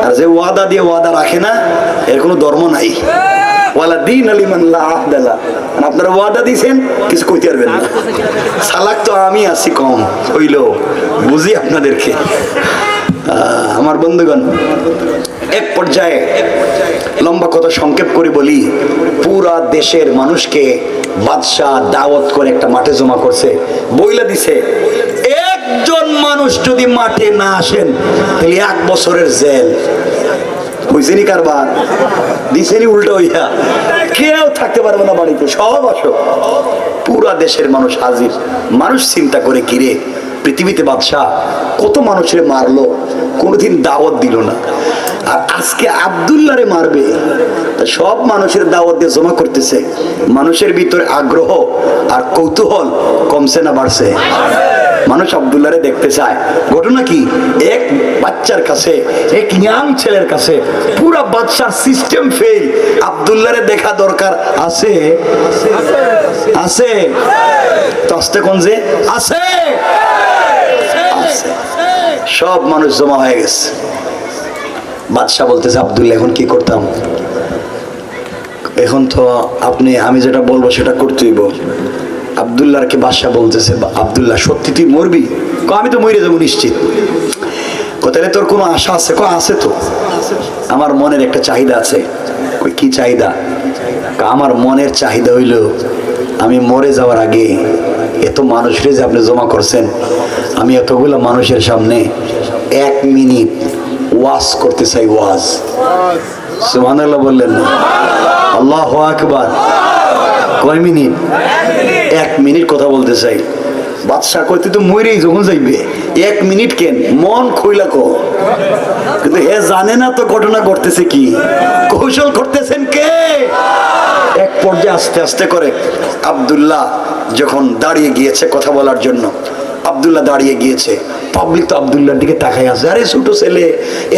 আর যে ওয়াদা দিয়ে ওয়াদা রাখে না এর কোনো ধর্ম নাই। ওয়ালা দিন আলিমান লা আহদালা, আপনারা ওয়াদা দিয়েছেন, কিছু কইতে পারবেন না। সালাক তো আমি আছি কম হইলো, বুঝি আপনাদেরকে। আমার বন্ধুগণ, এক পর্যায়ে লম্বা কথা সংক্ষেপ করে বলি, পুরা দেশের মানুষকে বাদশাহ দাওয়াত করে একটা মাঠে জমা করছে, বইলা দিছে একজন মানুষ যদি মাঠে না আসেন তাহলে 1 বছরের জেল। বুঝছেনি কারবার? দিছেনি উল্টো হইয়া, কেউ থাকতে পারবে না বাড়িতে, সব আসো। পুরা দেশের মানুষ হাজির। মানুষ চিন্তা করে, কিরে পৃথিবীতে বাদশাহ কত মানুষের মারলো, কোনোদিন দাওয়াত দিল না, আর আজকে আব্দুল্লাহরে মারবে। সব মানুষের দাওয়াত দিয়ে জমা করতেছে। মানুষের ভিতরে আগ্রহ আর কৌতূহল কমছে না বাড়ছে? মানুষ আব্দুল্লাহরে দেখতে চায়। ঘটনা কি, এক বাচ্চার কাছে, এক ইয়াং ছেলের কাছে পুরা বাদশার সিস্টেম ফেল। আব্দুল্লাহরে দেখা দরকার আছে, আছে তো আসতে কোন যে আছে, সব মানুষ জমা হয়ে গেছে। বাদশা বলতেছে আব্দুল্লাহ এখন কি করতাম? এখন তো আপনি আমি যেটা বলবো সেটা করতেই বল। আব্দুল্লাহকে বাদশা বলতেছে, আব্দুল্লাহ সত্যি তুই মরবি? আমি তো মরে যাবো নিশ্চিত। কোথায় তোর কোনো আশা আছে? আছে তো, আমার মনের একটা চাহিদা আছে। কি চাহিদা? আমার মনের চাহিদা হইল আমি মরে যাওয়ার আগে এত মানুষরে যে আপনি জমা করছেন, আমি এতগুলো মানুষের সামনে 1 মিনিট ওয়াজ করতে চাই। ওয়াজ সুবহানাল্লাহ বললেন না? আল্লাহু আকবার। কয় মিনিট? 1 মিনিট কথা বলতে চাই। বাদশা কইতে তো মরেই যখন যাইবে 1 মিনিট কেন, মন খুইলা কো। কিন্তু এ জানে না তো ঘটনা ঘটতেছে কি, কৌশল করতেছেন কে। এক পর্যায়ে আস্তে আস্তে করে আব্দুল্লাহ যখন দাঁড়িয়ে গিয়েছে কথা বলার জন্য, আব্দুল্লাহ দাঁড়িয়ে গিয়েছে। পাবলিক তো আব্দুল্লাহর দিকে তাকায় আছে, আরে ছোট ছেলে,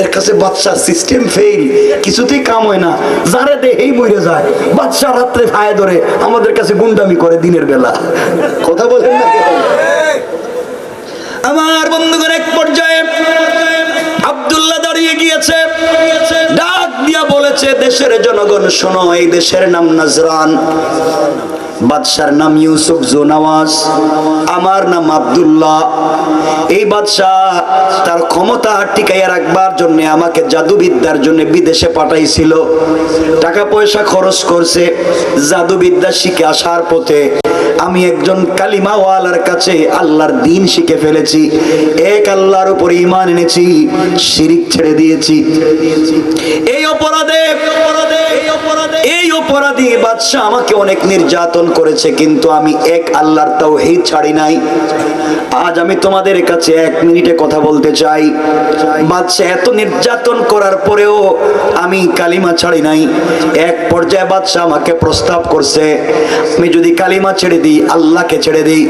এর কাছে বাদশার সিস্টেম ফেল, কিছুতেই কাম হয় না, যারে দেহেই মরে যায়। বাদশা রাত্রে ফায়ে ধরে আমাদের কাছে গুন্ডামি করে দিনের বেলা। কথা বলেন না আমার বন্ধুগণ? এক পর্যায়ে আব্দুল্লাহ দাঁড়িয়ে গিয়েছে, ডাক দিয়া বলেছে, দেশের জনগণ শোনো, এই দেশের নাম নাজরান, বাদশার নাম ইউসুফ জোনাওয়াজ, আমার নাম আব্দুল্লাহ। এই বাদশা তার ক্ষমতা টিকাইয়া রাখবার জন্য আমাকে জাদুবিদ্যার জন্য বিদেশে পাঠাইছিল, টাকা পয়সা খরচ করছে। জাদুবিদ্যা শিখে আসার পথে আমি একজন কালিমাওয়ালার কাছে আল্লাহর দ্বীন শিখে ফেলেছি, এক আল্লাহর উপর ঈমান এনেছি, শিরিক ছেড়ে দিয়েছি। এই অপরাধী বাদশা আমাকে অনেক নির্যাতন করেছে, কিন্তু আমি এক আল্লাহর তাওহীদ ছাড়ি নাই। আজ আমি তোমাদের কাছে 1 মিনিটে কথা বলতে চাই। বাদশা এত নির্যাতন করার পরেও আমি কালিমা ছাড়ি নাই। এক পর্যায়ে বাদশা আমাকে প্রস্তাব করছে, আমি যদি কালিমা ছেড়ে দিই, আল্লাহকে ছেড়ে দিই,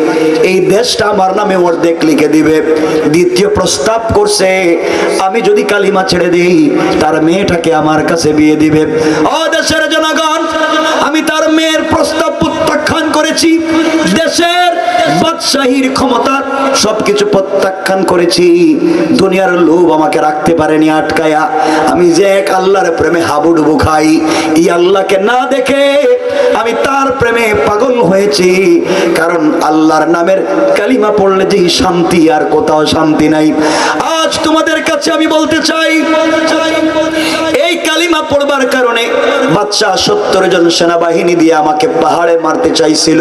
এই দেশটা আমার নামে অর্ধেক লিখে দিবে। দ্বিতীয় প্রস্তাব করছে, আমি যদি কালিমা ছেড়ে দিই, তার মেয়েটাকে আমার কাছে বিয়ে দিবে। ও দেশের জনগণ, আমি তার মেয়ের প্রস্তাব প্রত্যাখ্যান করেছি। দেশের বাদশাহীর ক্ষমতা সবকিছু প্রত্যাখ্যান করেছি। দুনিয়ার লোভ আমাকে রাখতে পারেনি আটকায়া। আমি যে এক আল্লাহর প্রেমে হাবুডুবু খাই, এই আল্লাহকে না দেখে আমি তার প্রেমে পাগল হয়েছি। কারণ আল্লাহর নামের কালিমা পড়লে যে শান্তি, আর কোথাও শান্তি নাই। আজ তোমাদের কাছে আমি বলতে চাই, এই কালিমা পড়বার কারণে বাদশা 70 জন সেনাবাহিনী দিয়ে আমাকে পাহাড়ে মারতে চাইছিল।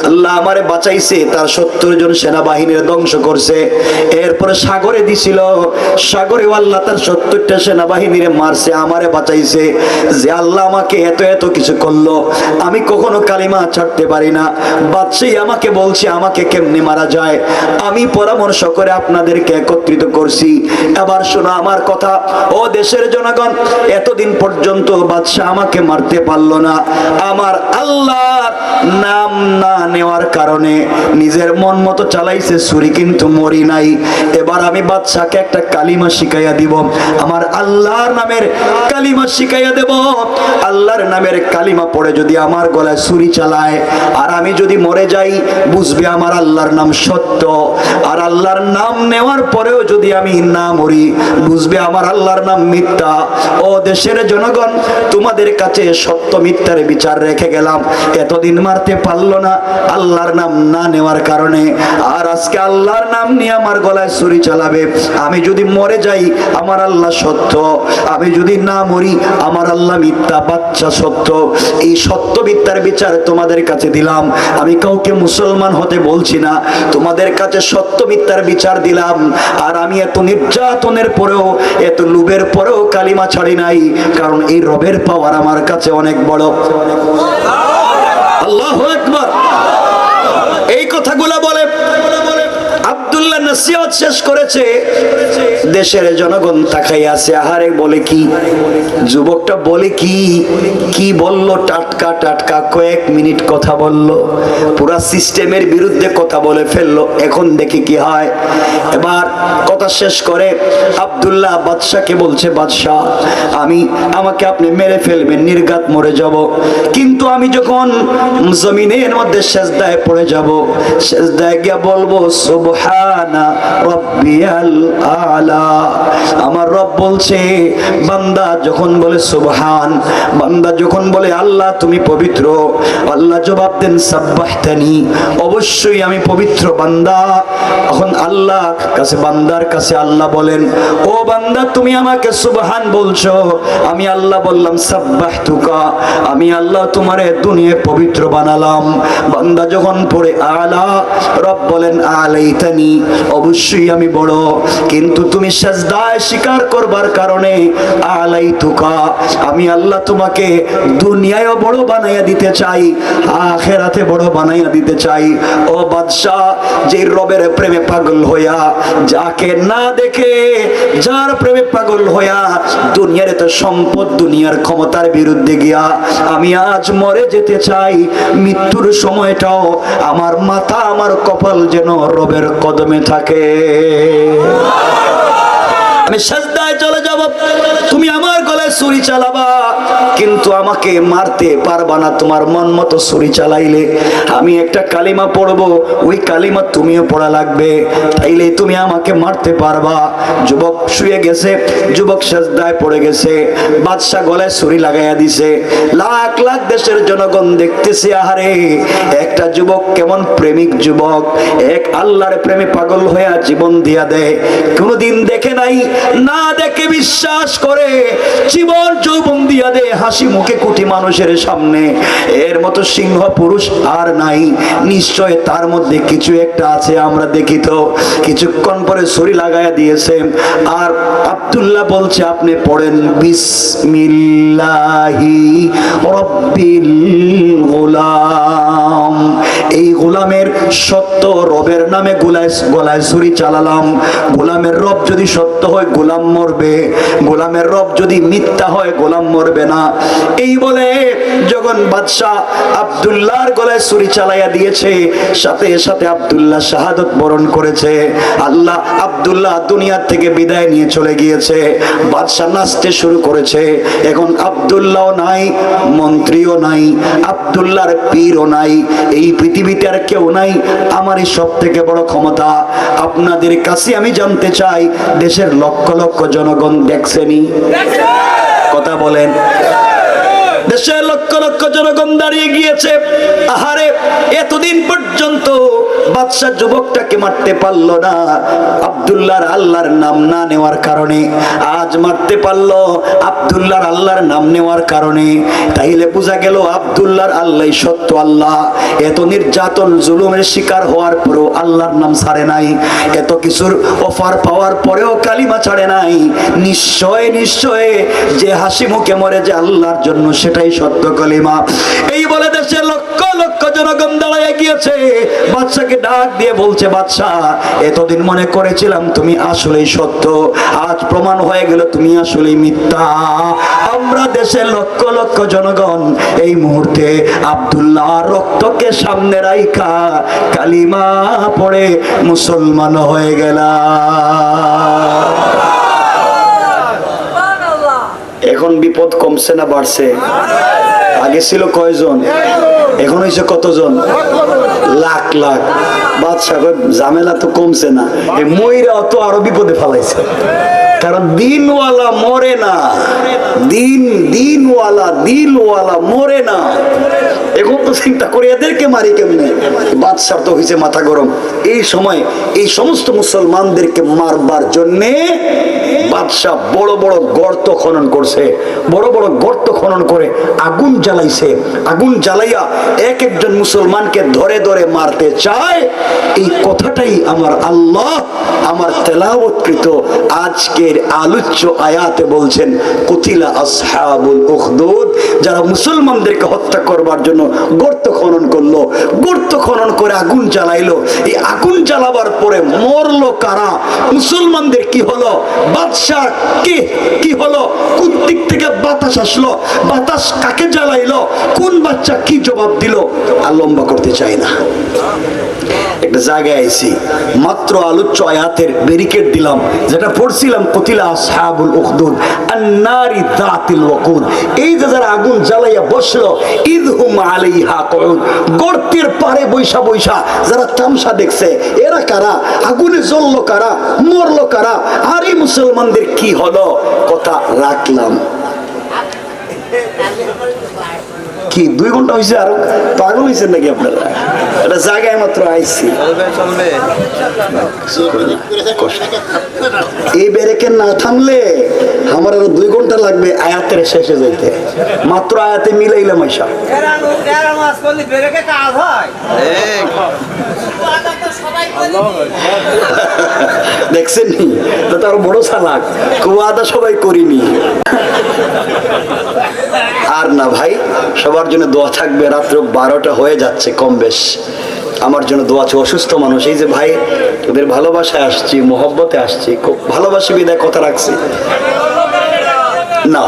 আল্লাহ আমারে বাঁচাইছে, তার 70 জন সেনাবাহিনীর ধ্বংস করছে। এরপরে সাগরে দিছিল, সাগরে আল্লাহ তার 70টা সেনাবাহিনীরে মারছে, আমারে বাঁচাইছে। যে আল্লাহ আমাকে এত এত কিছু করলো, আমি কখনো কালিমা ছাড়তে পারি না। বাদশাহী আমাকে বলছে আমাকে কেমনে মারা যায়, আমি পরামর্শ করে আপনাদেরকে একত্রিত করছি। এবার শোনো আমার কথা, ও দেশের জনগণ, এতদিন পর্যন্ত বাদশাহ আমাকে মারতে পারলো না। আমার আল্লাহর নাম না নেওয়ার কারণে নিজের মন মতো চালাইছে ছুরি, কিন্তু মরি নাই। এবার আমি বাদশাকে একটা কালিমা শিখাইয়া দিব, আমার আল্লাহর নামের কালিমা শিখাইয়া দেব। আল্লাহর নামের কালিমা পড়ে যদি আমার গলায় ছুরি চালায়, আর আমি যদি মরে যাই, বুঝবে আমার আল্লাহর নাম সত্য। আর আল্লাহর নাম নেওয়ার পরেও যদি আমি না মরি, বুঝবে আমার আল্লাহর নাম মিথ্যা। ও দেশের জনগণ, তোমাদের কাছে সত্য মিথ্যার বিচার রেখে গেলাম। এতদিন মারতে পারলো না আল্লাহর নাম না নেওয়ার কারণে, আর আজকে আল্লাহর নাম নিয়ে আমার গলায় ছুরি চালাবে। আমি যদি মরে যাই, আমার আল্লাহ সত্য, আমি যদি না মরি, আমার আল্লাহ মিথ্যা, বাচ্চা সত্য। এই সত্য মিথ্যার বিচার তোমাদের কাছে দিলাম। আমি কাউকে মুসলমান হতে বলছি না, তোমাদের কাছে সত্য মিথ্যার বিচার দিলাম। আর আমি এত নির্যাতনের পরেও, এত লোভের পরেও কালিমা ছাড়ি নাই, কারণ এই রবের পাওয়ার আমার কাছে অনেক বড়। আল্লাহু আকবার। এই কথাগুলো বলে আব্দুল্লাহ নসিহত শেষ করেছে, দেশের জনগণ তাকাই আছে, আহারে বলে কি, যুবকটা বলে কি, কি বলল, টাটকা টাটকা কয়েক মিনিট কথা বলল, পুরা সিস্টেমের বিরুদ্ধে কথা বলে ফেললো। এখন দেখি কি হয়। এবার কথা শেষ করে আব্দুল্লাহ বাদশাকে বলছে, বাদশাহ আমাকে আপনি মেরে ফেলবেন, নির্ঘাত মরে যাব, কিন্তু আমি যখন জমিনের মধ্যে সেজদায় পড়ে যাব, সেজদায় গিয়া বলবো সুবহানা রাব্বিয়াল আলা। আমার রব বলছে, বান্দা যখন বলে সুবহান, বান্দা যখন বলে আল্লাহ তুমি পবিত্র, আল্লাহ জবাব দেন সাব্বাহতানি, অবশ্যই আমি পবিত্র বান্দা। এখন আল্লাহ কাছে, বান্দার কাছে আল্লাহ বলেন, ও বান্দা তুমি আমাকে সুবহান বলছো, আমি আল্লাহ বললাম সাব্বাহতুকা, আমি আল্লাহ তোমারে দুনিয়ায় পবিত্র বানালাম। বান্দা যখন পড়ে আলা, রব বলেন আলাইতানি, অবশ্যই আমি বড়, কিন্তু তুমি সাজদায় স্বীকার করবার কারণে আলাইতুকা, আমি আল্লাহ তোমাকে দুনিয়ায়ও বড় বানাইয়া দিতে চাই, আখিরাতে বড় বানাইয়া দিতে চাই। ও বাদশা, যে রবের প্রেমে পাগল হইয়া, যাকে না দেখে যার প্রেমে পাগল হইয়া দুনিয়ার এত সম্পদ, দুনিয়ার ক্ষমতার বিরুদ্ধে গিয়া আমি আজ মরে যেতে চাই, মৃত্যুর সময়টাও আমার মাথা, আমার কপাল যেন রবের কদমে থাকে। আমি সাজদায় চলে যাব, তুমি আমার গলায় ছুরি চালাবা, কিন্তু আমাকে মারতে পারবা না। তোমার মন মতো ছুরি চালাইলে আমি একটা কালিমা পড়বো, ওই কালিমা তুমিও পড়া লাগবে, তাইলে তুমি আমাকে মারতে পারবা। যুবক শুয়ে গেছে, যুবক সাজদায় পড়ে গেছে, বাদশা গলায় ছুরি লাগাইয়া দিছে। লাখ লাখ দেশের জনগণ দেখতেছে, আহারে একটা যুবক কেমন প্রেমিক যুবক, এক আল্লাহর প্রেমে পাগল হইয়া জীবন দিয়া দেয়। কোনদিন দেখে নাই, না দেখে বিশ্বাস করে জীবন যৌবন দিয়া দে হাসি মুখে কোটি মানুষের সামনে। এর মতো সিংহ পুরুষ আর নাই, নিশ্চয় তার মধ্যে কিছু একটা আছে, আমরা দেখি তো। কিছুক্ষণ পরে ছুরি লাগাইয়া দিয়েছে, আর আব্দুল্লাহ বলছে, আপনি পড়েন বিসমিল্লাহি রাব্বিল গোলাম। এই গোলামের সত্য রবের নামে গলায় ছুরি চালালাম। গোলামের রব যদি সত্য হয় গোলাম মরবে, গোলামের রব যদি মিথ্যা হয় গোলাম মরবে না। এই বলে যখন বাদশাহ আব্দুল্লাহর গলায় ছুরি চালাইয়া দিয়েছে, সাথে সাথে আব্দুল্লাহ শাহাদত বরণ করেছে। আল্লাহ আব্দুল্লাহ দুনিয়া থেকে বিদায় নিয়ে চলে গিয়েছে। বাদশাহ নাচতে শুরু করেছে। এখন আব্দুল্লাহও নাই, মন্ত্রীও নাই, আব্দুল্লাহর পীরও নাই, এই পৃথিবীতে আর কেউ নাই। আমারই সব থেকে বড় ক্ষমতা। আপনাদের কাছে আমি জানতে চাই, দেশের লক্ষ লক্ষ জনগণ দেখছেনি? কথা বলেন। দেশের লক্ষ লক্ষ জনগণ দাঁড়িয়ে গিয়েছে। আহারে, এতদিন পর্যন্ত বাদশা যুবকটাকে মারতে পারলো না, আব্দুল্লাহর আল্লাহর নাম না নেওয়ার কারণে। আজ মারতে পারলো আব্দুল্লাহর আল্লাহর নাম নেওয়ার কারণে। তাইলে বোঝা গেল আব্দুল্লাহর আল্লাহ সত্য আল্লাহ। এত নির্যাতন জুলুমের শিকার হওয়ার পরেও আল্লাহর নাম ছাড়ে নাই, এত কিছুর অফার পাওয়ার পরেও কালিমা ছাড়ে নাই। নিশ্চয় নিশ্চয় যে হাসি মুখে মরে যে আল্লাহর জন্য, সেটাই সত্য কালিমা। এই বলে দেশে লক্ষ লক্ষ জনগণ দাঁড়ায় গিয়েছে। বাদশাকে ডাক দিয়ে বলছে, বাদশাহ এতদিন মনে করেছিলাম তুমি আসলেই সত্য, আজ প্রমাণ হয়ে গেল তুমি আসলেই মিথ্যা। আমরা দেশের লক্ষ লক্ষ জনগণ এই মুহূর্তে আব্দুল্লাহ রক্তকে সামনে রাইখা কালিমা পড়ে মুসলমান হয়ে গেলাম। এখন বিপদ কমছে না বাড়ছে? আগে ছিল কয়জন, এখন হয়েছে কতজন? লাখ লাখ। বাদশা ঝামেলা তো কমছে না, এই ময়রা তো আরো বিপদে ফেলাইছে। কারণ দিনওয়ালা মরে না, দিনওয়ালা দিলওয়ালা মরে না। এখন তো চিন্তা করে এদেরকে মারি কেমনে। বাদশার তো হয়েছে মাথা গরম। এই সময় এই সমস্ত মুসলমানদেরকে মারবার জন্যে বাদশাহ বড় বড় গর্ত খনন করছে। বড় বড় গর্ত খনন করে আগুন জ্বালাইছে। আগুন জ্বালাইয়া এক একজন মুসলমানকে ধরে ধরে মারতে চায়। এই কথাটাই আমার আল্লাহ আমার তেলাওয়াতকৃত আজকের আলোচ্য আয়াতে বলছেন, কুতিলা আসহাবুল উখদুদ। যারা মুসলমানদেরকে হত্যা করবার জন্য গর্ত খনন করলো, গর্ত খনন করে আগুন জ্বালাইলো। এই আগুন জ্বালাবার পরে মরলো কারা, মুসলমানদের কি হলো, বাদশাহ কে কি হলো, কোন দিক থেকে বাতাস আসলো, বাতাস কাকে জ্বালাইলো, কোন বাচ্চা কি জবাব দিল। আর লম্বা করতে চাই না, একটা জায়গায় আইছি, মাত্র আলোচ্য আয়াতের ব্যারিকেড দিলাম, যেটা পড়ছিলাম কতিলা আসহাবুল উখদুদ আন-নারি যাতিল ওয়াকুদ। এই যে যারা আগুন জ্বালাইয়া বসলো, ইদহুম আলাইহা কুউদ, গর্তের পারে বৈশা বৈশা যারা তামসা দেখছে, এরা কারা, আগুনে জ্বললো কারা, মরলো কারা, আর এই মুসলমানদের কি হলো। কথা রাখলাম, কি 2 ঘন্টা হয়েছে, আরো পাগল হয়েছেন নাকি আপনারা? এটা জায়গায় মাত্র আইছি, এই ব্যারেকে না থামলে আমার আরো 2 ঘন্টা লাগবে আয়াতের শেষে যাইতে। মাত্র আয়াতে মিলাইলাম আইসা। দেখছেন নি, তো তার বড় চালাক, কুয়াদা সবাই করিনি। আর না ভাই, সবার জন্য দোয়া থাকবে। রাত্র 12টা হয়ে যাচ্ছে কম বেশ, আমার জন্য দোয়া আছে। অসুস্থ মানুষ, এই যে ভাই, ওদের ভালোবাসায় আসছি, মহব্বতে আসছি, খুব ভালোবাসি বিদায় কথা রাখছি না।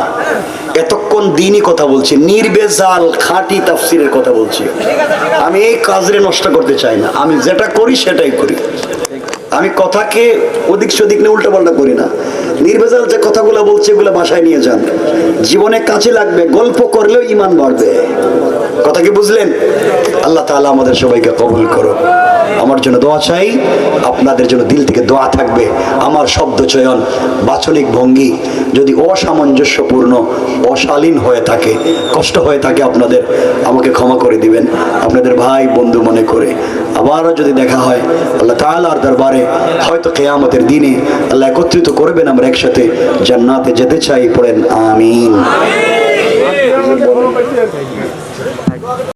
এতক্ষণ দিনই কথা বলছি, নির্বেজাল খাঁটি তাফসিরের কথা বলছি। আমি এই কাজরে নষ্ট করতে চাই না, আমি যেটা করি সেটাই করি। আমি কথাকে ওদিক সেদিক নিয়ে উল্টা পাল্টা করি না। নির্বেজাল যে কথাগুলো বলছে এগুলো বাসায় নিয়ে যান, জীবনে কাজে লাগবে, গল্প করলেও ঈমান বাড়বে। কথা কি বুঝলেন? আল্লাহ তাআলা আমাদের সবাইকে কবুল করো। আমার জন্য দোয়া চাই, আপনাদের জন্য দিল থেকে দোয়া থাকবে। আমার শব্দ চয়ন, বাচনিক ভঙ্গি যদি অসামঞ্জস্যপূর্ণ, অশালীন হয়ে থাকে, কষ্ট হয়ে থাকে আপনাদের, আমাকে ক্ষমা করে দিবেন, আপনাদের ভাই বন্ধু মনে করে। আবারও যদি দেখা হয় আল্লাহ তাআলার দরবারে, হয়তো কিয়ামতের দিনে আল্লাহ একত্রিত করবেন, আমরা একসাথে জান্নাতে যেতে চাই। পড়েন আমিন।